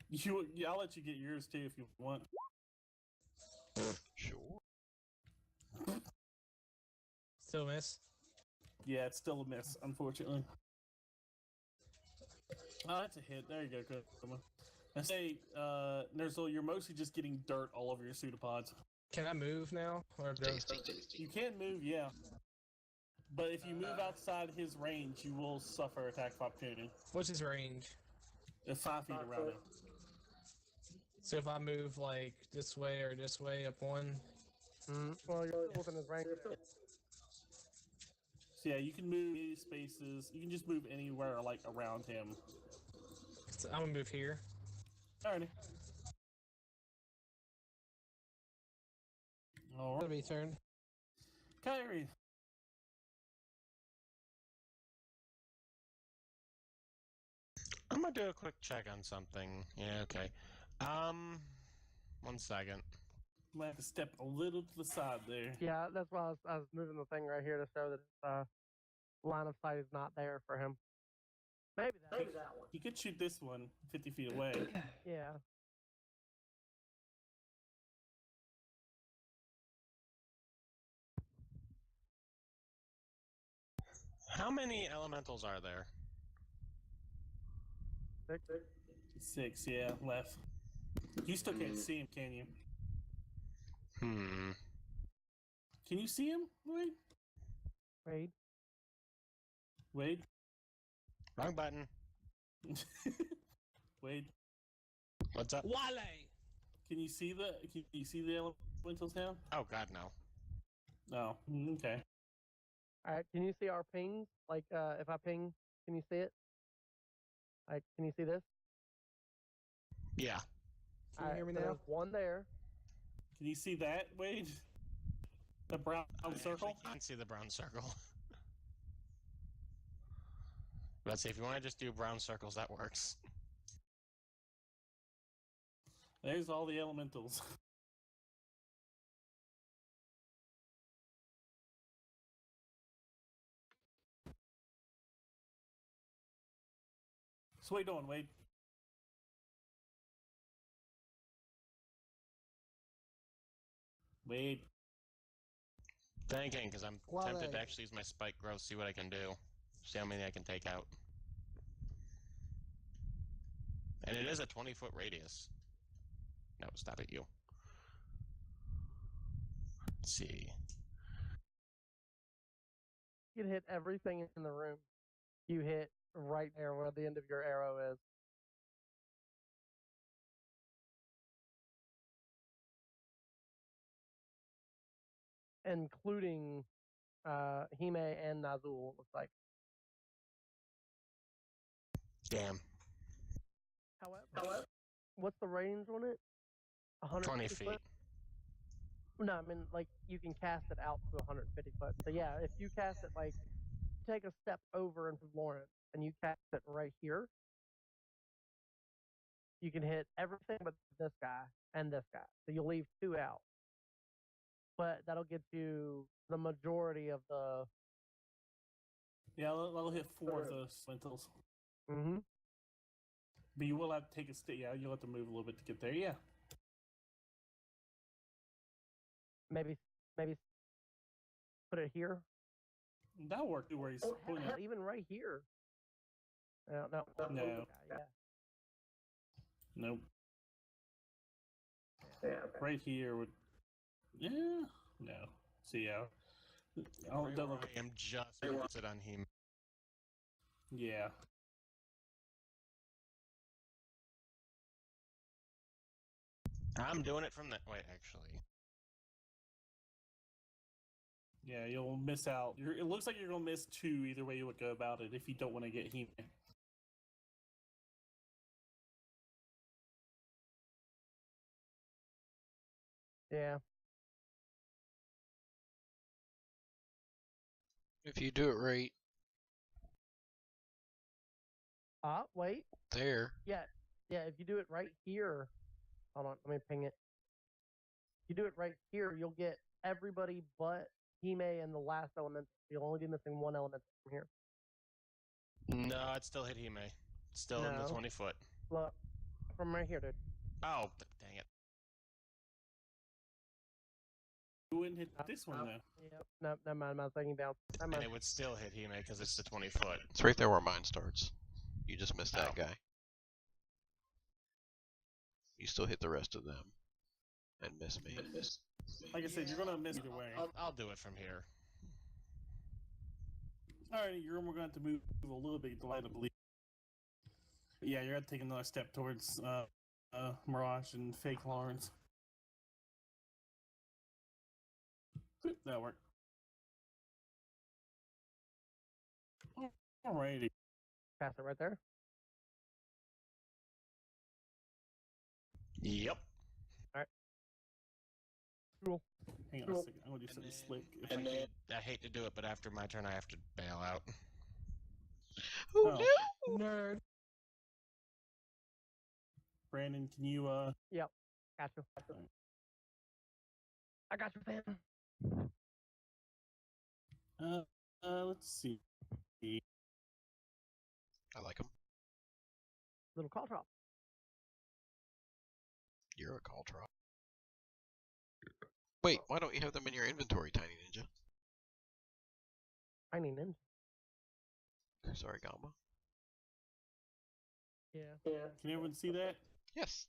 Yeah, I'll let you get yours too if you want. Sure. Still miss. Yeah, it's still a miss, unfortunately. Oh, that's a hit. There you go, Coma. I say, Nazuul, you're mostly just getting dirt all over your pseudopods. Can I move now? Or do Tasty. You can move, yeah. But if you move outside his range, you will suffer attack of opportunity. What's his range? 5 feet around him. So if I move like this way or this way up one. Well, you're still within his range. So yeah, you can move any spaces. You can just move anywhere like around him. So I'm gonna move here. Alrighty. All That'll right. be turned. Kyrie. I'm gonna do a quick check on something. Yeah, okay. 1 second. Might have to step a little to the side there. Yeah, that's why I was moving the thing right here to show that line of sight is not there for him. Maybe that one. You could shoot this one 50 feet away. Yeah. How many elementals are there? 6, yeah, left. You still can't see him, can you? Can you see him, Wade? Wade? Wrong button. Wade? What's up? Wale! Can you see the elementals now? Oh god, no. No. Okay. Alright, can you see our pings? Like, if I ping, can you see it? Like, can you see this? Yeah. Can you hear me so now? there's one there. Can you see that, Wade? The brown circle? I can't see the brown circle. Let's see, if you want to just do brown circles, that works. There's all the elementals. So what you doing, Wade? Wade. Thinking, because I'm Wale. tempted to actually use my spike growth, see what I can do. See how many I can take out. And it is a 20-foot radius. No, stop it, you. Let's see. You can hit everything in the room. You hit right there where the end of your arrow is. Including Hime and Nazuul, it looks like. Damn. However, what's the range on it? 20 feet. Foot? No, I mean, like, you can cast it out to 150 foot. So yeah, if you cast it, like, take a step over into Lawrence, and you cast it right here, you can hit everything but this guy and this guy. So you'll leave 2 out. But that'll get you the majority of the... Yeah, that'll hit 4 of those elementals. Mm-hmm. But you will have to take a step. Yeah, you'll have to move a little bit to get there. Yeah. Maybe put it here. That'll work where he's pulling it. Even right here. No. No. Yeah. Nope. Right here would. Yeah. No. So yeah. I'll Right double. where I am just it on him. Yeah. I'm doing it from that. Wait, actually. Yeah, you'll miss out. It looks like you're gonna miss 2 either way you would go about it if you don't want to get him. Yeah. If you do it right Wait. there, Yeah, if you do it right here, hold on, let me ping it. If you do it right here, you'll get everybody but Hime and the last element. You'll only be missing 1 element from here. No, I'd still hit Hime. Still in the No. 20 foot. Look, from right here, dude. Oh, dang it. You wouldn't hit this one though. Yep. No, never mind. I was thinking down. Never And mind. it would still hit Hime because it's the 20 foot. it's right there where mine starts. You just missed that Oh. guy. You still hit the rest of them. And miss me. Like I said, you're gonna miss either way. I'll do it from here. Alright, we're gonna have to move a little bit to light up. Yeah, you're gonna take another step towards Mirage and fake Lawrence. That'll work. Alrighty. Pass it right there. Yep. Cool. Hang on a second. I'm gonna do something slick. If I And can. I hate to do it, but after my turn, I have to bail out. Oh. Nerd. Brandon, can you Yep. Got you. I got you, fam. let's see. I like them. Little call drop. You're a call drop. Wait, why don't you have them in your inventory, Tiny Ninja? Tiny ninja. Sorry, Gamma. Yeah. Can everyone see that? Yes.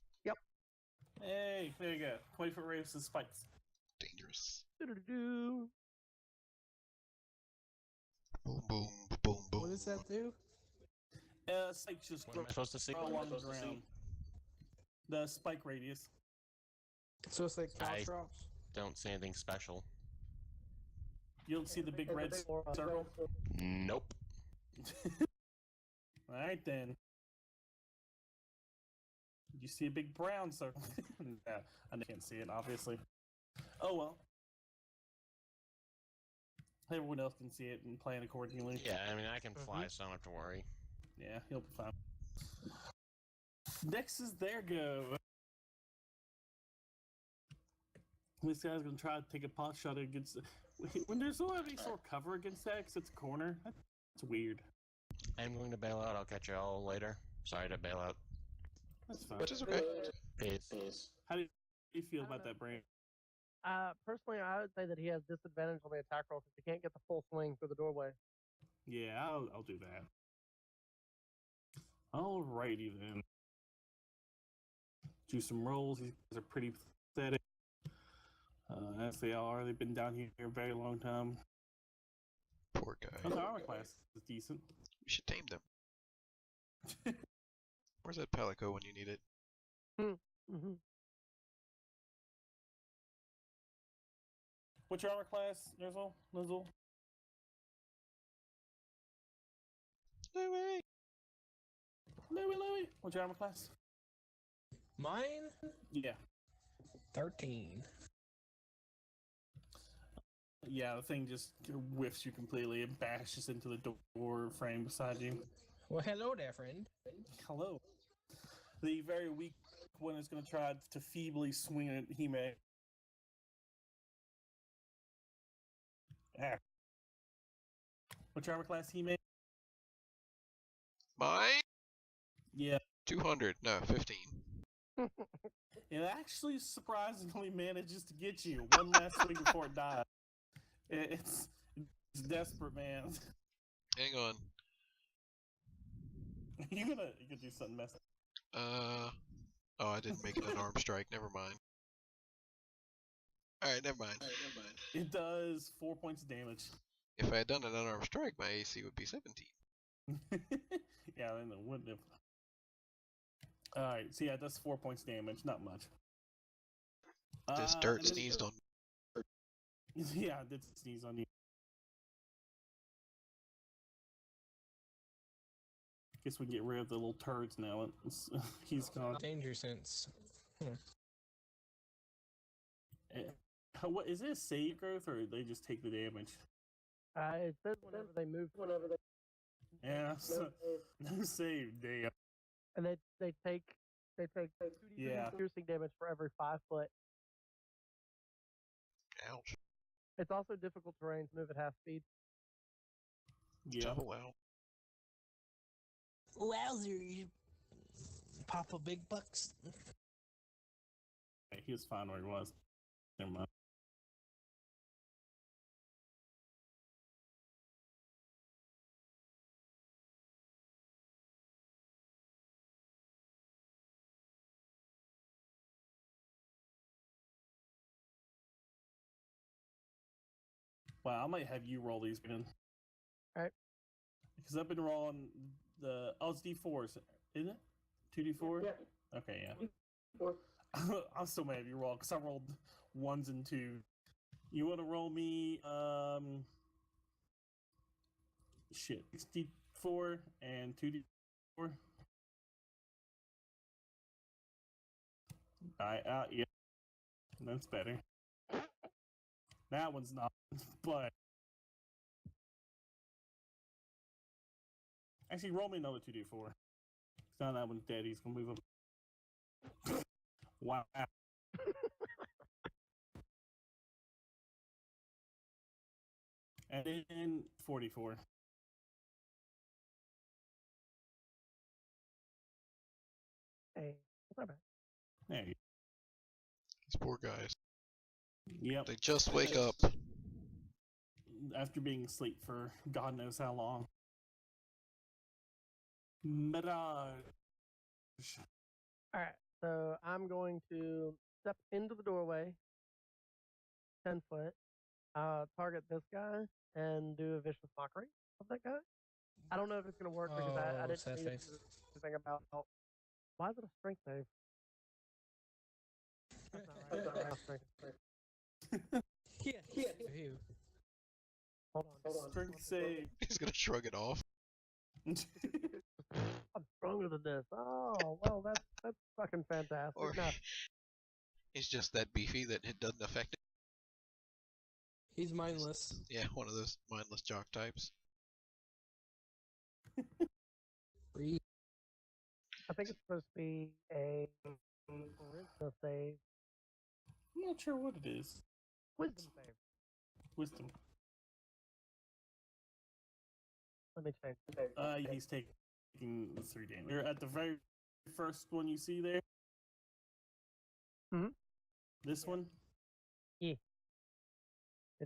Hey, there you go. 20-foot radius and spikes. Dangerous. Do-do-do-do. Boom, boom, boom, boom. What does that do? Spikes just What am I supposed to see? grow along the ground. The spike radius. So it's like I- drops. Don't see anything special. You don't see the big red circle? Nope. Alright then. You see a big brown circle? No, I can't see it, obviously. Oh well. Everyone else can see it and plan accordingly. Yeah, I mean, I can fly, so I don't have to worry. Yeah, he'll be fine. Next is their go. This guy's gonna try to take a pot shot against. When there's no any sort of cover against that, because it's a corner, that's weird. I'm going to bail out. I'll catch you all later. Sorry to bail out. That's fine. Which is okay. Peace. How do you feel about that, Brain? Personally, I would say that he has disadvantage on the attack roll because he can't get the full swing through the doorway. Yeah, I'll do that. Alrighty then. Do some rolls. These guys are pretty pathetic. As they are, they've been down here a very long time. Poor guy. Oh, the armor class is decent. We should tame them. Where's that Palico when you need it? Mm-hmm. What's your armor class, Nazuul? Louie! Louie. What's your armor class? Mine? Yeah. 13. Yeah, the thing just whiffs you completely and bashes into the door frame beside you. Well, hello there, friend. Hello. The very weak one is going to try to feebly swing at Hime. Ah. What's your armor class, Hime? Mine? Yeah. 200. No, 15. It actually surprisingly manages to get you one last swing before it dies. It's desperate, man. Hang on. You're gonna do something messed up. Oh, I didn't make it an arm strike. Never mind. Alright, never mind. It does 4 points of damage. If I had done an unarmed strike, my AC would be 17. Yeah, then it wouldn't have. Alright, so yeah, it does 4 points damage, not much. This dirt and then- sneezed on me. Yeah, it did sneeze on you. Guess we can get rid of the little turds now. He's gone. Danger sense. What is it a save growth or they just take the damage? It says whenever they move, Yeah, so, no save, damn. and they take 2d6 Yeah. piercing damage for every 5 foot. Ouch. It's also difficult terrain to move at half speed. Yeah. Oh, wow. Wowzer. Papa Big Bucks. He was fine where he was. Never mind. Wow, I might have you roll these again. Alright. Because I've been rolling the. Oh, it's D4s, isn't it? 2D4? Yeah. Okay, yeah. I'll still may have you roll because I rolled 1s and 2s. You want to roll me, shit, 4 and 2d4. Yeah, that's better. That one's not, but actually, roll me another 2d4. Now that one's dead. He's gonna move up. Wow. And then 44. Hey, what's up, man? There you These poor guys. Yep. They just wake up. After being asleep for God knows how long. Mirage. All right, so I'm going to step into the doorway, 10 foot, target this guy, and do a vicious mockery of that guy. I don't know if it's going to work because I Oh, didn't sad read face. anything about why is it a strength save? That's not right. Not strength. Yeah. Ew. Hold on. Strength save. He's gonna shrug it off. I'm stronger than this. Oh, well, that's fucking fantastic. Or No, he's just that beefy that it doesn't affect it. He's mindless. Yeah, one of those mindless jock types. Breathe. I think it's supposed to be a charisma save. I'm not sure what it is. Wisdom save. Wisdom. Let me change. He's taking 3 damage. You're at the very first one you see there. Mhm. This one. Did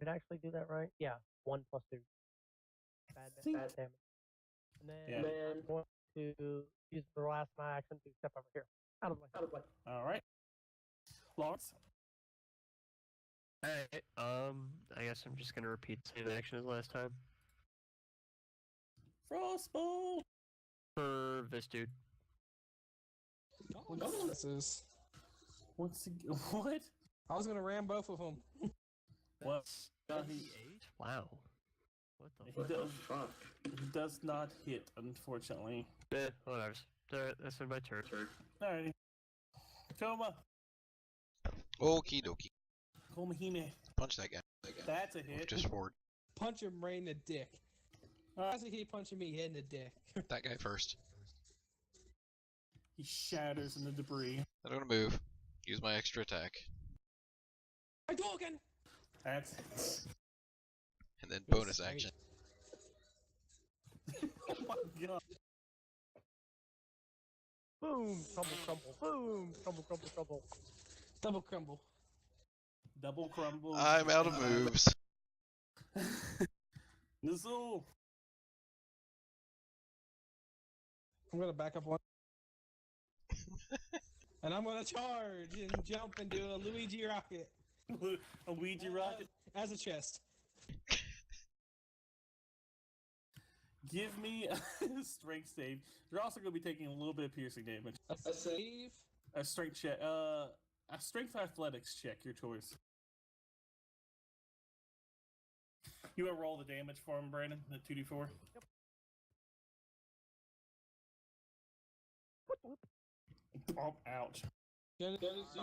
it actually do that right? Yeah, 1 plus 2. Bad damage. And then I'm going to use the last of my action to step over here. Out of the way. All right. Lawrence. Alright, I guess I'm just gonna repeat the same action as last time. Frostbolt. For this dude. Condolences. Once again, what? I was gonna ram both of them. What? That's he, 58? Wow. What the he does. He does not hit, unfortunately. Whatever. That's been my turn. Alrighty. Koma. Okie dokie. Komatsuhime. Punch that guy. That's a hit. Just forward. Punch him right in the dick. Why is he punching me in the dick? That guy first. He shatters in the debris. I'm gonna move. Use my extra attack. I'm talking! That's And then bonus action. oh my god. Boom, crumble. Boom, crumble. Double crumble. Double crumble. I'm out of moves. Nazuul. I'm gonna back up one. And I'm gonna charge and jump and do a Luigi rocket. A Ouija rocket. As a chest. Give me a strength save. You're also going to be taking a little bit of piercing damage. A save. A strength check. A strength athletics check. Your choice. You want to roll the damage for him, Brandon? The 2d4. Yep. Oh, ouch. You gonna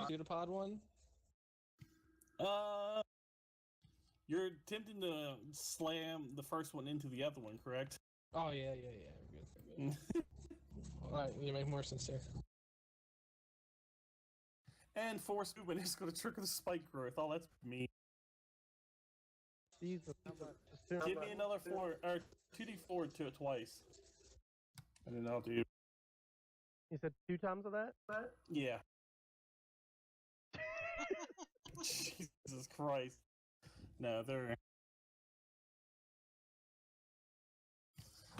do the pod one? You're attempting to slam the first one into the other one, correct? Oh yeah. We're good. Alright, you make more sense there. And force movement is going to trigger the spike growth. Oh, that's me. Jesus, how much? Give me another 4 or 2d4 to it twice, and then I'll do. You said 2 times of that? Yeah. Jesus Christ. No, they're.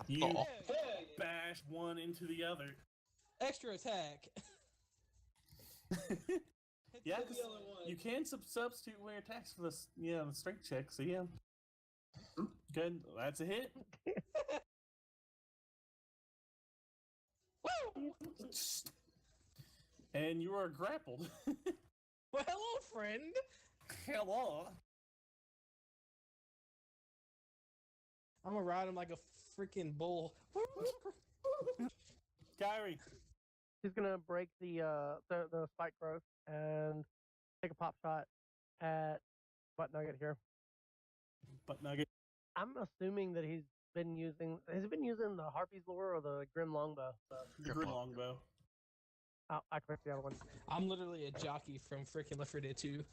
You bash one into the other. Extra attack. Yeah, 'cause you can substitute where attacks for the the strength check. So yeah, good. That's a hit. Woo! And you are grappled. Well, hello, friend. Hello. I'm gonna ride him like a freaking bull. Kyrie. He's gonna break the spike growth and take a pop shot at Butt Nugget here. Butt Nugget. I'm assuming that has he been using the Harpy's lure or the Grim Longbow? The Grim Longbow. Oh, I clicked the other one. I'm literally a jockey from freaking Left 4 Dead 2.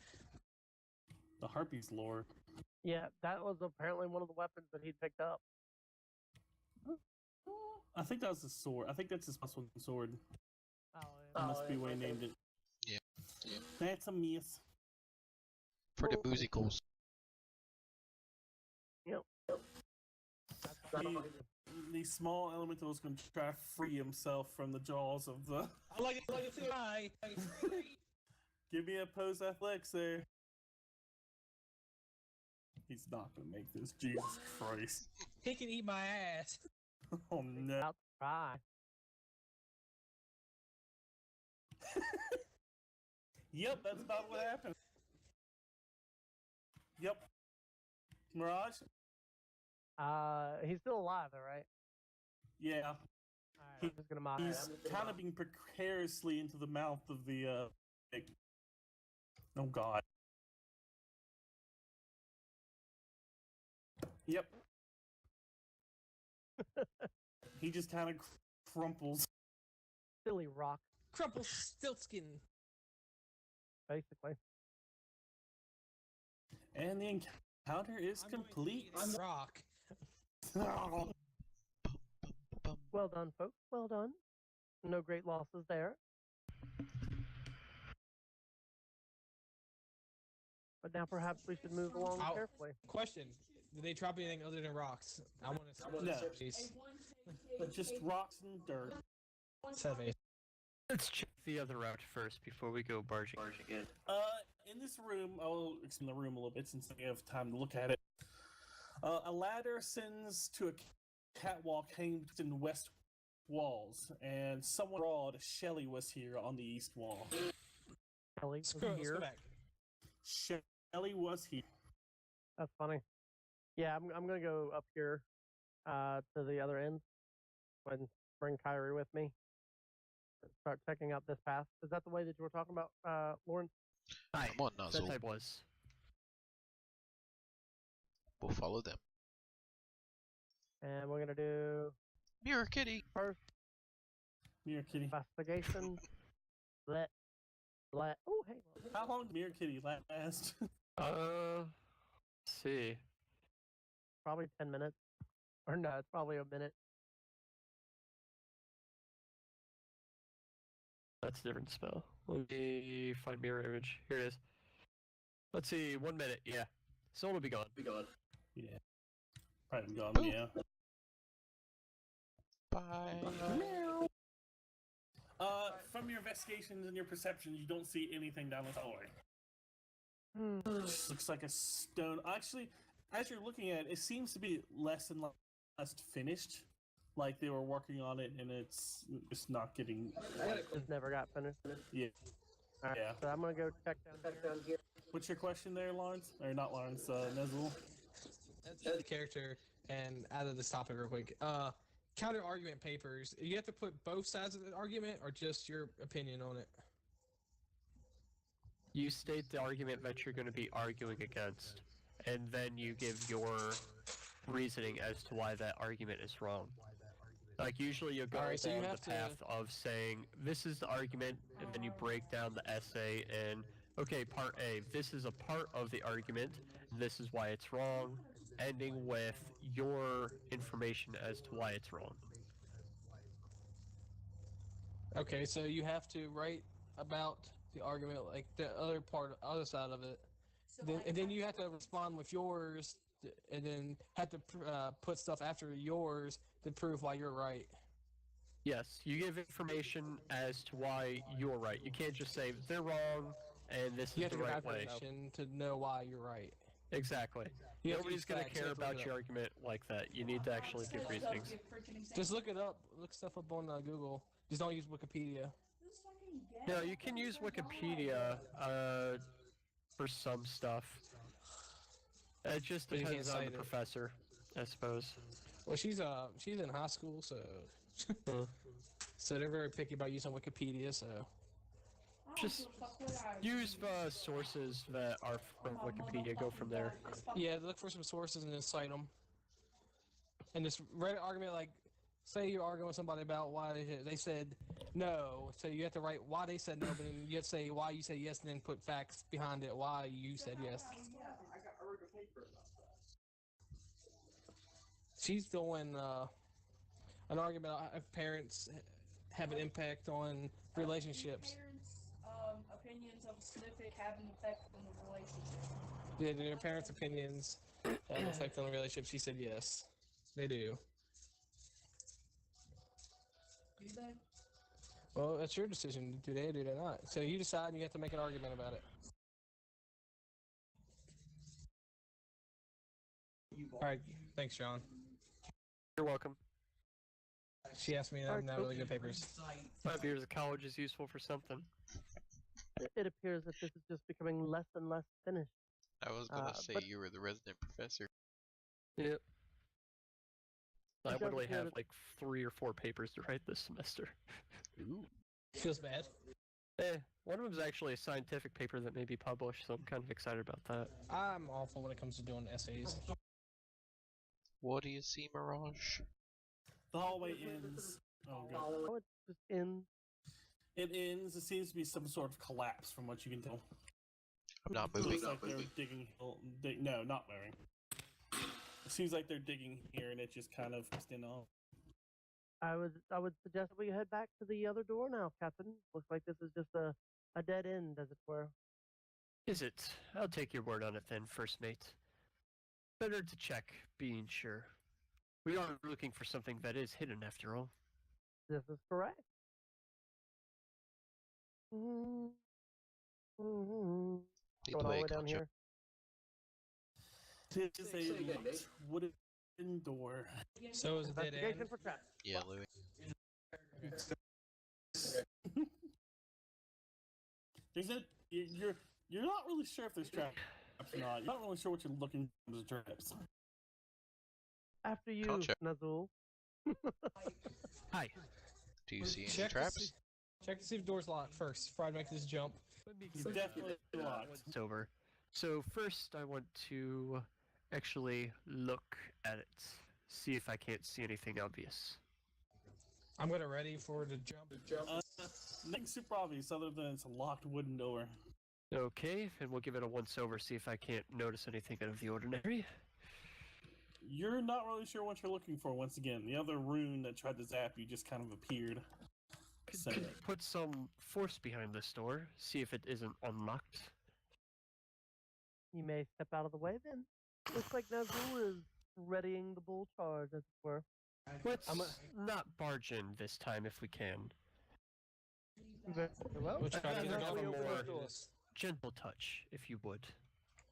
The Harpy's lore. Yeah, that was apparently one of the weapons that he'd picked up. I think that was his sword. I think that's his +1 sword. Oh, That must be why he named it. Yeah. That's a miss. For the musicals. Yep. The small elemental is going to try to free himself from the jaws of the... I like it too. Hi. Give me a pose athletics there. He's not going to make this. Jesus Christ. He can eat my ass. Oh no. I'll try. Yep, that's about what happened. Yep. Mirage? He's still alive, though, right? Yeah. Alright, I'm just gonna mock He's kind of being precariously into the mouth of the, oh god. Yep. He just kind of crumples. silly rock, Crumple Stiltskin. basically. And the encounter is complete. I'm rock. Well done, folks. Well done. No great losses there. But now perhaps we should move along Ow. carefully. Question: did they drop anything other than rocks? I want to No. see. Just rocks and dirt. Survey. Let's check the other route first before we go barging in. In this room, I'll explain the room a little bit since we have time to look at it. A ladder sends to a catwalk hanging between the west walls, and someone broad, Shelly, was here on the east wall. Kelly was Screw it, let's here. go back. Shelly was here. That's funny. Yeah, I'm gonna go up here to the other end and bring Kyrie with me. Start checking out this path. Is that the way that you were talking about, Lauren? Hi, Come on, that Nazuul. type was. We'll follow them. And we're gonna do Mirror Kitty. first Mirror Kitty. investigation. Let. Oh, hey. How long did Mirror Kitty last? Let's see. Probably 10 minutes. Or no, it's probably a minute. That's a different spell. Let me find mirror image. Here it is. Let's see, 1 minute, yeah. Soul will be gone. Yeah. Probably gone, Ooh. yeah. Bye. From your investigations and your perceptions, you don't see anything down this hallway. Hmm. It just looks like a stone. Actually, as you're looking at it, it seems to be less and less finished. Like they were working on it and it's just not getting. Just never got finished. Yeah. Alright, Yeah. so I'm gonna go check down here. What's your question there, Lawrence? Or not Lawrence, Nazuul? That's the character, and out of this topic real quick. Counter argument papers. You have to put both sides of the argument, or just your opinion on it. You state the argument that you're going to be arguing against, and then you give your reasoning as to why that argument is wrong. Like, usually you go Alright, so you down have the path of saying, this is the argument, and then you break down the essay and, okay, part A, this is a part of the argument, this is why it's wrong, ending with your information as to why it's wrong. Okay, so you have to write about the argument, like the other side of it, and then you have to respond with yours, and then have to put stuff after yours to prove why you're right. Yes, you give information as to why you're right. You can't just say, they're wrong, and this You is have the to right have way. information to know why you're right. Exactly. You have to Nobody's use going to facts, care you have to about look it your up. argument like that. You need to actually give reasonings. Just look it up. Look stuff up on Google. Just don't use Wikipedia. No, you can use Wikipedia for some stuff. It just But you depends can't on the cite it. professor. I suppose. Well, she's in high school, so so they're very picky about using Wikipedia. So Just use sources that are from Wikipedia. Go from there. yeah, look for some sources and then cite them. And just write an argument like, say you're arguing with somebody about why they said no, so you have to write why they said no, but then you have to say why you said yes, and then put facts behind it why you said yes. She's doing an argument about if parents have an impact on relationships. Parents' opinions of a specific have an effect on the relationship. Yeah, do their parents' opinions have an effect on the relationship? She said yes, they do. Do they? Well, that's your decision. Do they or do they not? So you decide and you have to make an argument about it. Alright, thanks, John. You're welcome. She asked me and I'm not really good papers. 5 years of college is useful for something. It appears that this is just becoming less and less finished. I was gonna say but- you were the resident professor. Yep. I It does would only appear have that- like 3 or 4 papers to write this semester. Ooh. Feels bad. One of them is actually a scientific paper that may be published, so I'm kind of excited about that. I'm awful when it comes to doing essays. What do you see, Mirage? The hallway ends. Oh god. Oh, it's just in. It ends. It seems to be some sort of collapse from what you can tell. I'm not It moving. looks like they're digging. No, not moving. It seems like they're digging here, and it just kind of extend on. I would suggest that we head back to the other door now, Captain. Looks like this is just a dead end, as it were. Is it? I'll take your word on it then, Firstmate. Better to check, being sure. We are looking for something that is hidden after all. This is correct. Mm-hmm. Need Going to all the play way a down concept. here. It is a locked wooden door. So is it dead Investigation end? for traps. Yeah, Louis. Is it? You're not really sure if there's traps or not. You're not really sure what you're looking for as traps. After you, Concept. Nazuul. Hi. Do you see any Check to traps? see- Check to see if the door's locked first before I make this jump. It's definitely locked. It's over. So first I want to actually look at it. See if I can't see anything obvious. I'm gonna ready for the jump. Nothing super obvious other than it's a locked wooden door. Okay, and we'll give it a once over, see if I can't notice anything out of the ordinary. You're not really sure what you're looking for once again. The other rune that tried to zap you just kind of appeared. So, Could put some force behind this door, see if it isn't unlocked. You may step out of the way then. Looks like Nazuul is readying the bull charge, as it were. Let's not barge in this time if we can. Very well. We'll try to I'd get rather it have a open more before this. gentle touch, if you would.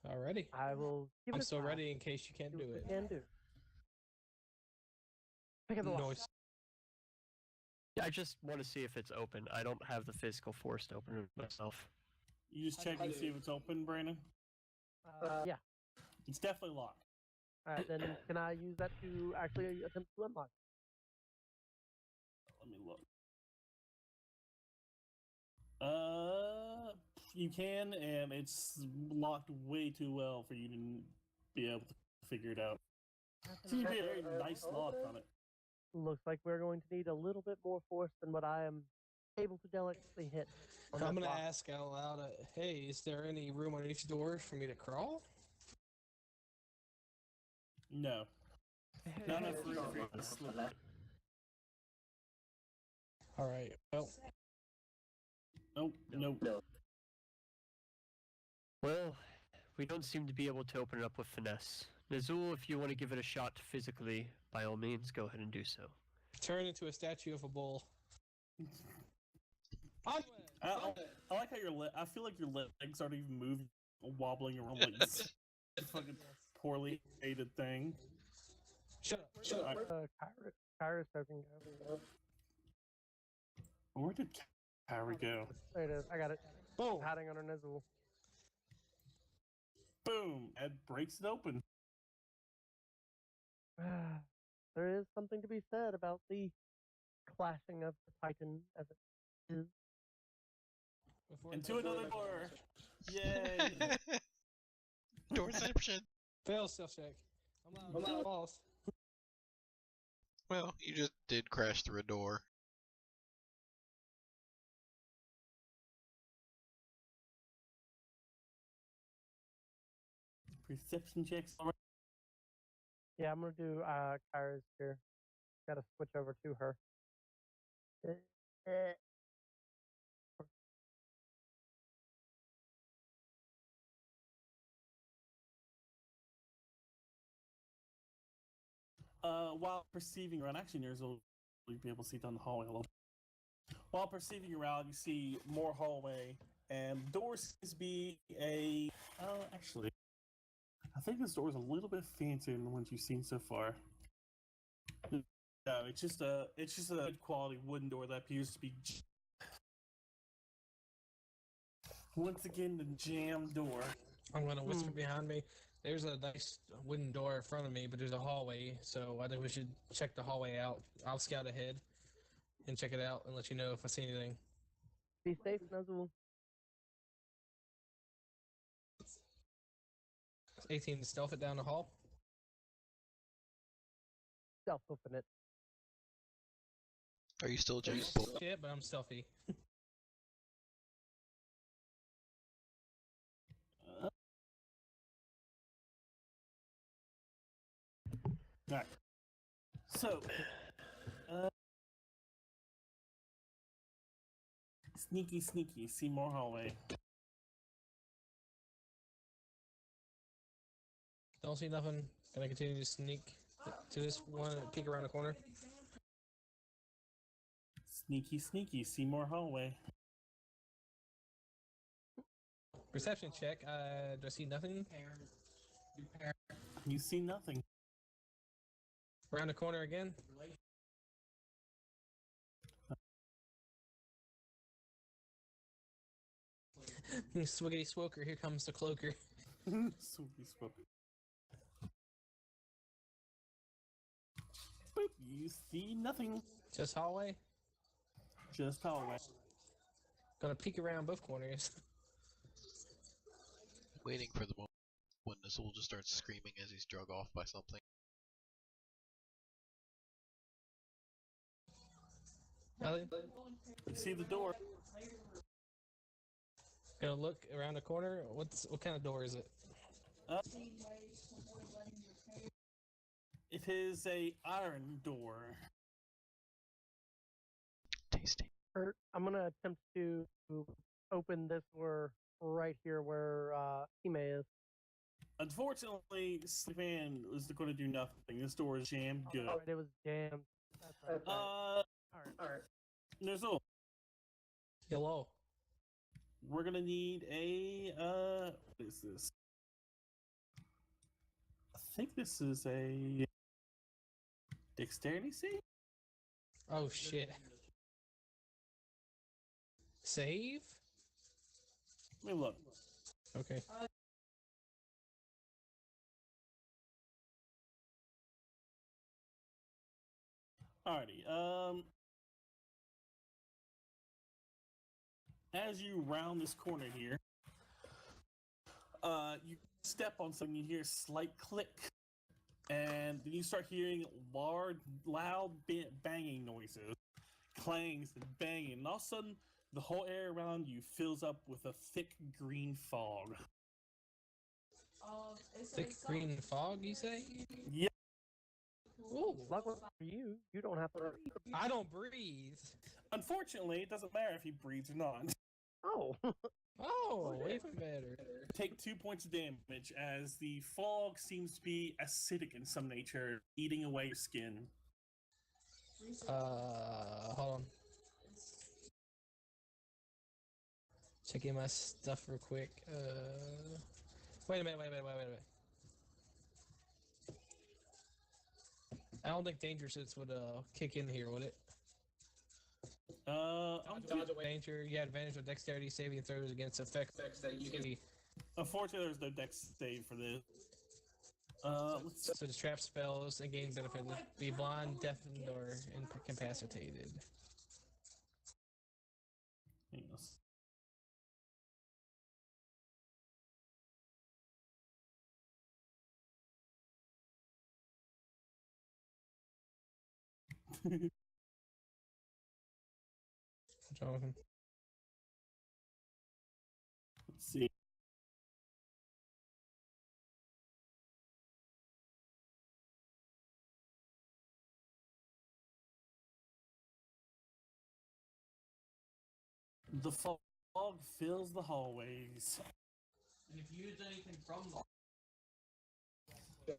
Alrighty. I will give I'm it a still try. ready in case you can't See do what it. we can do. Pick up the lock. Noise. Yeah, I just want to see if it's open. I don't have the physical force to open it myself. you just check and see if it's open, Brandon. Yeah. It's definitely locked. All right, then can I use that to actually attempt to unlock? Let me look. You can, and it's locked way too well for you to be able to figure it out. Seems to be a very nice lock on it. Looks like we're going to need a little bit more force than what I am able to delicately hit. on I'm this gonna lock. ask out loud. Hey, is there any room underneath the door for me to crawl? No. Not enough room for you to slip. All right. Well, Nope, nope. Well, we don't seem to be able to open it up with finesse. Nazuul, if you want to give it a shot physically, by all means, go ahead and do so. turn into a statue of a bull. I like how your I feel like your legs aren't even moving, wobbling around like this fucking poorly created thing. Shut up. Shut up. Kyrie's starting go. Where did Kyrie go? There it is. I got it. Boom. Hiding under Nazuul. Boom! Ed breaks it open. there is something to be said about the clashing of the Titan as it is. Into another door. Yay! Doorception. Fail self check. I'm not false. Well, you just did crash through a door. Perception checks. Yeah, I'm gonna do Kyrie's here. Gotta switch over to her. While perceiving around, actually, Nazuul, you'll be able to see down the hallway a little. While perceiving around, you see more hallway, and the door seems to be a. Actually, I think this door is a little bit fancier than the ones you've seen so far. No, it's just a good quality wooden door that appears to be. Once again, the jammed door. I'm gonna whisper behind me. There's a nice wooden door in front of me, but there's a hallway, so I think we should check the hallway out. I'll scout ahead and check it out and let you know if I see anything. Be safe, Nazuul. 18 to stealth it down the hall. Stealth open it. Are you still James? Shit, but I'm stealthy. Alright. So, sneaky, see more hallway. Don't see nothing. Gonna continue to sneak to this one and peek around the corner. Sneaky, see more hallway. Perception check. Do I see nothing? You see nothing. Around the corner again. Swiggity swoker, here comes the cloaker. Sweet smoke. Boop, you see nothing. Just hallway. Just hallway. Gonna peek around both corners. Waiting for the moment when Nazuul just starts screaming as he's drug off by something. Nothing. You see the door. Gonna look around the corner. What kind of door is it? It is a iron door. Tasty. I'm gonna attempt to open this door right here where Hime is. Unfortunately, Sleepan is going to do nothing. This door is jammed good. Alright, it was jammed. That's right. Alright. Nazuul, Hello. we're gonna need a what is this? I think this is a dexterity save. Oh shit. Save? Let me look. Okay. Alrighty. As you round this corner here, you step on something. You hear a slight click, and then you start hearing loud banging noises, clangs and banging. And all of a sudden, the whole air around you fills up with a thick green fog. Thick green fog, you say? Yep. Ooh. Luckily for you, you don't have to breathe. I don't breathe. Unfortunately, it doesn't matter if he breathes or not. Oh. Oh, even better. Take 2 points of damage as the fog seems to be acidic in some nature, eating away your skin. Hold on. Checking my stuff real quick. Wait a minute. I don't think danger sense would kick in here, would it? Dodge away danger. You have advantage of dexterity saving throws against effects that you can see. Unfortunately, there's no dex save for this. Let's So the trap spells and gain benefit. Be blind, deafened, or incapacitated. hang on. Jonathan. Let's see. The fog fills the hallways. And if you use anything from the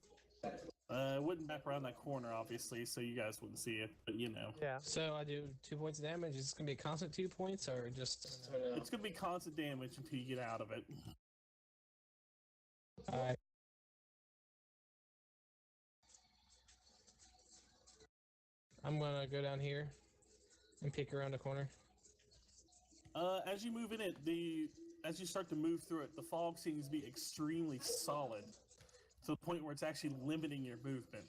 It wouldn't back around that corner, obviously, so you guys wouldn't see it, but you know. Yeah. So I do 2 points of damage. Is this gonna be a constant 2 points or just? It's gonna be constant damage until you get out of it. Alright. I'm gonna go down here and peek around the corner. As you move in it, as you start to move through it, the fog seems to be extremely solid, to the point where it's actually limiting your movement.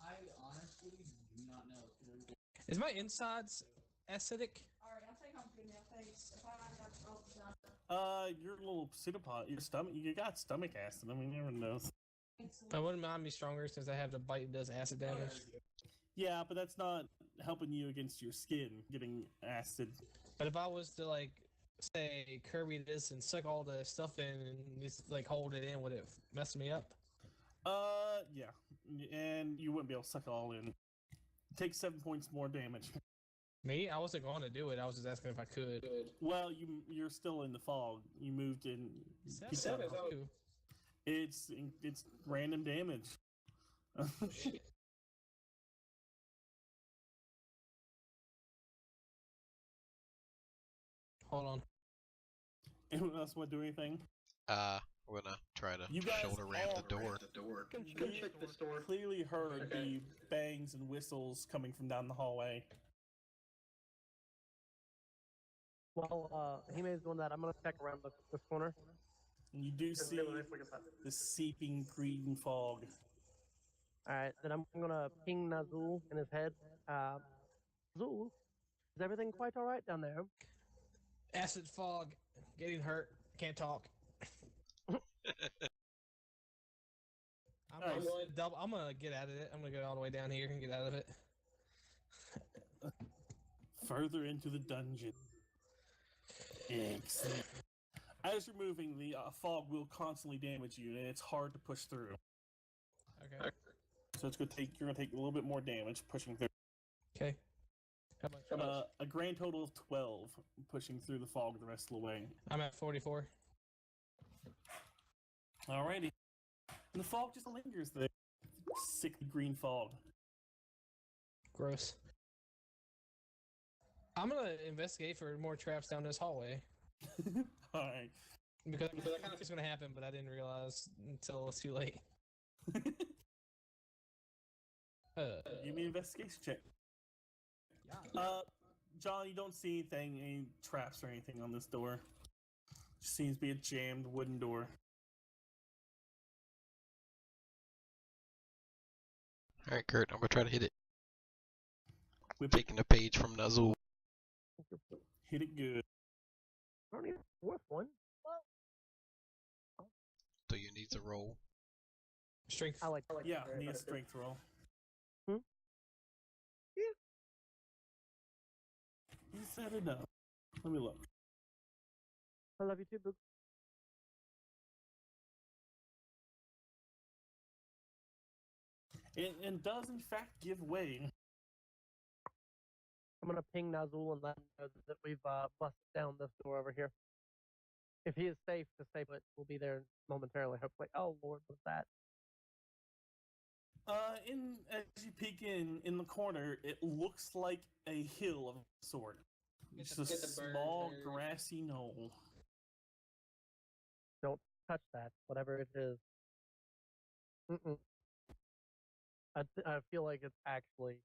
I honestly do not know. Is my insides acidic? Alright, I'll take on female face. If I got the Your little pseudopod, your stomach, you got stomach acid. I mean, you never know. I wouldn't mind me stronger since I have the bite that does acid damage. Yeah, but that's not helping you against your skin getting acid. But if I was to like say Kirby this and suck all the stuff in and just like hold it in, would it mess me up? Yeah, and you wouldn't be able to suck it all in. Take 7 points more damage. Me? I wasn't going to do it. I was just asking if I could. Well, you're still in the fog. You moved in. Seven. It's random damage. Hold on. Anyone else want to do anything? We're gonna try to You guys shoulder ramp the all- door. Come check this door. Clearly heard the bangs and whistles coming from down the hallway. Well, he may doing that. I'm gonna check around this corner. And you do see the seeping green fog. All right, then I'm gonna ping Nazuul in his head. Nazuul, is everything quite all right down there? Acid fog. Getting hurt. Can't talk. I'm gonna get out of it. I'm gonna go all the way down here and get out of it. Further into the dungeon. Excellent. As you're moving, the fog will constantly damage you, and it's hard to push through. Okay. So you're gonna take a little bit more damage pushing through. Okay. How much? A grand total of 12 pushing through the fog the rest of the way. I'm at 44. Alrighty. And the fog just lingers there. Sickly green fog. Gross. I'm gonna investigate for more traps down this hallway. Alright. Because I kind of think it's gonna happen, but I didn't realize until it was too late. Give me an investigation check. John, you don't see anything, any traps or anything on this door. Just seems to be a jammed wooden door. Alright, Kurt, I'm gonna try to hit it. Whip it. Taking a page from Nazuul. Hit it good. I don't need a fourth one. So you need to roll. Strength. I like. Yeah, need a strength roll. Hmm? Is that enough? Let me look. I love you too, Book. And does in fact give way. I'm gonna ping Nazuul and let him know that we've busted down this door over here. If he is safe to stay put, we'll be there momentarily, hopefully. Oh Lord, what's that? As you peek in the corner, it looks like a hill of a sort. It's a small grassy knoll. Don't touch that, whatever it is. Mm-mm. I feel like it's actually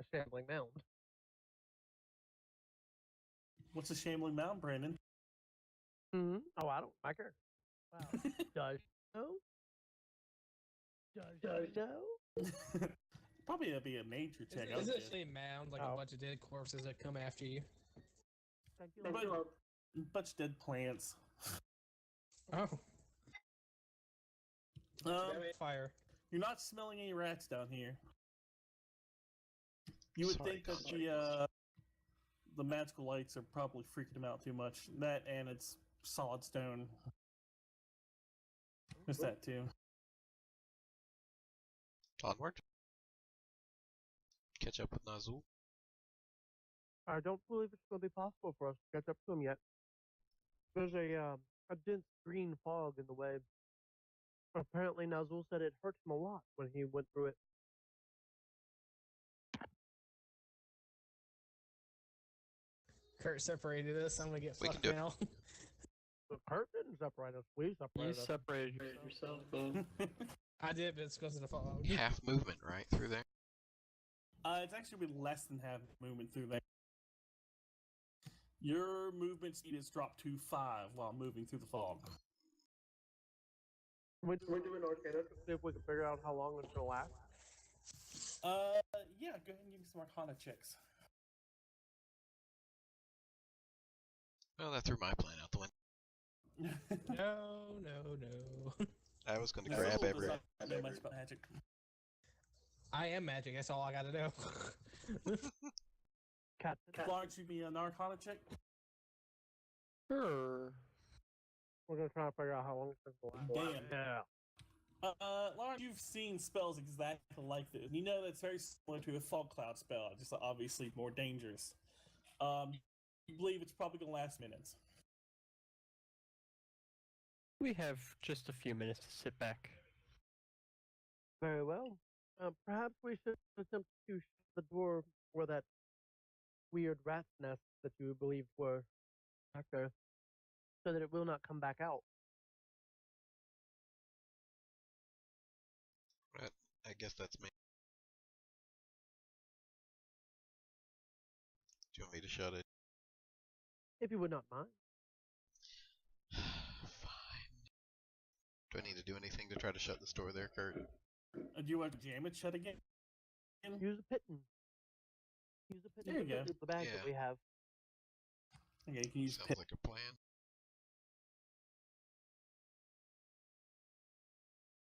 a shambling mound. What's a shambling mound, Brandon? Mm-hmm. Oh, I don't like her. Wow. Does she know? Does he know? Probably that'd be a nature check. I would Is it guess. actually a mound, like Oh. a bunch of dead corpses that come after you? But bunch of dead plants. Oh, fire. You're not smelling any rats down here. You would Sorry, think that the magical lights are probably freaking them out too much. That and it's solid stone. There's that too. Onward. Catch up with Nazuul. I don't believe it's going to be possible for us to catch up to him yet. There's a dense green fog in the way. Apparently, Nazuul said it hurt him a lot when he went through it. Kurt separated us. I'm gonna get We can fucked do it. now. Kurt didn't separate us. We You separated us. separated yourself, man. I did, but it's because of the fog. Half movement, right, through there? It's actually been less than half movement through there. Your movement speed is dropped to 5 while moving through the fog. We're doing Arcana to see if we can figure out how long it's going to last. Yeah, go ahead and give me some Arcana checks. Well, that threw my plan out the window. No. I was going to Nazuul grab does every. not know much about magic. I am magic. That's all I gotta know. Cat. Lawrence, you be an Arcana check? Sure. We're going to try to figure out how long it's going to last. Damn. Yeah. Lawrence, you've seen spells exactly like this. You know that's very similar to a fog cloud spell, just obviously more dangerous. You believe it's probably going to last minutes. We have just a few minutes to sit back. Very well. Perhaps we should attempt to shut the door where that weird rat nest that you believed were back there, so that it will not come back out. Right, I guess that's me. Do you want me to shut it? If you would not mind. Fine. Do I need to do anything to try to shut this door there, Kurt? Do you want to jam it shut again? Use a piton. Use a piton. There you go. With the bag that we have. Okay, you can use Sounds like a plan.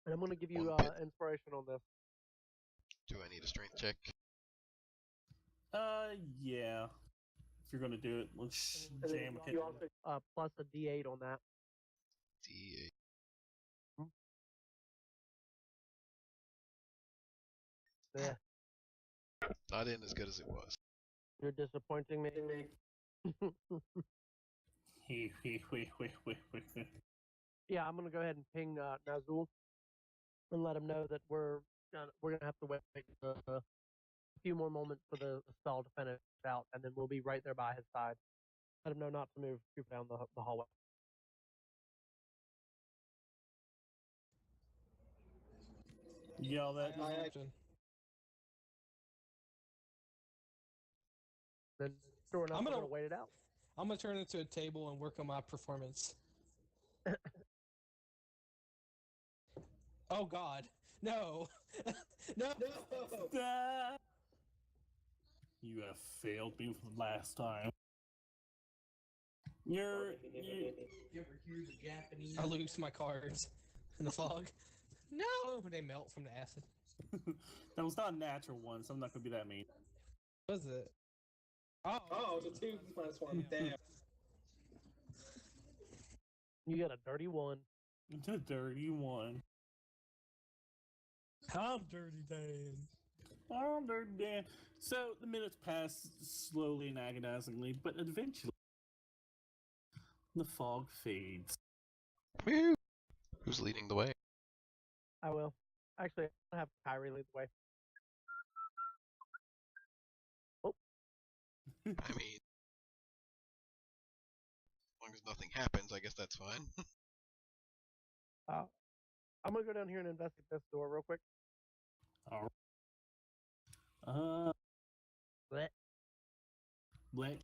And I'm going to give you One pit. inspiration on this. Do I need a strength check? Yeah. If you're gonna do it, let's And then jam a you hit. also plus a D8 on that. D8. Yeah. Not in as good as it was. You're disappointing me. Yeah, I'm gonna go ahead and ping Nazuul and let him know that we're gonna have to wait a few more moments for the spell to finish out, and then we'll be right there by his side. Let him know not to move too down the hallway. Yell that. Then sure enough, I'm we're gonna- gonna wait it out. I'm gonna turn it into a table and work on my performance. Oh God, no, no! You have failed me for the last time. You're You ever hear the Japanese? I lose my cards in the fog. No, they melt from the acid. that was not a natural one, so I'm not gonna be that mean. What was it? Oh, it's a 2+1. Damn. You got a dirty one. The dirty one. I'm Dirty Dan. Oh, dirty Dan. So the minutes pass slowly and agonizingly, but eventually the fog fades. Woo! Who's leading the way? I will. Actually, I'll have Kyrie lead the way. I mean, as long as nothing happens, I guess that's fine. I'm gonna go down here and investigate this door real quick. Black.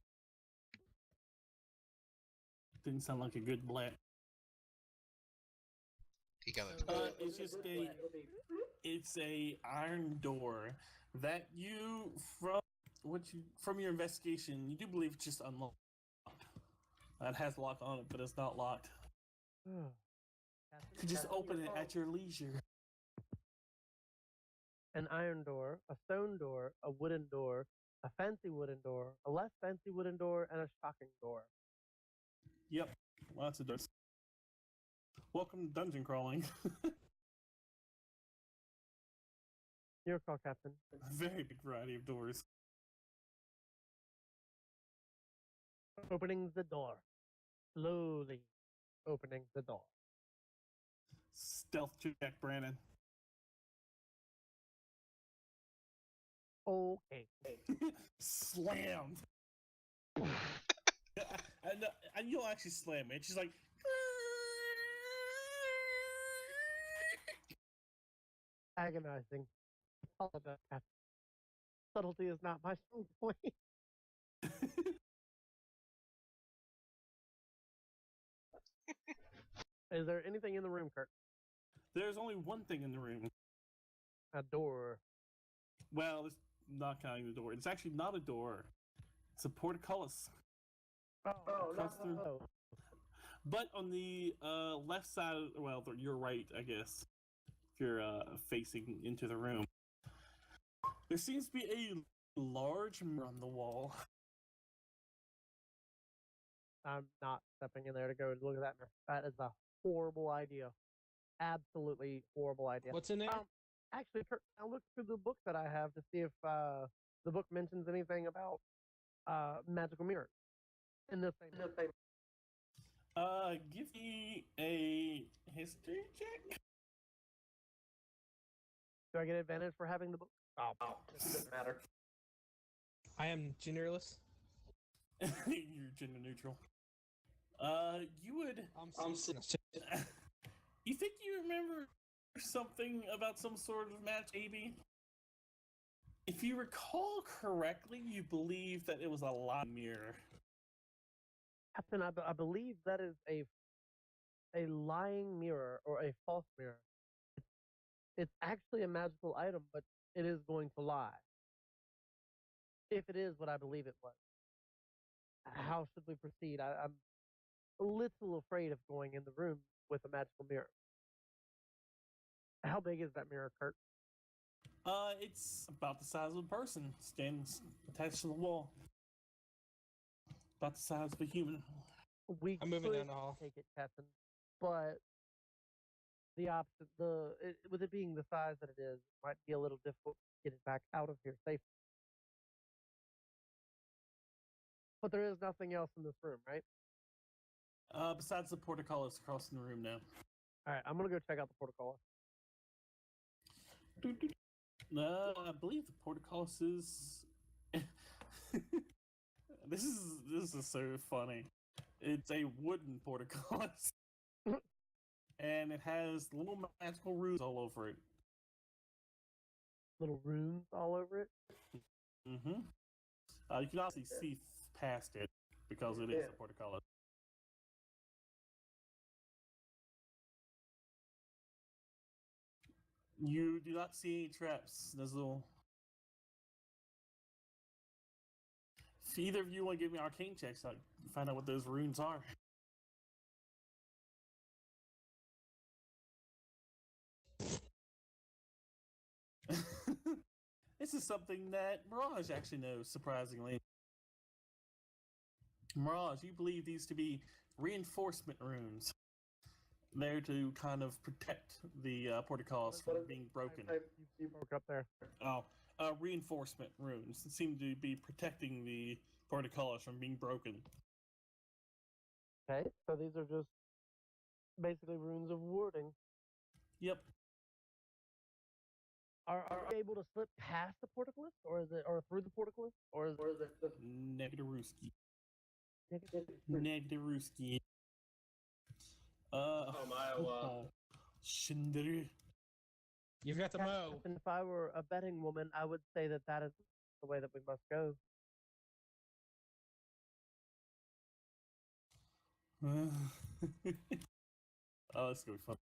Didn't sound like a good black. He got it. It's just a. it's a iron door that you from your investigation you do believe it's just unlocked. It has a lock on it, but it's not locked. You can just open it at your leisure. An iron door, a stone door, a wooden door, a fancy wooden door, a less fancy wooden door, and a shocking door. Yep, lots of doors. Welcome to dungeon crawling. Your call, Captain. A very big variety of doors. Opening the door. Slowly opening the door. Stealth check, Brandon. Okay. Slammed. and you'll actually slam it. She's like, Agonizing. All of that, Captain. Subtlety is not my strong point. Is there anything in the room, Kurt? there's only one thing in the room. A door. Well, it's not counting the door. It's actually not a door. It's a portcullis. Across the- Oh. But on the left side, well, your right, I guess, if you're facing into the room, there seems to be a large mirror on the wall. I'm not stepping in there to go look at that mirror. That is a horrible idea. Absolutely horrible idea. What's in there? Actually, Kurt, I'll look through the book that I have to see if the book mentions anything about magical mirrors. In this same Give me a history check. Do I get advantage for having the book? Oh, it doesn't matter. I am genderless. You're gender neutral. You would. You think you remember something about some sort of match, maybe? If you recall correctly, you believe that it was a lying mirror. Captain, I believe that is a lying mirror or a false mirror. It's actually a magical item, but it is going to lie. If it is what I believe it was. How should we proceed? I'm a little afraid of going in the room with a magical mirror. How big is that mirror, Kurt? It's about the size of a person standing attached to the wall. About the size of a human. We I'm moving could down the hall. take it, Captain, but the opposite, with it being the size that it is, it might be a little difficult to get it back out of here safely. But there is nothing else in this room, right? Besides the portcullis across the room now. All right, I'm gonna go check out the portcullis. I believe the portcullis is. This is so funny. It's a wooden portcullis, and it has little magical runes all over it. Little runes all over it. Mm-hmm. You can obviously see past it because it is a portcullis. You do not see any traps, Nazuul. If either of you want to give me arcane checks, I can find out what those runes are. This is something that Mirage actually knows, surprisingly. Mirage, you believe these to be reinforcement runes. There to kind of protect the portcullis from being broken. You broke up there. Oh, reinforcement runes seem to be protecting the portcullis from being broken. Okay, so these are just basically runes of warding. Yep. Are we able to slip past the portcullis, or through the portcullis, or is it just Negatiruski. Negatiruski. Shindere. You've got the mo. Captain, if I were a betting woman, I would say that that is the way that we must go. Oh, that's gonna be fun.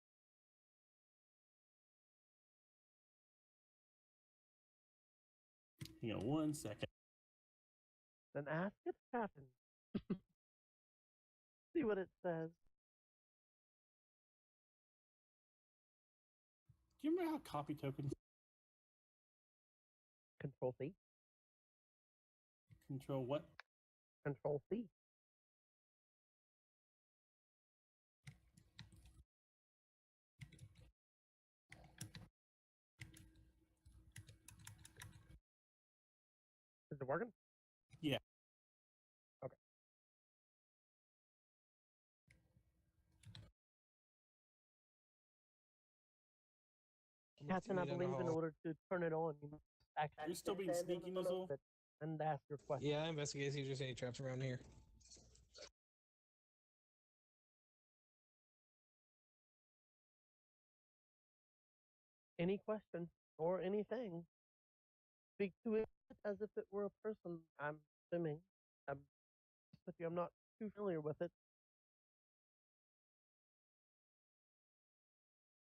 Hang on 1 second. Then ask its captain. See what it says. Do you remember how copy tokens Control C. control what? Control C. Is it working? Yeah. Okay. Captain, I believe in order to turn it on, you must actually You're still being stand in sneaky, front of Nazuul? it and ask your question. Yeah, I investigated. See if there's any traps around here. Any question or anything. Speak to it as if it were a person. I'm assuming. With you, I'm not too familiar with it.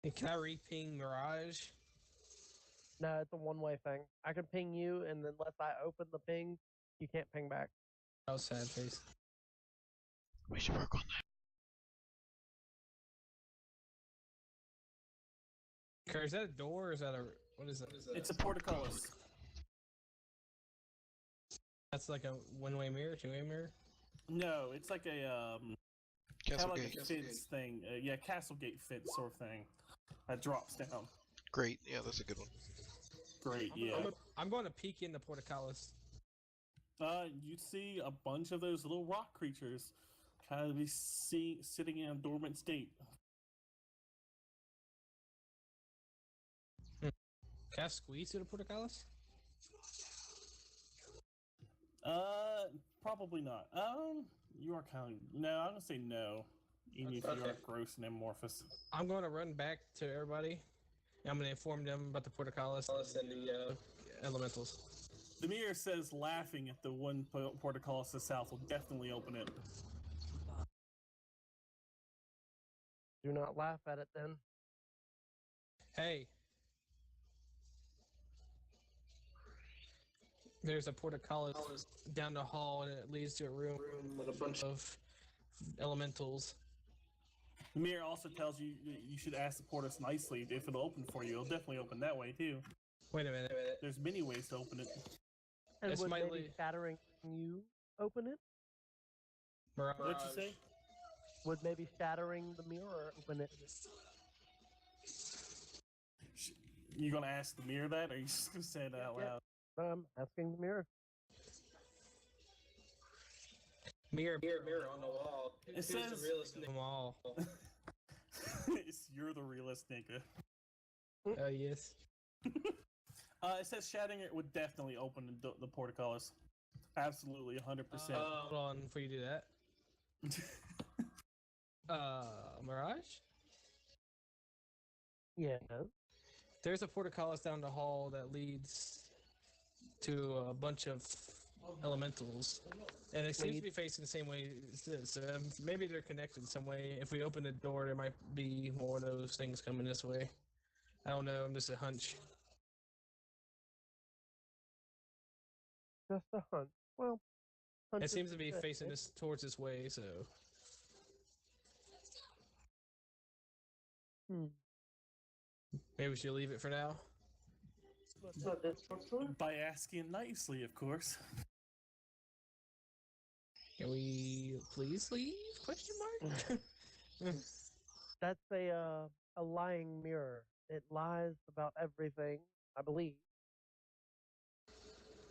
Hey, can I re-ping Mirage? No, it's a one-way thing. I can ping you, and unless I open the ping, you can't ping back. Oh, sad face. We should work on that. Kyrie, is that a door or is that a... What is that? It's a portcullis. That's like a one-way mirror, two-way mirror? No, it's like a kind of like Castlegate. a fence thing. Yeah, Castlegate fence sort of thing that drops down. Great. Yeah, that's a good one. Great, yeah. I'm going to peek in the portcullis. You see a bunch of those little rock creatures kind of be sitting in a dormant state. Can I squeeze through the portcullis? Probably not. You are kind of... No, I'm gonna say no. Even if you are gross and amorphous. I'm going to run back to everybody. And I'm going to inform them about the portcullis and the elementals. The mirror says laughing at the one portcullis to the south will definitely open it. Do not laugh at it then. Hey. There's a portcullis down the hall and it leads to a room with a bunch of elementals. The mirror also tells you you should ask the portcullis nicely if it'll open for you. It'll definitely open that way too. Wait a minute. There's many ways to open it. And It's would my maybe shattering you open it? Mirage. What'd you say? Would maybe shattering the mirror open it? You gonna ask the mirror that, or you just gonna say it out loud? Asking the mirror. Mirror on the wall. It says the realest nigga wall. You're the realest nigga. Oh, yes. It says shattering it would definitely open the portcullis. Absolutely, 100%. Hold on before you do that. Mirage? Yeah. There's a portcullis down the hall that leads to a bunch of elementals. And it seems to be facing the same way as this. So maybe they're connected in some way. If we open the door, there might be more of those things coming this way. I don't know. I'm just a hunch. Just a hunch. Well, It seems to be facing this towards this way, so... Maybe we should leave it for now. By asking nicely, of course. Can we please leave? Question mark? That's a lying mirror. It lies about everything, I believe.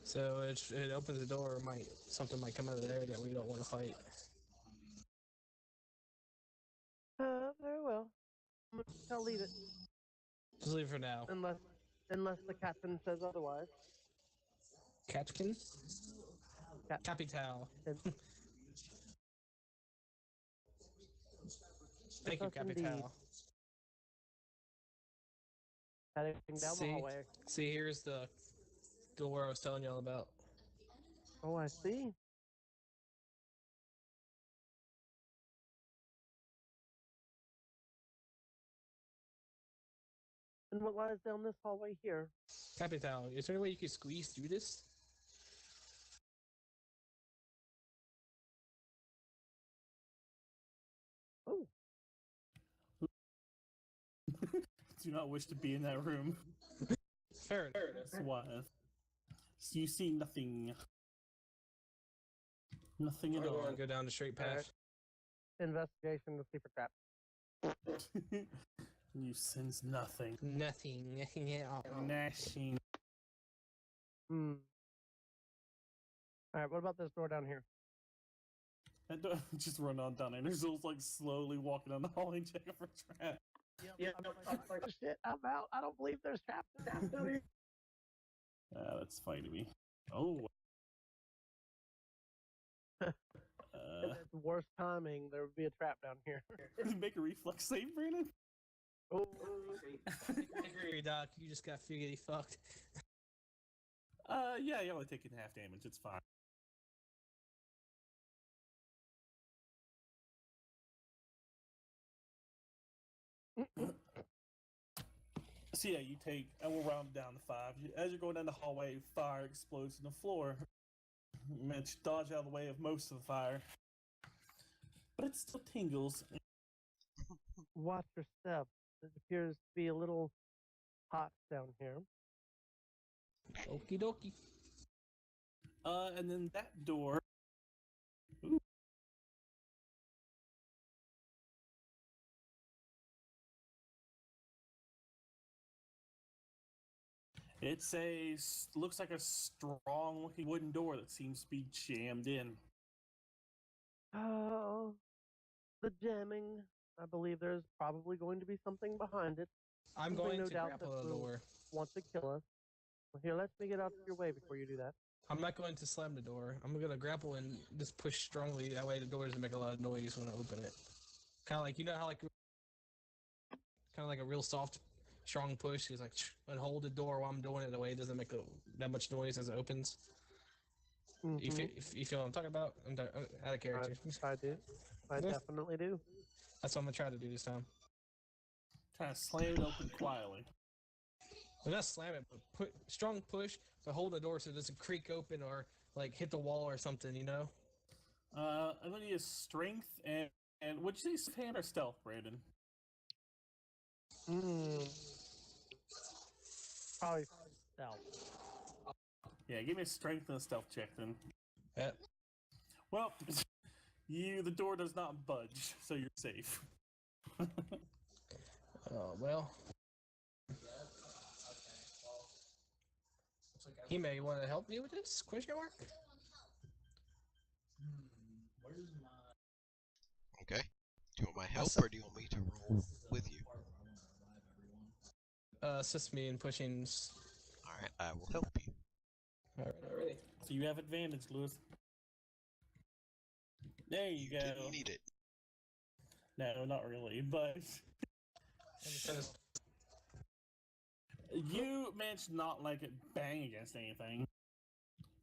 So it opens the door, something might come out of there that we don't want to fight. Very well. I'll leave it. Just leave it for now. Unless the captain says otherwise. Catkin? Capital. Thank you, Yes, indeed. Capital. Heading down the hallway. See, here's the door I was telling y'all about. Oh, I see. And what lies down this hallway here? Capital, is there any way you could squeeze through this? do not wish to be in that room. Fair enough. That's why. So you see nothing. Nothing at all. Go down the straight path. Investigation to see for traps. You sense nothing. Nothing at all. Gnashing. Alright, what about this door down here? That door, just run on down, and Nazuul's like slowly walking down the hallway checking for traps. Yeah, oh, shit, I'm out. I don't believe there's traps down here. That's funny to me. Oh. If it's worst timing, there would be a trap down here. Make a reflex save, Brandon. Oh, I agree, Doc. You just got figgity fucked. Yeah, you're only taking half damage. It's fine. So yeah, you take, and we'll round it down to 5. As you're going down the hallway, fire explodes in the floor. You manage to dodge out of the way of most of the fire, but it still tingles. watch your step. It appears to be a little hot down here. Okie dokie. And then that door. It's looks like a strong-looking wooden door that seems to be jammed in. Oh, the jamming. I believe there's probably going to be something behind it. I'm Something going no to doubt grapple that the will door. Want to kill us. Well, here, let me get out of your way before you do that. I'm not going to slam the door. I'm going to grapple and just push strongly. That way the door doesn't make a lot of noise when I open it. Kind of like, you know how like, kind of like a real soft, strong push. He's like, and hold the door while I'm doing it. The way it doesn't make that much noise as it opens. Mm-hmm. You feel what I'm talking about? I'm out of character. I do. I definitely do. That's what I'm going to try to do this time. Trying to slam it open quietly. Well, not slam it, but put strong push, but hold the door so it doesn't creak open or like hit the wall or something, you know? I'm gonna use strength and would you say hand or stealth, Brandon? Probably stealth. Yeah, give me a strength and a stealth check then. Yeah. Well, the door does not budge, so you're safe. Oh, well. He may want to help me with this? Question mark? Okay. Do you want my help, or do you want me to roll with you? Assist me in pushing. Alright, I will help you. Alright. So you have advantage, Lewis. There you go. Didn't need it. No, not really, but you managed to not like it bang against anything,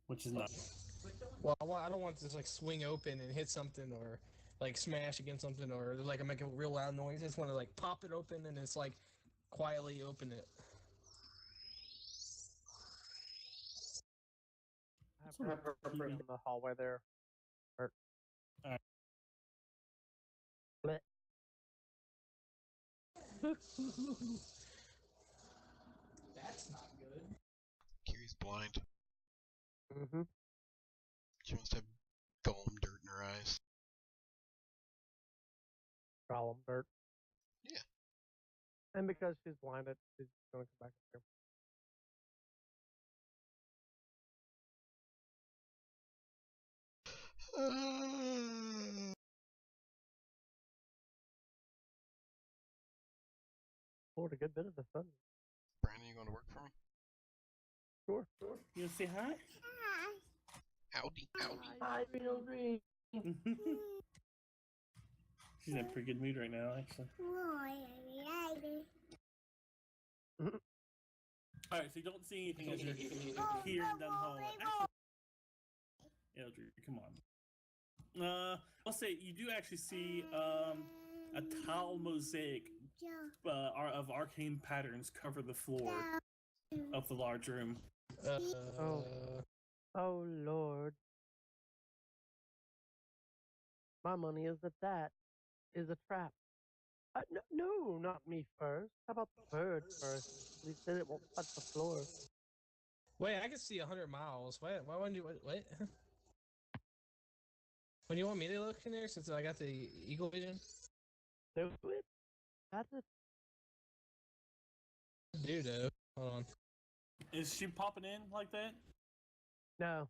which is nice. Well, I don't want to just like swing open and hit something or like smash against something or like make a real loud noise. I just want to like pop it open and it's like quietly open it. I have a in the hallway there. Alright. That's not good. Kyrie's blind. Mm-hmm. She must have golem dirt in her eyes. Problem dirt. Yeah. And because she's blinded, she's going to come back up here. Poured a good bit of the sun. Brandon, you going to work for me? Sure. You say hi? Howdy, howdy. I feel green. She's in a pretty good mood right now, actually. Alright, so you don't see anything as you're here down the hallway. Actually, Eldred, come on. I'll say you do actually see a tile mosaic of arcane patterns cover the floor of the large room. Oh, Lord. My money is that is a trap. No, not me first. How about the bird first? He said it won't touch the floor. Wait, I can see 100 miles. Why wouldn't you? What? When you want me to look in there, since I got the eagle vision? Do it. That's it. Dude, hold on. Is she popping in like that? No.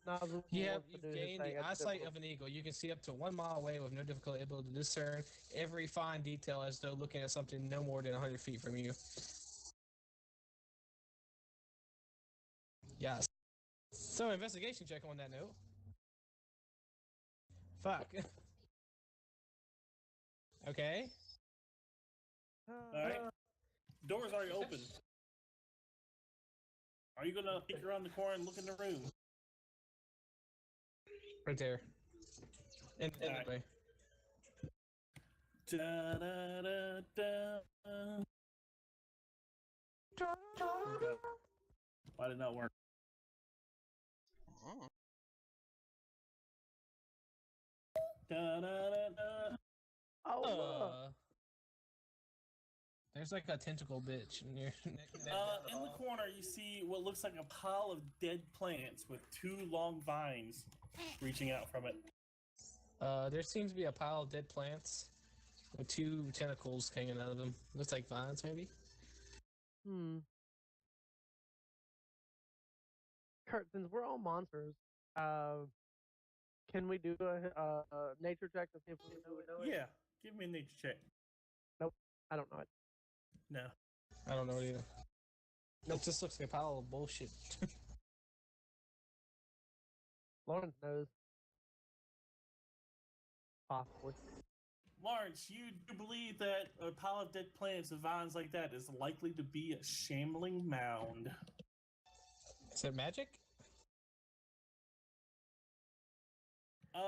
Nazuul You've wants to do his gained thing. the That's eyesight difficult. of an eagle. You can see up to 1 mile away with no difficulty able to discern every fine detail as though looking at something no more than 100 feet from you. Yes. So, investigation check on that note. Fuck. Okay. Alright. Door's already open. Are you gonna peek around the corner and look in the room? Right there. In Alright. the way. Da, da, da, da. Okay. Why did it not work? Oh. Da, da, da, da. Oh, look. There's like a tentacle bitch in your In the corner, you see what looks like a pile of dead plants with 2 long vines reaching out from it. There seems to be a pile of dead plants with 2 tentacles hanging out of them. Looks like vines, maybe. Kurt, since we're all monsters, can we do a nature check to see if we know it? Yeah, give me a nature check. I don't know it. No. I don't know it either. It just looks like a pile of bullshit. Lawrence knows. Possibly. Lawrence, you do believe that a pile of dead plants and vines like that is likely to be a shambling mound. Is it magic?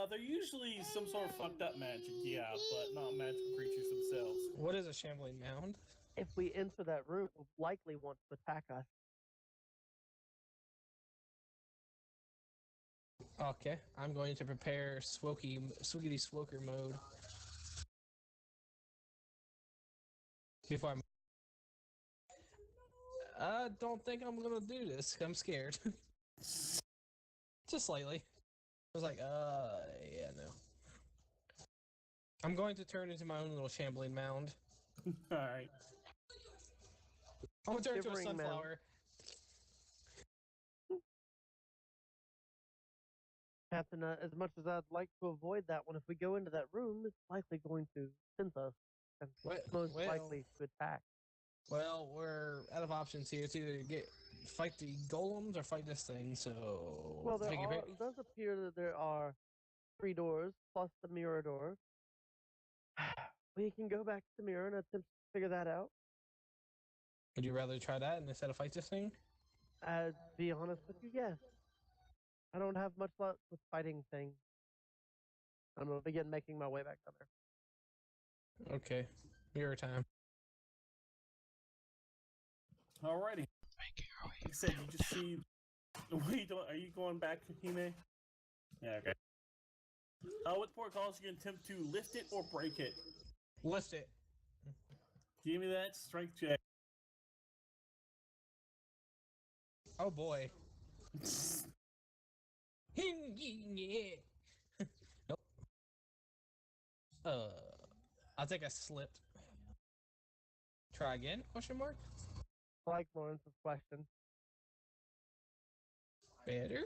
They're usually some sort of fucked up magic, yeah, but not magical creatures themselves. What is a shambling mound? If we enter that room, we'll likely want to attack us. Okay, I'm going to prepare Swookity Swoker mode. Before I don't think I'm gonna do this. I'm scared. Just slightly. I was like, yeah, no. I'm going to turn into my own little shambling mound. Alright. I'm gonna turn into a Shivering mound. sunflower. Captain, as much as I'd like to avoid that one, if we go into that room, it's likely going to sense us and most likely to attack. Well, we're out of options here. It's either fight the golems or fight this thing. So, Well, pick your pick. it does appear that there are 3 doors plus the mirror door. We can go back to the mirror and attempt to figure that out. Would you rather try that instead of fight this thing? To be honest with you, yes. I don't have much luck with fighting things. I'm gonna begin making my way back down there. Okay, mirror time. Alrighty. Like I said, you just see. What are you doing? Are you going back to Hime? Yeah, okay. With the port calls, you can attempt to lift it or break it. Lift it. Give me that strength check. Oh boy. Nope. I think I slipped. Try again? Question mark. I like Lawrence's question. Better.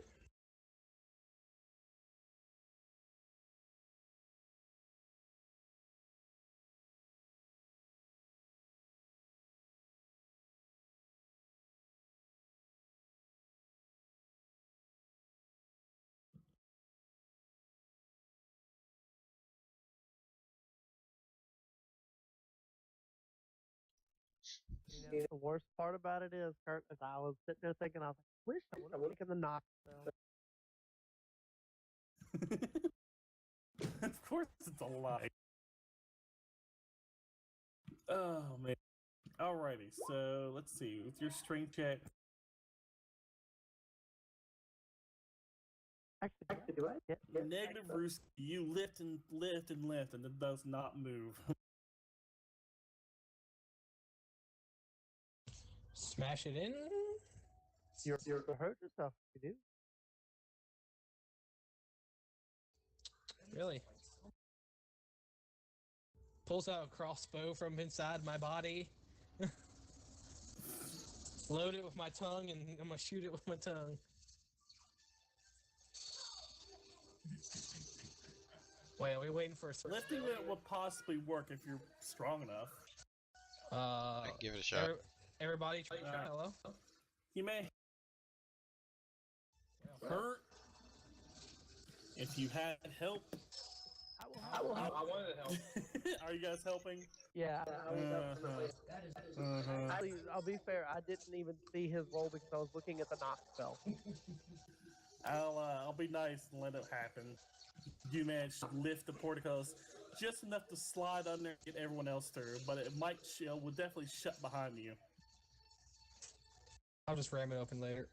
You know, the worst part about it is, Kurt, as I was sitting there thinking, I was like, wish I would have taken the knock. Of course, it's a lie. Oh man. Alrighty, so let's see. With your strength check, Actually, do I? Yeah. negative roost, you lift and lift and lift, and it does not move. Smash it in. You're hurt yourself if you do. Really? Pulls out a crossbow from inside my body. Load it with my tongue, and I'm gonna shoot it with my tongue. Wait, are we waiting for a Lifting it would possibly work if you're strong enough. I can give it a shot. Everybody, try hello. You may hurt if you had help. I will help. I wanted to help. Are you guys helping? Yeah. I'll be fair. I didn't even see his roll because I was looking at the knock spell. I'll be nice and let it happen. You managed to lift the porticos just enough to slide under and get everyone else through, but it will definitely shut behind you. I'll just ram it open later.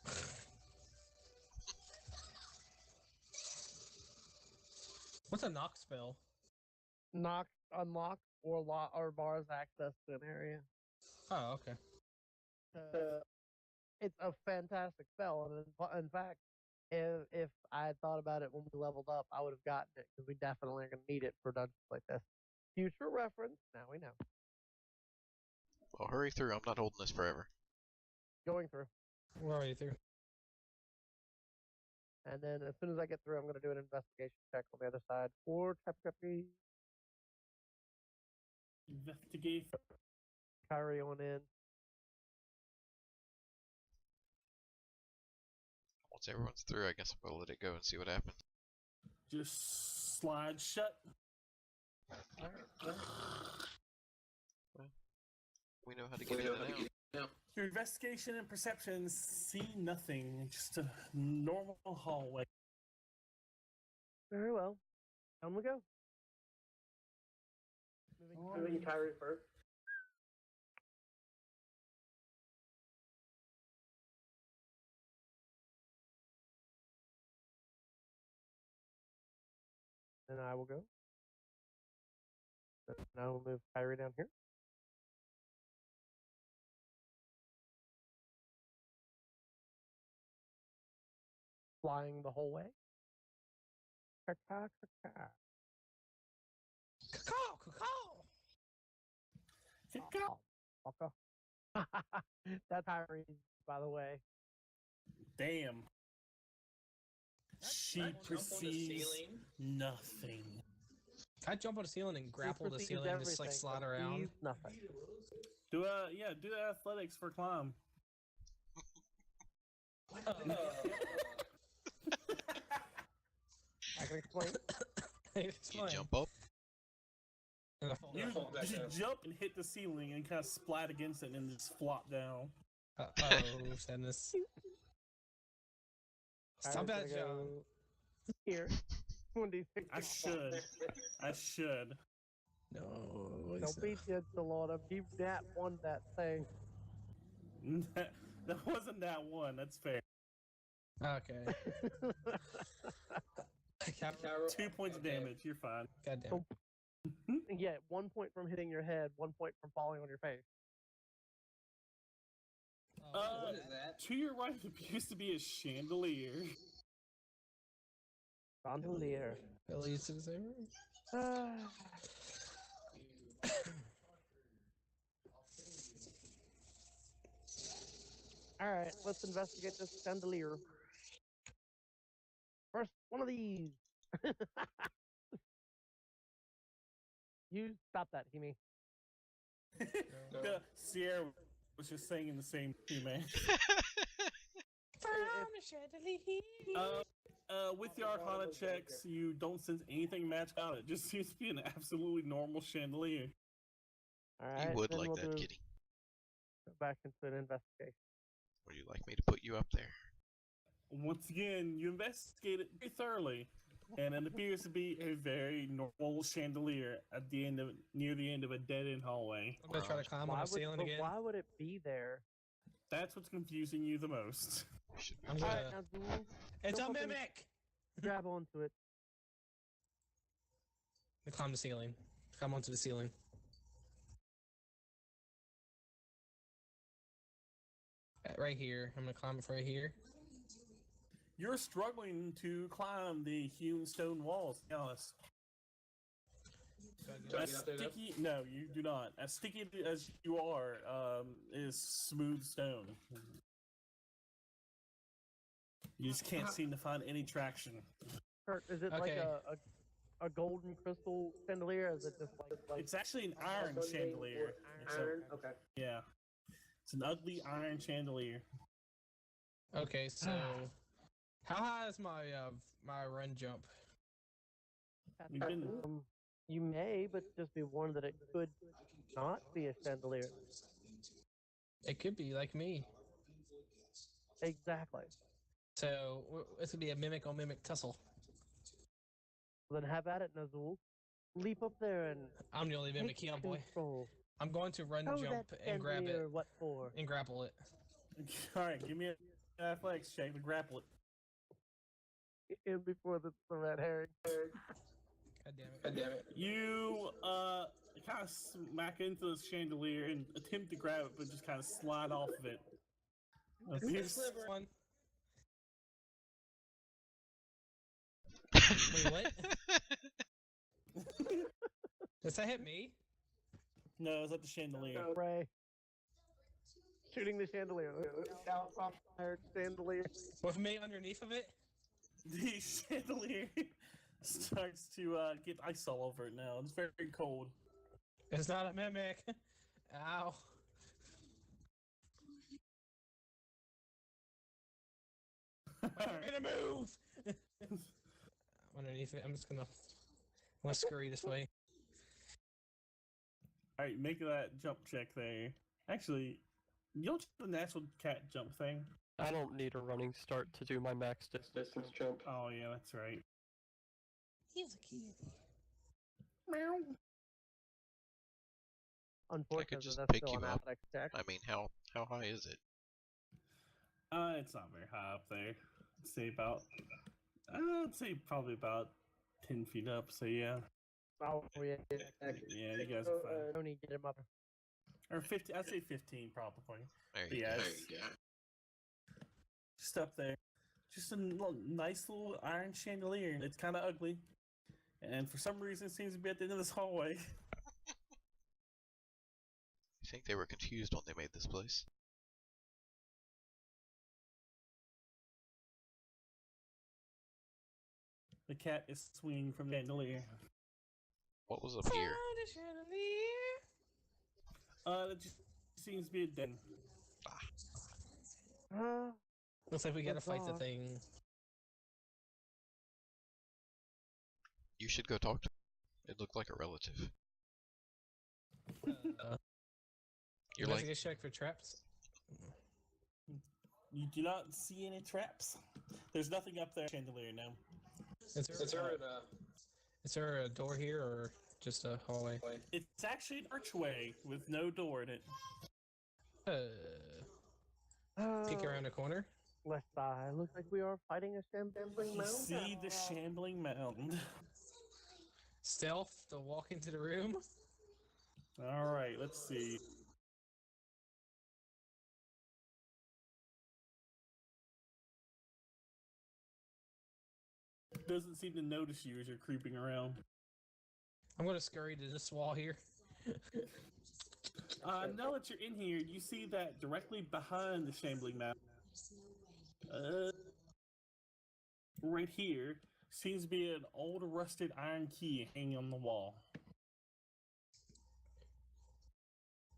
What's a knock spell? Knock, unlock, or bars access to an area. Oh, okay. It's a fantastic spell, and in fact, if I had thought about it when we leveled up, I would have gotten it because we definitely are going to need it for dungeons like this. Future reference. Now we know. Well, hurry through. I'm not holding this forever. Going through. We're already through. And then as soon as I get through, I'm going to do an investigation check on the other side for Kyrie. Investigate. Kyrie on in. Once everyone's through, I guess we'll let it go and see what happens. Just slide shut. Well, we know how to get in and out. Your investigation and perception see nothing. Just a normal hallway. Very well. On we go. Moving Kyrie first. Then I will go. And I will move Kyrie down here. Flying the whole way. Caw, That's Kyrie, by the way. Damn. She perceives nothing. Can I jump on the ceiling and grapple the ceiling and just like slide around? Nothing. Do athletics for climb. I can explain. You jump up. You jump and hit the ceiling and kind of splat against it and just flop down. Oh, sadness. Stop that, John. Here. I should. No. Don't be gentle on him. He won that thing. That wasn't that one. That's fair. Okay. 2 points of damage. You're fine. Goddamn. Yeah, 1 point from hitting your head, 1 point from falling on your face. What is that? To your right appears to be a chandelier. Chandelier. That leads to the same room. Alright, let's investigate this chandelier. First, one of these. You stop that, Himi. Sierra was just saying the same thing, man. With your Arcana checks, you don't sense anything magic out. It just seems to be an absolutely normal chandelier. Alright, You would then like we'll that, kitty. go back into an investigation. Would you like me to put you up there? Once again, you investigate it very thoroughly, and it appears to be a very normal chandelier at the end of near the end of a dead-end hallway. I'm gonna try to climb on the ceiling again. Why would it be there? That's what's confusing you the most. I'm Alright, gonna. Nazuul, It's Go a up and- mimic. grab onto it. Climb the ceiling. Climb onto the ceiling. Right here. I'm gonna climb it right here. You're struggling to climb the hewn stone walls, to be honest. As sticky, no, you do not. As sticky as you are, is smooth stone. You just can't seem to find any traction. Kurt, is it like a golden crystal chandelier? Or is it just like It's actually an iron chandelier. Iron? Okay. Yeah. It's an ugly iron chandelier. Okay, so how high is my my run jump? You've been You may, but just be warned that it could not be a chandelier. It could be like me. Exactly. So it's gonna be a mimic on mimic tussle. Then have at it, Nazuul. Leap up there and I'm the only mimic take cowboy. control. I'm going to run, Throw jump, that and grab it, chandelier, what for? and grapple it. Alright, give me an athletics check to grapple it. In before the red herring. God damn it. You kind of smack into this chandelier and attempt to grab it, but just kind of slide off of it. One. Wait, what? Does that hit me? No, it's at the chandelier. Ray. Shooting the chandelier. Out off fire chandelier. With me underneath of it? The chandelier starts to get ice all over it now. It's very cold. It's not a mimic. Ow. I'm gonna move! Underneath it, I'm gonna scurry this way. Alright, make that jump check there. Actually, you don't do the natural cat jump thing. I don't need a running start to do my max distance jump. Oh yeah, that's right. He's a kid. Meow. Unfortunately, just that's pick still you an up. athletics check. I mean, how high is it? It's not very high up there. I'd say probably about 10 feet up, so yeah. Oh, yeah. Yeah, you guys are fine. Tony, get him up. Or 15, I'd say 15 probably. There But you yeah, go. it's just up there. Just a nice little iron chandelier. It's kind of ugly. And for some reason, it seems to be at the end of this hallway. I think they were confused when they made this place. The cat is swinging from the chandelier. What was up here? That just seems to be a den. Looks like we gotta fight the thing. You should go talk to him. It looked like a relative. You're like, check for traps. You do not see any traps. There's nothing up there chandelier now. Is there a door here or just a hallway? It's actually an archway with no door in it. Peek around the corner. Left side. Looks like we are fighting a shambling You mound. see the shambling mound. Stealth to walk into the room. Alright, let's see. Doesn't seem to notice you as you're creeping around. I'm gonna scurry to this wall here. Now that you're in here, you see that directly behind the shambling mound. Right here seems to be an old rusted iron key hanging on the wall.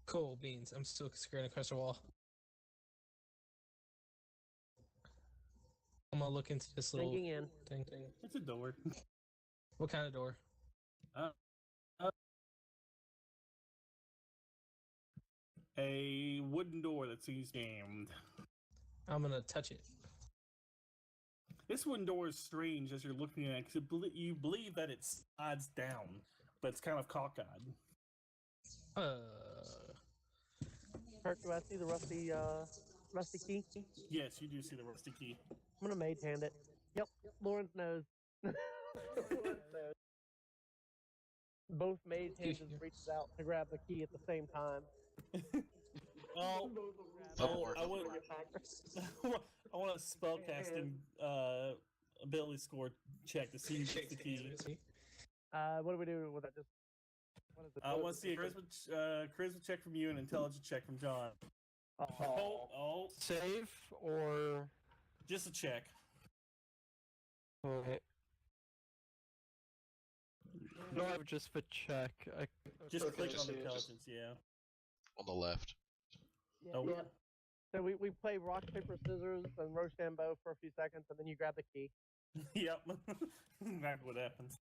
Cool beans. I'm still scurrying across the wall. I'm gonna look into this little Thinking in. thing. It's a door. What kind of door? A wooden door that seems jammed. I'm gonna touch it. This wooden door is strange as you're looking at it because you believe that it slides down, but it's kind of cockeyed. Kurt, do I see the rusty key? Yes, you do see the rusty key. I'm gonna mage hand it. Yep, Lauren's nose. Both mage hands reaches out to grab the key at the same time. Well, Somewhere. I want I want a spellcasting ability score check to see who gets the key. What do we do with that? Just what is it? I want to see a charisma check from you and an intelligence check from John. Oh, Save or just a check. okay. No, I have just a check. Just click on intelligence, yeah. On the left. Yeah. Oh. Yeah. So we play rock, paper, scissors, and Rochambeau for a few seconds, and then you grab the key. Yep. That's what happens.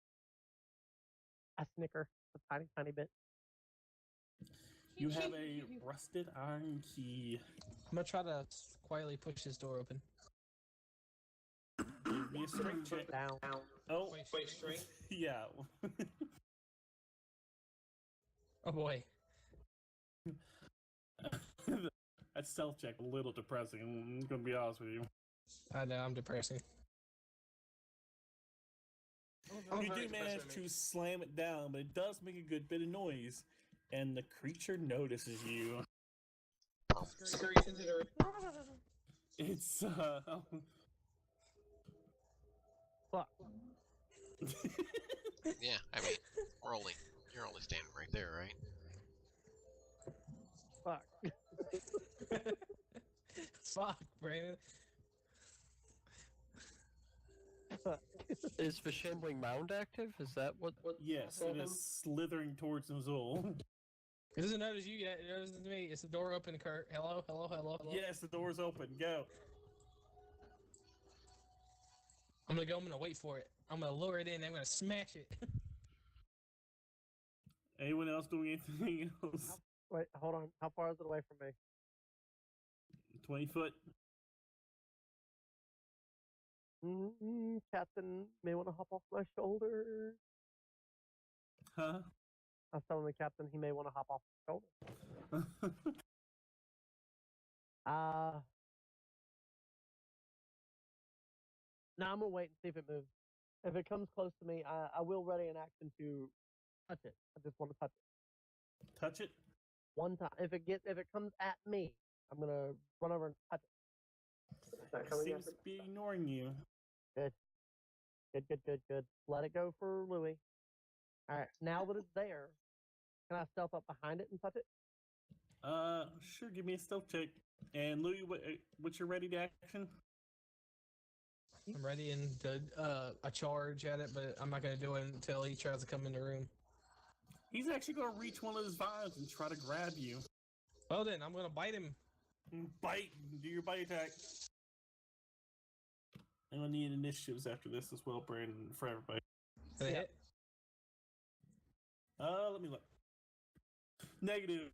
I snicker a tiny, tiny bit. You have a rusted iron key. I'm gonna try to quietly push this door open. Give me a strength check. Down. Oh, Wait, strength? yeah. Oh boy. That stealth check a little depressing. I'm gonna be honest with you. I know, I'm depressing. You do manage to slam it down, but it does make a good bit of noise, and the creature notices you. It's Fuck. Yeah, I mean, you're only standing right there, right? Fuck. Fuck, Brandon. Is the shambling mound active? Is that what? yes, it is slithering towards Nazuul. It doesn't notice you yet. It notices me. It's the door open, Kurt. Hello, hello, hello, hello. Yes, the door's open. Go. I'm gonna wait for it. I'm gonna lure it in. I'm gonna smash it. Anyone else doing anything else? Wait, hold on. How far is it away from me? 20 foot. Captain may want to hop off my shoulder. Huh? I was telling the captain he may want to hop off my shoulder. Now I'm gonna wait and see if it moves. If it comes close to me, I will ready an action to touch it. I just want to touch it Touch it. one time. If it comes at me, I'm gonna run over and touch it. It seems to be ignoring you. Good. Let it go for Louis. All right. Now that it's there, can I stealth up behind it and touch it? Sure. Give me a stealth check. And Louis, what's your ready to action? I'm ready and a charge at it, but I'm not gonna do it until he tries to come in the room. He's actually gonna reach one of his vines and try to grab you. Well then, I'm gonna bite him. Bite. Do your bite attack. I'm gonna need initiatives after this as well, Brandon, for everybody. Did it hit? Let me look. Negative.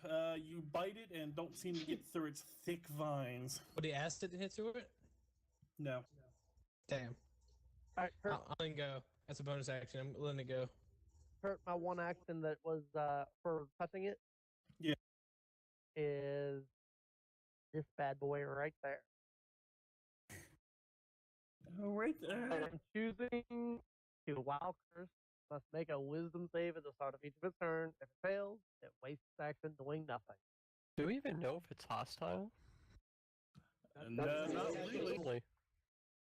You bite it and don't seem to get through its thick vines. Would he ask it to hit through it? No. Damn. All right, Kurt, I'll let him go. That's a bonus action. I'm letting it go. Kurt, my one action that was for touching it. Yeah. Is this bad boy right there. Right there. I'm choosing to wild curse. Must make a wisdom save at the start of each of its turn. If it fails, it wastes its action doing nothing. Do we even know if it's hostile? No, not really.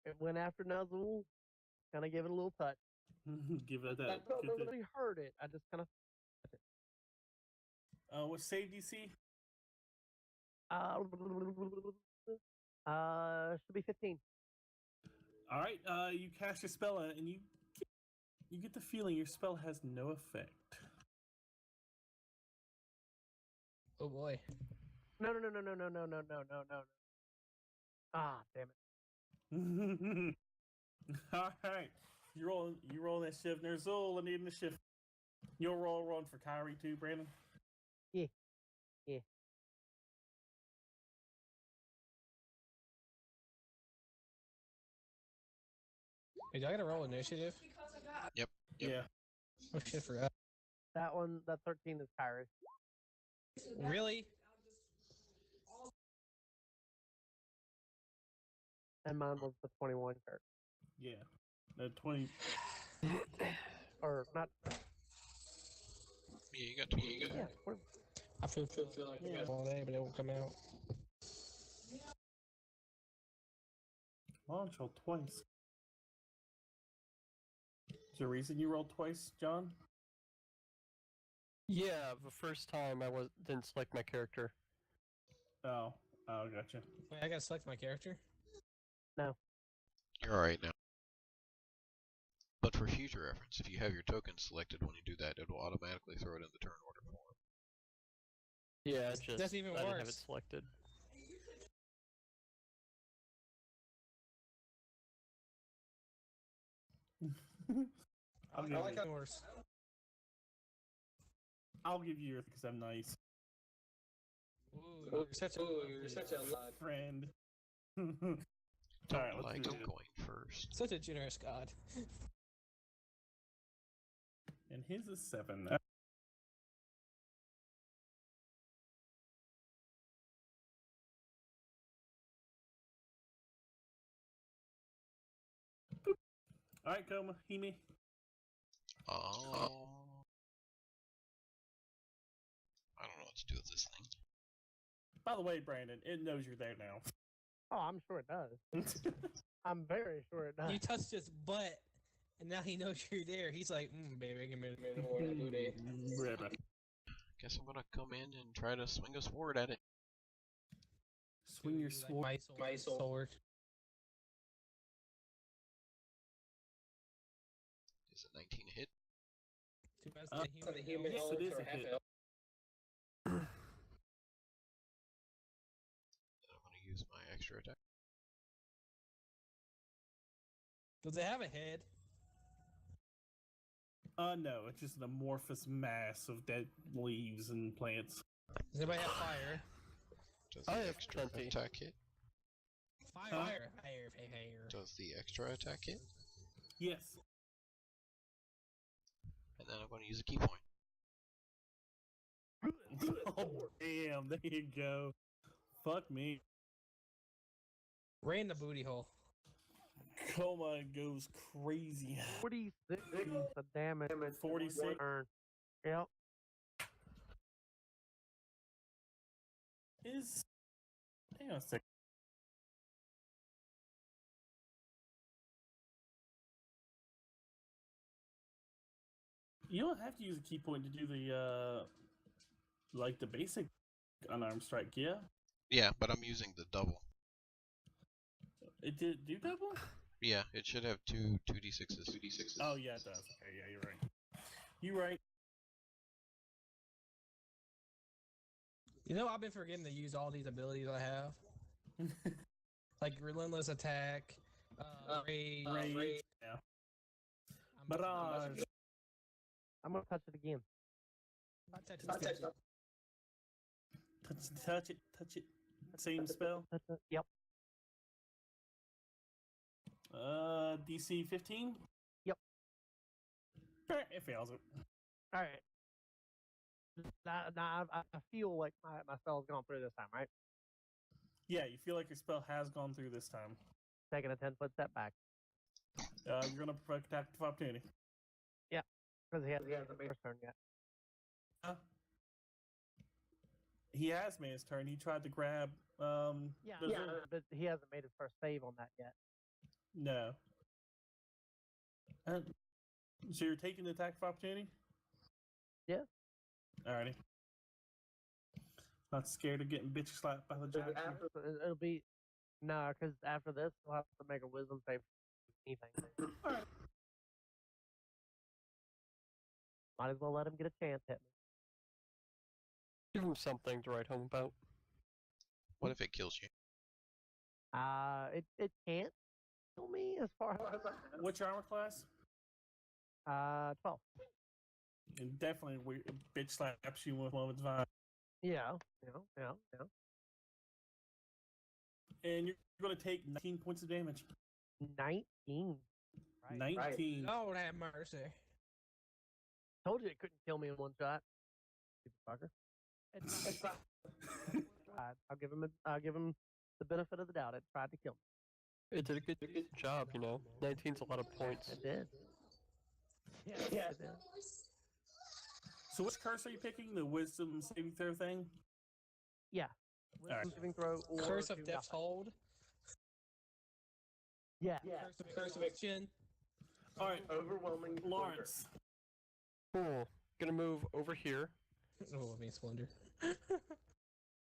It went after Nazuul. Kind of give it a little touch. Give it that. Nobody heard it. I just kind of. What save DC? Should be 15. All right. You cast your spell on it, and you get the feeling your spell has no effect. Oh boy. No. Ah, damn it. All right. You roll that shift. Nazuul, I need the shift. You'll roll one for Kyrie too, Brandon. Yeah. Hey, do I gotta roll initiative? Yep. Yeah. Oh shit, I forgot. That 13 is Kyrie. Really? And mine was the 21 card. Yeah. The 20. Or not. Yeah, you got 20. Yeah. I feel like I got all day, but it won't come out. Launch rolled twice. Is there a reason you rolled twice, John? Yeah, the first time I didn't select my character. Oh, gotcha. Wait, I gotta select my character? No. You're alright now. But for future reference, if you have your token selected when you do that, it will automatically throw it in the turn order form. Yeah, it just That's even I didn't have it worse. selected. I'll I give like you. how it worse. I'll give you Earth because I'm nice. Ooh, you're such a Friend. Don't Alright, let's like do I'm it. going first. such a generous god. And his is 7. Alright, Komatsuhime. I don't know what to do with this thing. By the way, Brandon, it knows you're there now. Oh, I'm sure it does. I'm very sure it does. You touched his butt, and now he knows you're there. He's like, baby, give me more booty. Guess I'm gonna come in and try to swing a sword at it. Swing your sword. Like my sword. Is it 19 a hit? Too bad it's the human yes, it is a hit. And I'm gonna use my extra attack. Does it have a head? No, it's just an amorphous mass of dead leaves and plants. Does anybody have fire? Does I the have extra plenty. attack hit? Fire. Does the extra attack hit? Yes. And then I'm gonna use a key point. Oh, damn, there you go. Fuck me. Right in the booty hole. Coma goes crazy. 46 the damage. 46. Turn. Yep. Is. Hang on a second. You don't have to use a key point to do the, like the basic unarmed strike, yeah? Yeah, but I'm using the double. It did do double? Yeah, it should have two 2d6s. Oh, yeah, it does. Okay, yeah, you're right. You're right. You know, I've been forgetting to use all these abilities I have. Like relentless attack, rage. Yeah. Mirage. I'm gonna touch it again. Touch it. Same spell. Yep. DC 15? Yep. It fails it. All right. Now I feel like my spell's gone through this time, right? Yeah, you feel like your spell has gone through this time. Taking a 10-foot step back. You're gonna provoke attack of opportunity. Yeah, because he hasn't made his turn yet. He has made his turn. He tried to grab. But he hasn't made his first save on that yet. No. So you're taking the attack of opportunity? Yeah. Alrighty. Not scared of getting bitch slapped by the giant. It'll be no, because after this we'll have to make a wisdom save. Anything. Alright. Might as well let him get a chance at me. Give him something to write home about. What if it kills you? It can't kill me as far as What's your armor class? 12. And definitely bitch slaps you with moment's vibe. Yeah. And you're going to take 19 points of damage. 19. Right. 19. Lord have mercy. Told you it couldn't kill me in one shot. Stupid fucker. It tried. I'll give him the benefit of the doubt. It tried to kill me. It did a good job, you know. 19's a lot of points. It did. Yeah, it did. So which curse are you picking? The wisdom saving throw thing? Yeah. Alright. Wisdom saving throw or Curse of do Death's nothing. Hold. Yeah. Curse of Eviction. All right, Overwhelming Lawrence. Cool. Gonna move over here, Oh, I mean Splendor.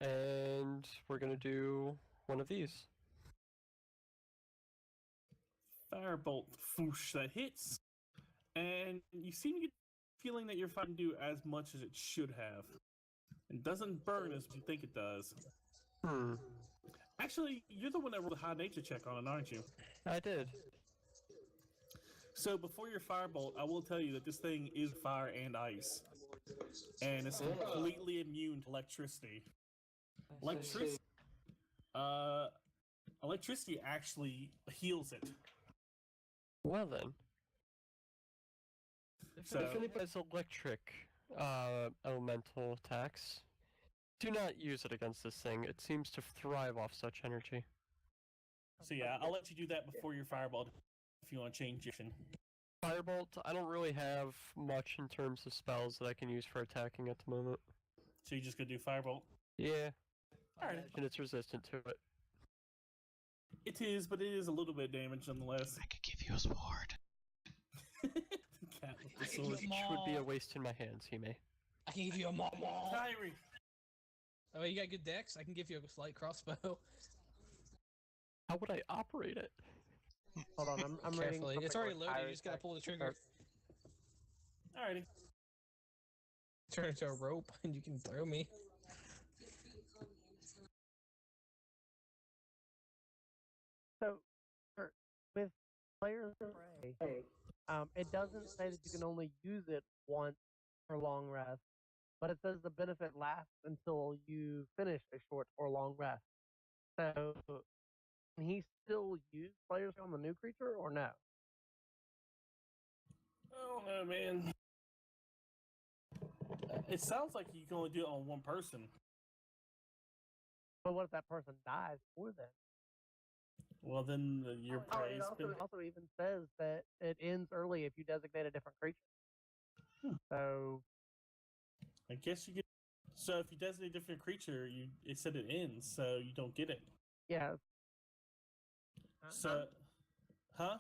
and we're gonna do one of these. Firebolt, whoosh, that hits, and you seem to get the feeling that your fire can do as much as it should have. It doesn't burn as you think it does. Hmm. Actually, you're the one that rolled a high nature check on it, aren't you? I did. So before your firebolt, I will tell you that this thing is fire and ice, and it's completely immune to electricity. Electricity, electricity actually heals it. Well then. So- If anybody has electric elemental attacks, do not use it against this thing. It seems to thrive off such energy. So yeah, I'll let you do that before your firebolt if you want to change your action. Firebolt, I don't really have much in terms of spells that I can use for attacking at the moment. So you're just gonna do firebolt. Yeah. Alright. And it's resistant to it. It is, but it is a little bit of damage nonetheless. I could give you a sword. Cat with the I can sword. give Which would be a waste in my hands, Hime. I can give you a maul. Kyrie. Oh, you got good dex? I can give you a slight crossbow. How would I operate it? Hold on, I'm reading. Carefully. It's something already on loaded, you Kyrie just gotta text. pull the trigger. Alrighty. Turn it into a rope and you can throw me. So, with Player's Prey, it doesn't say that you can only use it once for long rest, but it says the benefit lasts until you finish a short or long rest. So, can he still use Player's Prey on the new creature or no? Oh no, man. It sounds like you can only do it on one person. But what if that person dies before then? Well, then your prey's been. It also even says that it ends early if you designate a different creature. So, I guess you get. So if you designate a different creature, it said it ends, so you don't get it. yeah. So, huh?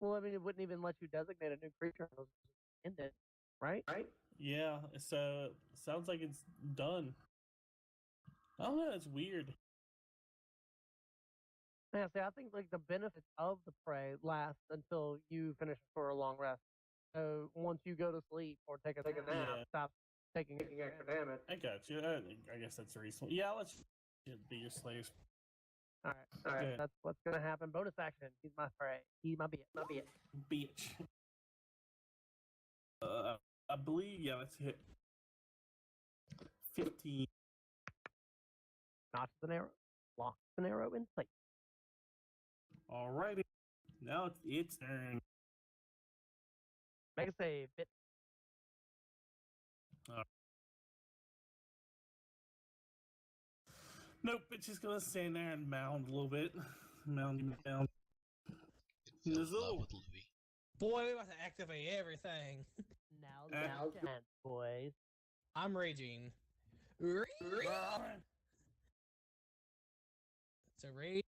Well, I mean, it wouldn't even let you designate a new creature until it ended, right? Yeah. So sounds like it's done. I don't know. It's weird. Yeah, see, I think like the benefits of the prey last until you finish for a long rest. So once you go to sleep or take a nap, Yeah. stop taking extra damage. I got you. I guess that's reasonable. Yeah, I'll let you be your slaves. All right, Good. that's what's gonna happen. Bonus action. He's my prey. He my bitch. Bitch. I believe. Yeah, let's hit 15. Notches an arrow. Locks an arrow in place. Alrighty. Now it's its turn. Make a save. Bit. Nope, it's just gonna stand there and mound a little bit. Mound. Nazuul. Love with Louis. Boy, we about to activate everything. Now dance, boys. I'm raging. It's a rage.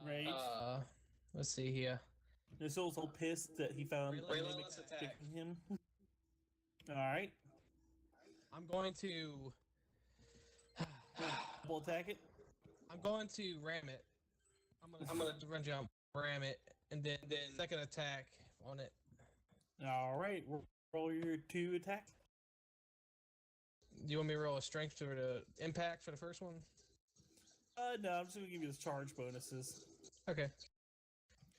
Rage. Let's see here. Nazuul's all pissed that he found Relentless attack. picking him. Alright. I'm going to. Double attack it. I'm going to ram it. I'm gonna run jump, ram it, and then second attack on it. Alright. Roll your 2 attack. Do you want me to roll a strength for the impact for the first one? No, I'm just gonna give you the charge bonuses. Okay.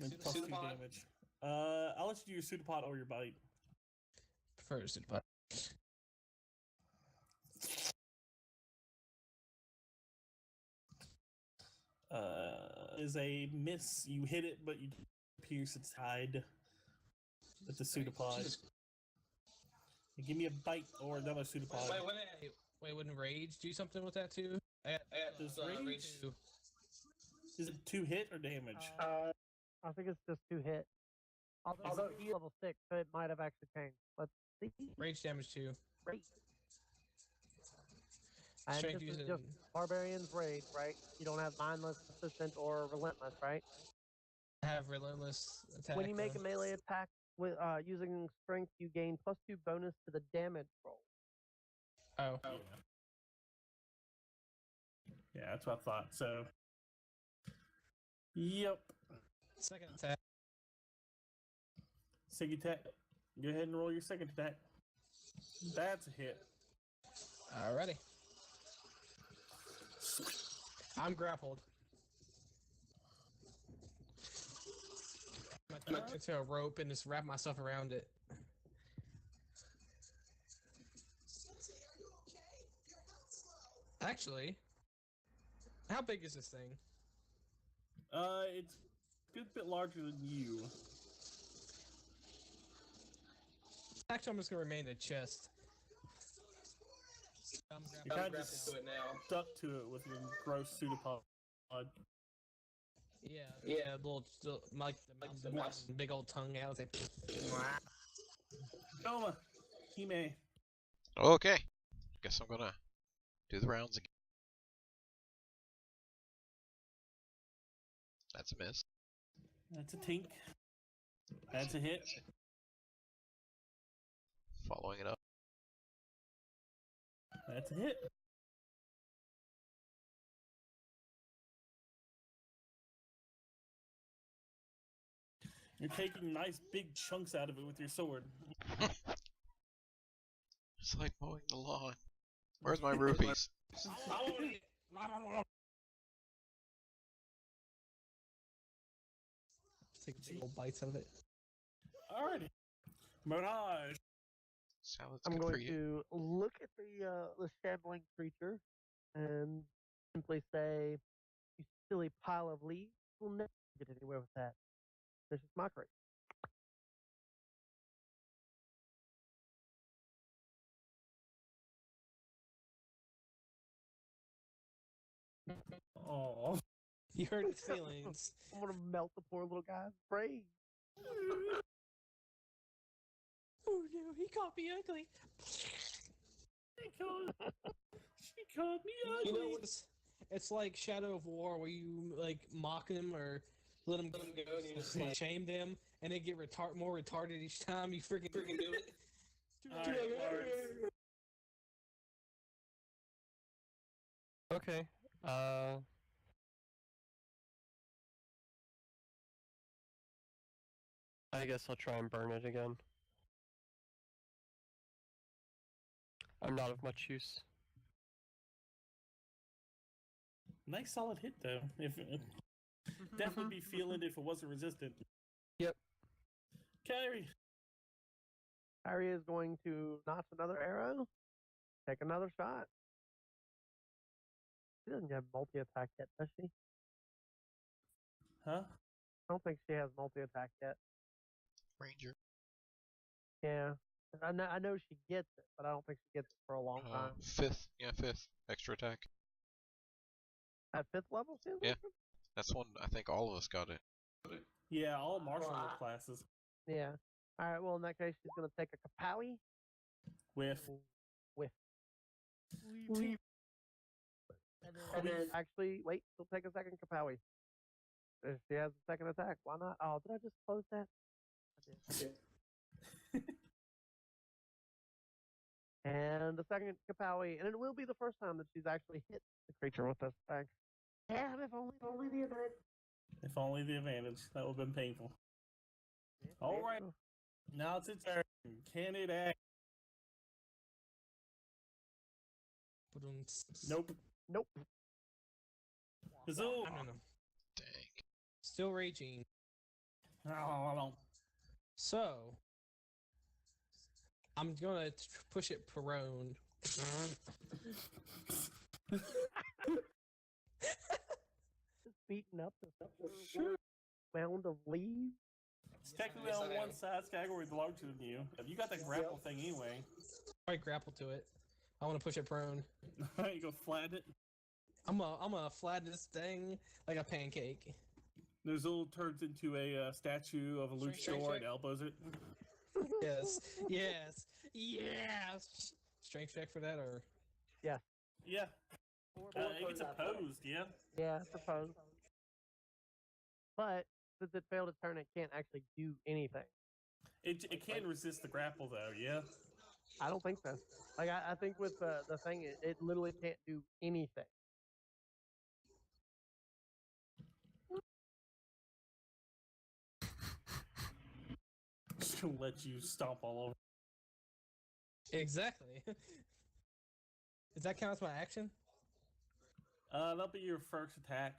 And plus 2 Pseudopod? damage. I'll let you do your pseudopod or your bite. Prefer pseudopod. Is a miss. You hit it, but you pierce its hide with the pseudopod. Give me a bite or another pseudopod. Wait, wouldn't rage do something with that too? Does rage? Too. Is it 2 hit or damage? I think it's just 2 hit. Although he's level 6, so it might have actually changed. Let's see. Rage damage too. Rage. And Strength this is using. just Barbarian's Rage, right? You don't have Mindless, Persistent, or Relentless, right? Have relentless attack. When you make a melee attack with using strength, you gain +2 bonus to the damage roll. Oh. Yeah, that's what I thought. So, yep. Second attack. Second attack. Go ahead and roll your second attack. That's a hit. Alrighty. I'm grappled. I'm gonna to a rope and just wrap myself around it. Actually, how big is this thing? It's a good bit larger than you. Actually, I'm just gonna remain in the chest. You're kind of just to it now. stuck to it with your gross pseudopod. Yeah, like the mouse, big old tongue out. Like, Komatsuhime. Okay. Guess I'm gonna do the rounds again. That's a miss. That's a tink. That's a hit. Following it up. That's a hit. You're taking nice big chunks out of it with your sword. It's like mowing the lawn. Where's my rupees? Take big old bites of it. Alrighty. Mirage. Salad's I'm good going for you. to look at the shambling creature and simply say, "You silly pile of leaves. We'll never get anywhere with that. This is mockery." Oh. You hurt his feelings. I'm gonna melt the poor little guy's brain. Oh no, he called me ugly. She called me ugly. You know, it's like Shadow of War, where you like mock them or let them go, and you just like shame them, and they get more retarded each time you freaking do it. Okay. I guess I'll try and burn it again. I'm not of much use. Nice solid hit though. If definitely be feeling if it wasn't resistant. Yep. Kyrie. Kyrie is going to notch another arrow, take another shot. She doesn't have multi-attack yet, does she? Huh? I don't think she has multi-attack yet. Ranger. Yeah. I know she gets it, but I don't think she gets it for a long time. Fifth. Yeah, fifth. Extra attack. At 5th level, she has Yeah. extra? That's one. I think all of us got it. Yeah, all martial art classes. Yeah. All right. Well, in that case, she's going to take a kapowie. With. And then actually, wait. She'll take a second kapowie. If she has a second attack, why not? Oh, did I just close that? I did. And the second kapowie, and it will be the first time that she's actually hit the creature with this thing. Damn, if only the advantage. If only the advantage. That would have been painful. Alright. Now it's its turn. Can it act? Nope. Nope. Nazuul. No. Dang. Still raging. No. So, I'm gonna push it prone. Just beating up the mound of leaves. It's technically on one size category larger than you. You got that grapple thing anyway. I grapple to it. I want to push it prone. You go flatten it. I'm gonna flatten this thing like a pancake. Nazuul turns into a statue of a luchador and elbows it. Yes. Strength check for that, or Yeah. It gets opposed, yeah? Yeah, it's opposed. But since it failed its turn, it can't actually do anything. It can resist the grapple though. Yeah. I don't think so. Like I think with the thing, it literally can't do anything. Just gonna let you stomp all over. Exactly. Does that count as my action? That'll be your first attack.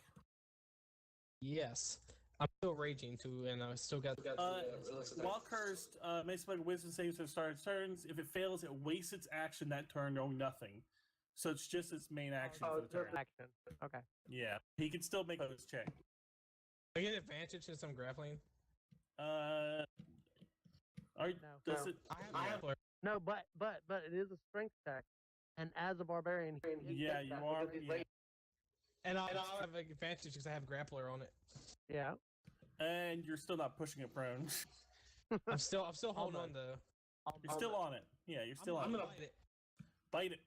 Yes. I'm still raging too, and I still got. While cursed, makes like a wisdom save to start its turns. If it fails, it wastes its action that turn, doing nothing. So it's just its main action for the turn. Action. Okay. Yeah, he can still make those check. I get advantage since I'm grappling. Does it? I have. No, but it is a strength check, and as a barbarian, Yeah, you are. Yeah. And I'll have an advantage because I have grappler on it. Yeah. And you're still not pushing it prone. I'm still holding on though. You're still on it. Yeah, you're still on I'm it. gonna bite it. Bite it.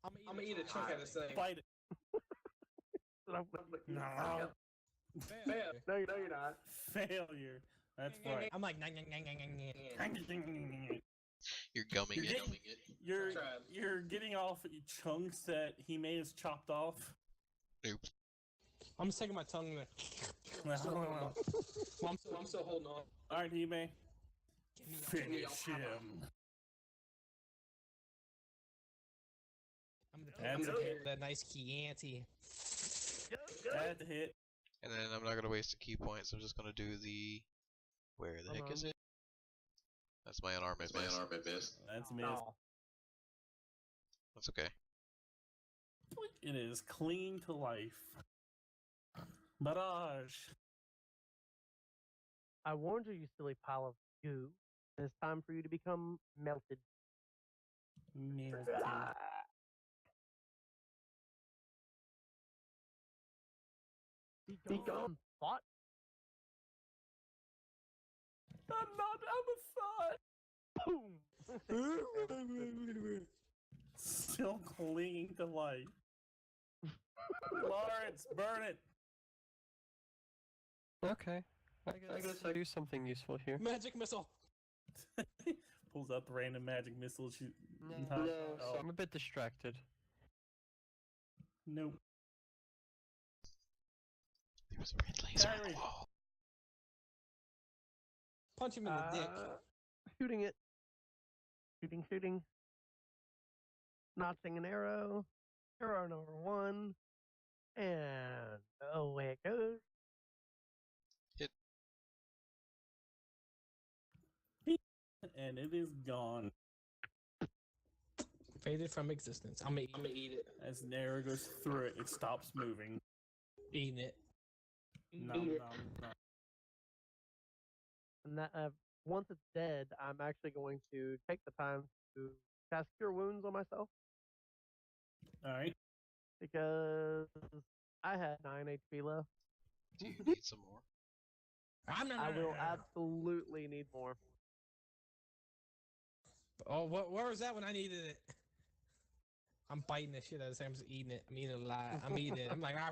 I'm gonna eat a chunk of this thing. Bite it. No. Fail. No, you're not. Failure. That's right. I'm like, You're gumming You're it. getting- You're getting off chunks that he may have chopped off. Oops. I'm just taking my tongue and well, I'm still holding on. Alright, Hime. Finish him. I'm That's gonna a hit that nice Chianti. That's a hit. And then I'm not gonna waste a key point, so I'm just gonna do the. Where the heck is it? That's my unarmed miss. That's a miss. No. That's okay. It is clean to life. Mirage. I warned you, you silly pile of goo. It's time for you to become melted. Be gone, thought. I'm not a thought. Boom. Still clinging to life. Lawrence, burn it. Okay. I guess I do something useful here. Magic missile. Pulls out the random magic missile. No, so I'm a bit distracted. Nope. There was a red laser on Kyrie. the wall. Punch him in the dick. Shooting it. Shooting. Notching an arrow. Arrow number 1. And away it goes. Hit. And it is gone. Faded from existence. I'm gonna eat it. As an arrow goes through it, it stops moving. Eating it. No. And that once it's dead, I'm actually going to take the time to cast Cure Wounds on myself Alright. because I had 9 HP left. Do you need some more? I will absolutely need more. Oh, where was that when I needed it? I'm biting the shit out of this thing. I'm just eating it. I'm eating it alive. I'm eating it. I'm like, nah.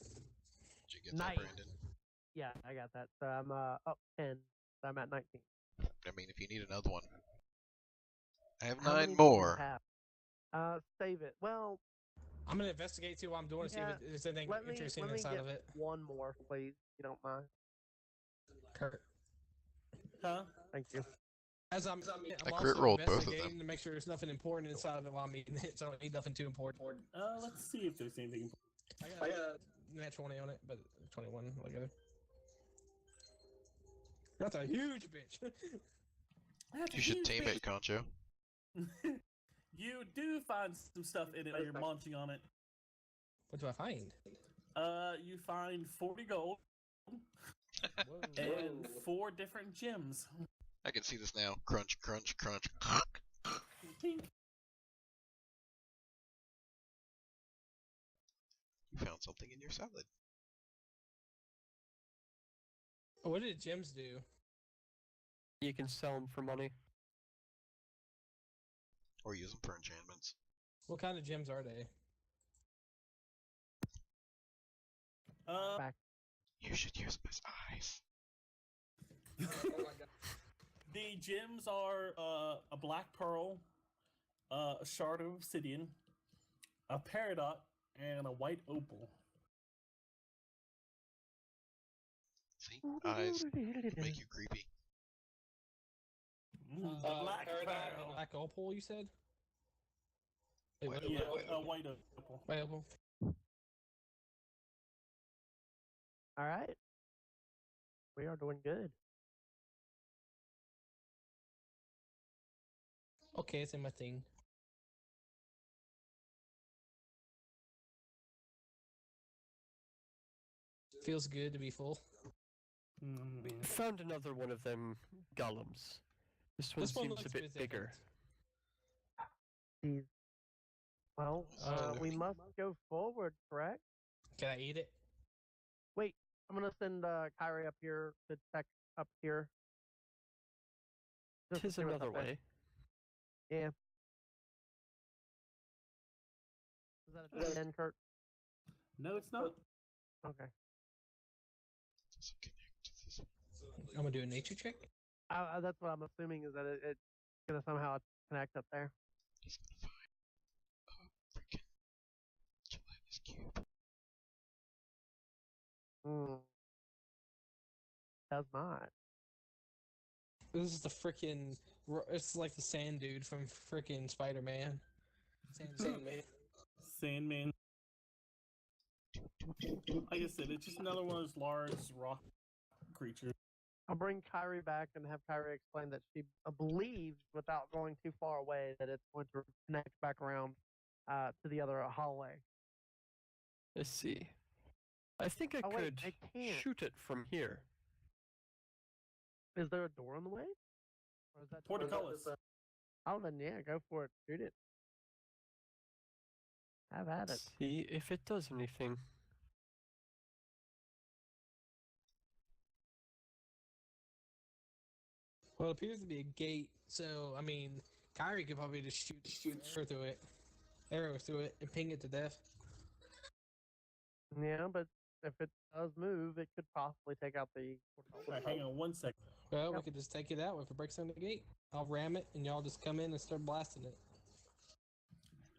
Did you get Nice. that, Brandon? Yeah, I got that. So I'm up 10. So I'm at 19. I mean, if you need another one. I have How 9 many do you more. have? Save it. Well, I'm gonna investigate too while I'm doing it, see if there's anything interesting inside get of it. one more, please, if you don't mind. Kurt. Huh? Thank you. As I'm I also crit rolled both of investigating them. to make sure there's nothing important inside of it while I'm eating it, so I don't need nothing too important. Let's see if there's anything. I got nat 20 on it, but 21 altogether. That's a huge bitch. You should tame it, Concho. You do find some stuff in it while you're munching on it. What do I find? You find 40 gold and 4 different gems. I can see this now. Crunch, crunch, crunch. Tink. You found something in your salad. What did gems do? You can sell them for money. Or use them for enchantments. What kind of gems are they? Back. You should use them as eyes. The gems are a black pearl, a shard of obsidian, a peridot, and a white opal. See? Eyes make you creepy. The black pearl. Black opal, you said? Wait, White what? Yeah, opal. a white opal. White opal. All right. We are doing good. Okay, it's in my thing. Feels good to be full. We found another one of them golems. This one This one seems a looks bit bigger. Jeez. Well, So- we must go forward, correct? Can I eat it? Wait, I'm gonna send Kyrie up here to check up here. Just to Tis see what's another up there. way. Yeah. Is that a dead end, Kurt? No, it's not. Okay. Does it connect to this one? I'm gonna do a nature check. That's what I'm assuming is that it's gonna somehow connect up there. He's gonna find a freaking gelatinous cube. Hmm. Does not. This is the freaking. It's like the sand dude from freaking Spider-Man. Sandman. Sandman. Like I said, it's just another one of those large rock creatures. I'll bring Kyrie back and have Kyrie explain that she believes, without going too far away, that it's going to connect back around to the other hallway. Let's see. I think I Oh, wait, could I can't. shoot it from here. Is there a door in the way? Or is that Portcullis. Oh, then yeah, go for it. Shoot it. Have at it. See if it does anything. Well, it appears to be a gate, so I mean, Kyrie could probably just shoot arrow through it, and ping it to death. Yeah, but if it does move, it could possibly take out the. Alright, hang on one second. Well, we Yep. could just take it out if it breaks down the gate. I'll ram it, and y'all just come in and start blasting it.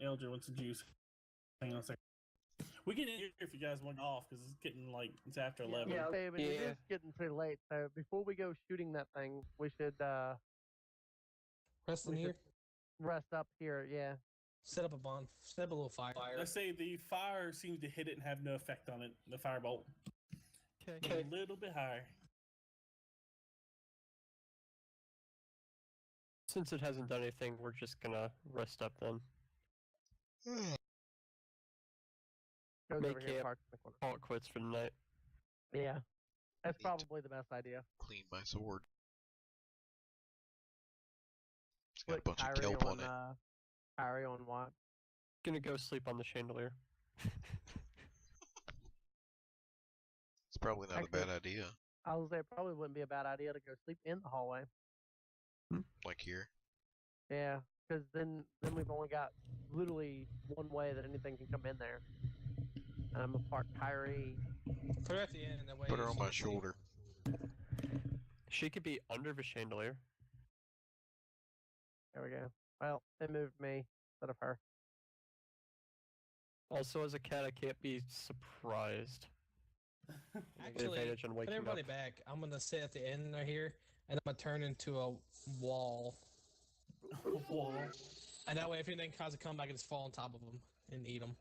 Elder wants some juice. Hang on a second. We can end here if you guys want off because it's getting like it's after 11. Yeah, okay, but it Yeah. is getting pretty late. So before we go shooting that thing, we should Rest in We here. rest up here. Yeah. Set up a little fire. Let's say the fire seems to hit it and have no effect on it. The firebolt. Okay. A little bit higher. Since it hasn't done anything, we're just gonna rest up then. Goes Make over here. camp. Parks in the corner. Call it quits for the night. Yeah. That's Neat. probably the best idea. Clean my sword. It's got a Put bunch of Kyrie kelp on it. Kyrie on what? Gonna go sleep on the chandelier. It's probably not Actually- a bad idea. I was say it probably wouldn't be a bad idea to go sleep in the hallway. Like here. Yeah, because then we've only got literally one way that anything can come in there. And I'm gonna park Kyrie. Put her at the end. That way. Put her she on my can see. shoulder. She could be under the chandelier. There we go. Well, it moved me instead of her. Also, as a cat, I can't be surprised. With Actually, advantage on put waking everybody up. back. I'm gonna sit at the end right here, and I'm gonna turn into a wall. Wall. And that way, if anything tries to come, I can just fall on top of them and eat them.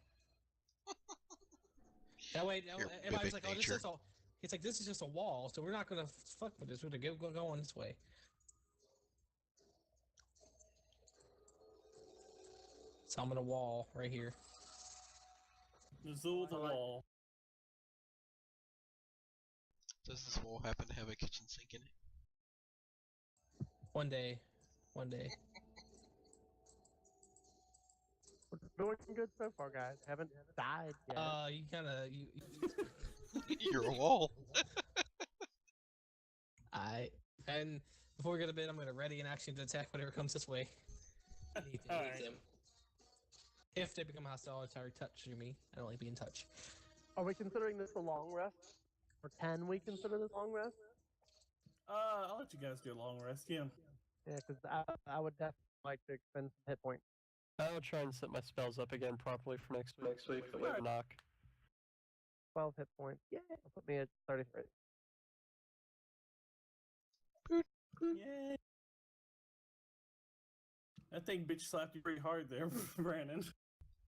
That way, Your everybody's mimic like, "Oh, this nature. is a." It's like this is just a wall, so we're not gonna fuck with this. We're gonna go on this way. So I'm gonna wall right here. Nazuul the wall. Does this wall happen to have a kitchen sink in it? One day. We're doing good so far, guys. Haven't died yet. You kind of You're a wall. And before we go to bed, I'm gonna ready an action to attack whatever comes this way. Alright. them. If they become hostile, it's already touching me. I don't like being touched. Are we considering this a long rest? for 10 we consider this long rest? I'll let you guys get a long rest. Yeah. Yeah, because I would definitely like to expend some hit points. I'll try and set my spells up again properly for next week. For the knock. 12 hit points. Yeah, put me at 33. Yay. That thing bitch slapped you pretty hard there, Brandon.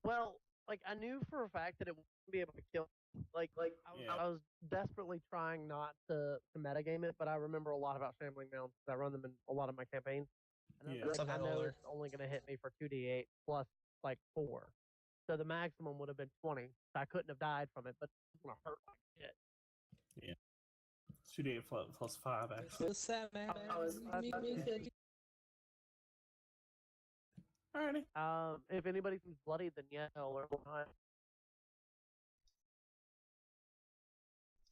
Well, like I knew for a fact that it wouldn't be able to kill. I was desperately trying not to metagame it, but I remember a lot about shambling mounts because I run them in a lot of my campaigns. And Yeah. I know it's only going to hit me for 2d8 plus like 4. So the maximum would have been 20. So I couldn't have died from it, but it's going to hurt like shit. Yeah. 2d8 plus 5, actually. So sad, man. Alrighty. If anybody seems bloody, then yeah, or not.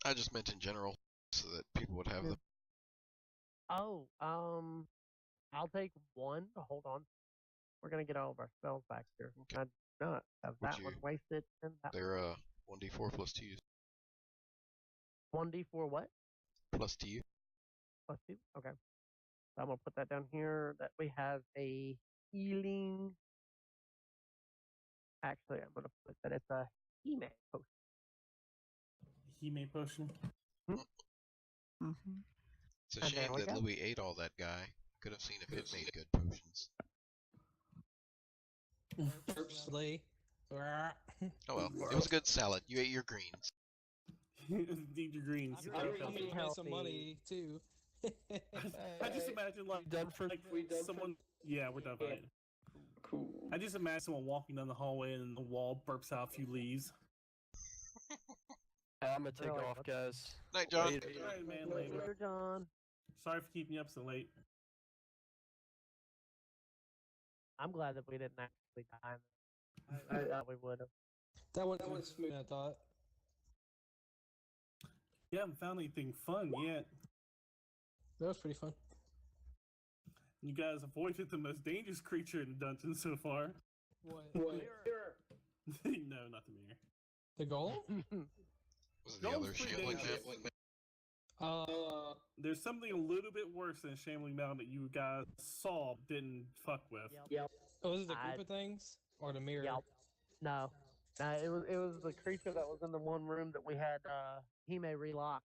I just meant in general, so that people would have them. Oh, I'll take one. Hold on. We're gonna get all of our spells back here. I not have that one wasted. And that They're 1d4 plus 2. 1d4 what? Plus 2. Plus 2? Okay. So I'm gonna put that down here. That we have a healing. Actually, I'm gonna put that it's a Hime potion. Hime potion. Mm-hmm. It's a shame that Louis ate all that guy. Could have seen if it made good potions. Purposely. Oh well, it was a good salad. You ate your greens. Need your greens. I'm making some money too. I just imagine someone. Yeah, we're done. Right. Cool. I just imagine someone walking down the hallway and the wall burps out a few leaves. I'm gonna take off, guys. Night, John. Alright, man. Later, John. Sorry for keeping you up so late. I'm glad that we didn't actually die. I thought we would have. That was smooth, I thought. You haven't found anything fun yet. That was pretty fun. You guys avoided the most dangerous creature in the dungeon so far. What? No, not the mirror. The golem? Was it the other shambling mountain? There's something a little bit worse than Shambling Mountain that you guys saw but didn't fuck with. Yep. Oh, was it the group of things? Or the mirror? Yep. No. It was the creature that was in the one room that we had Hime relocked.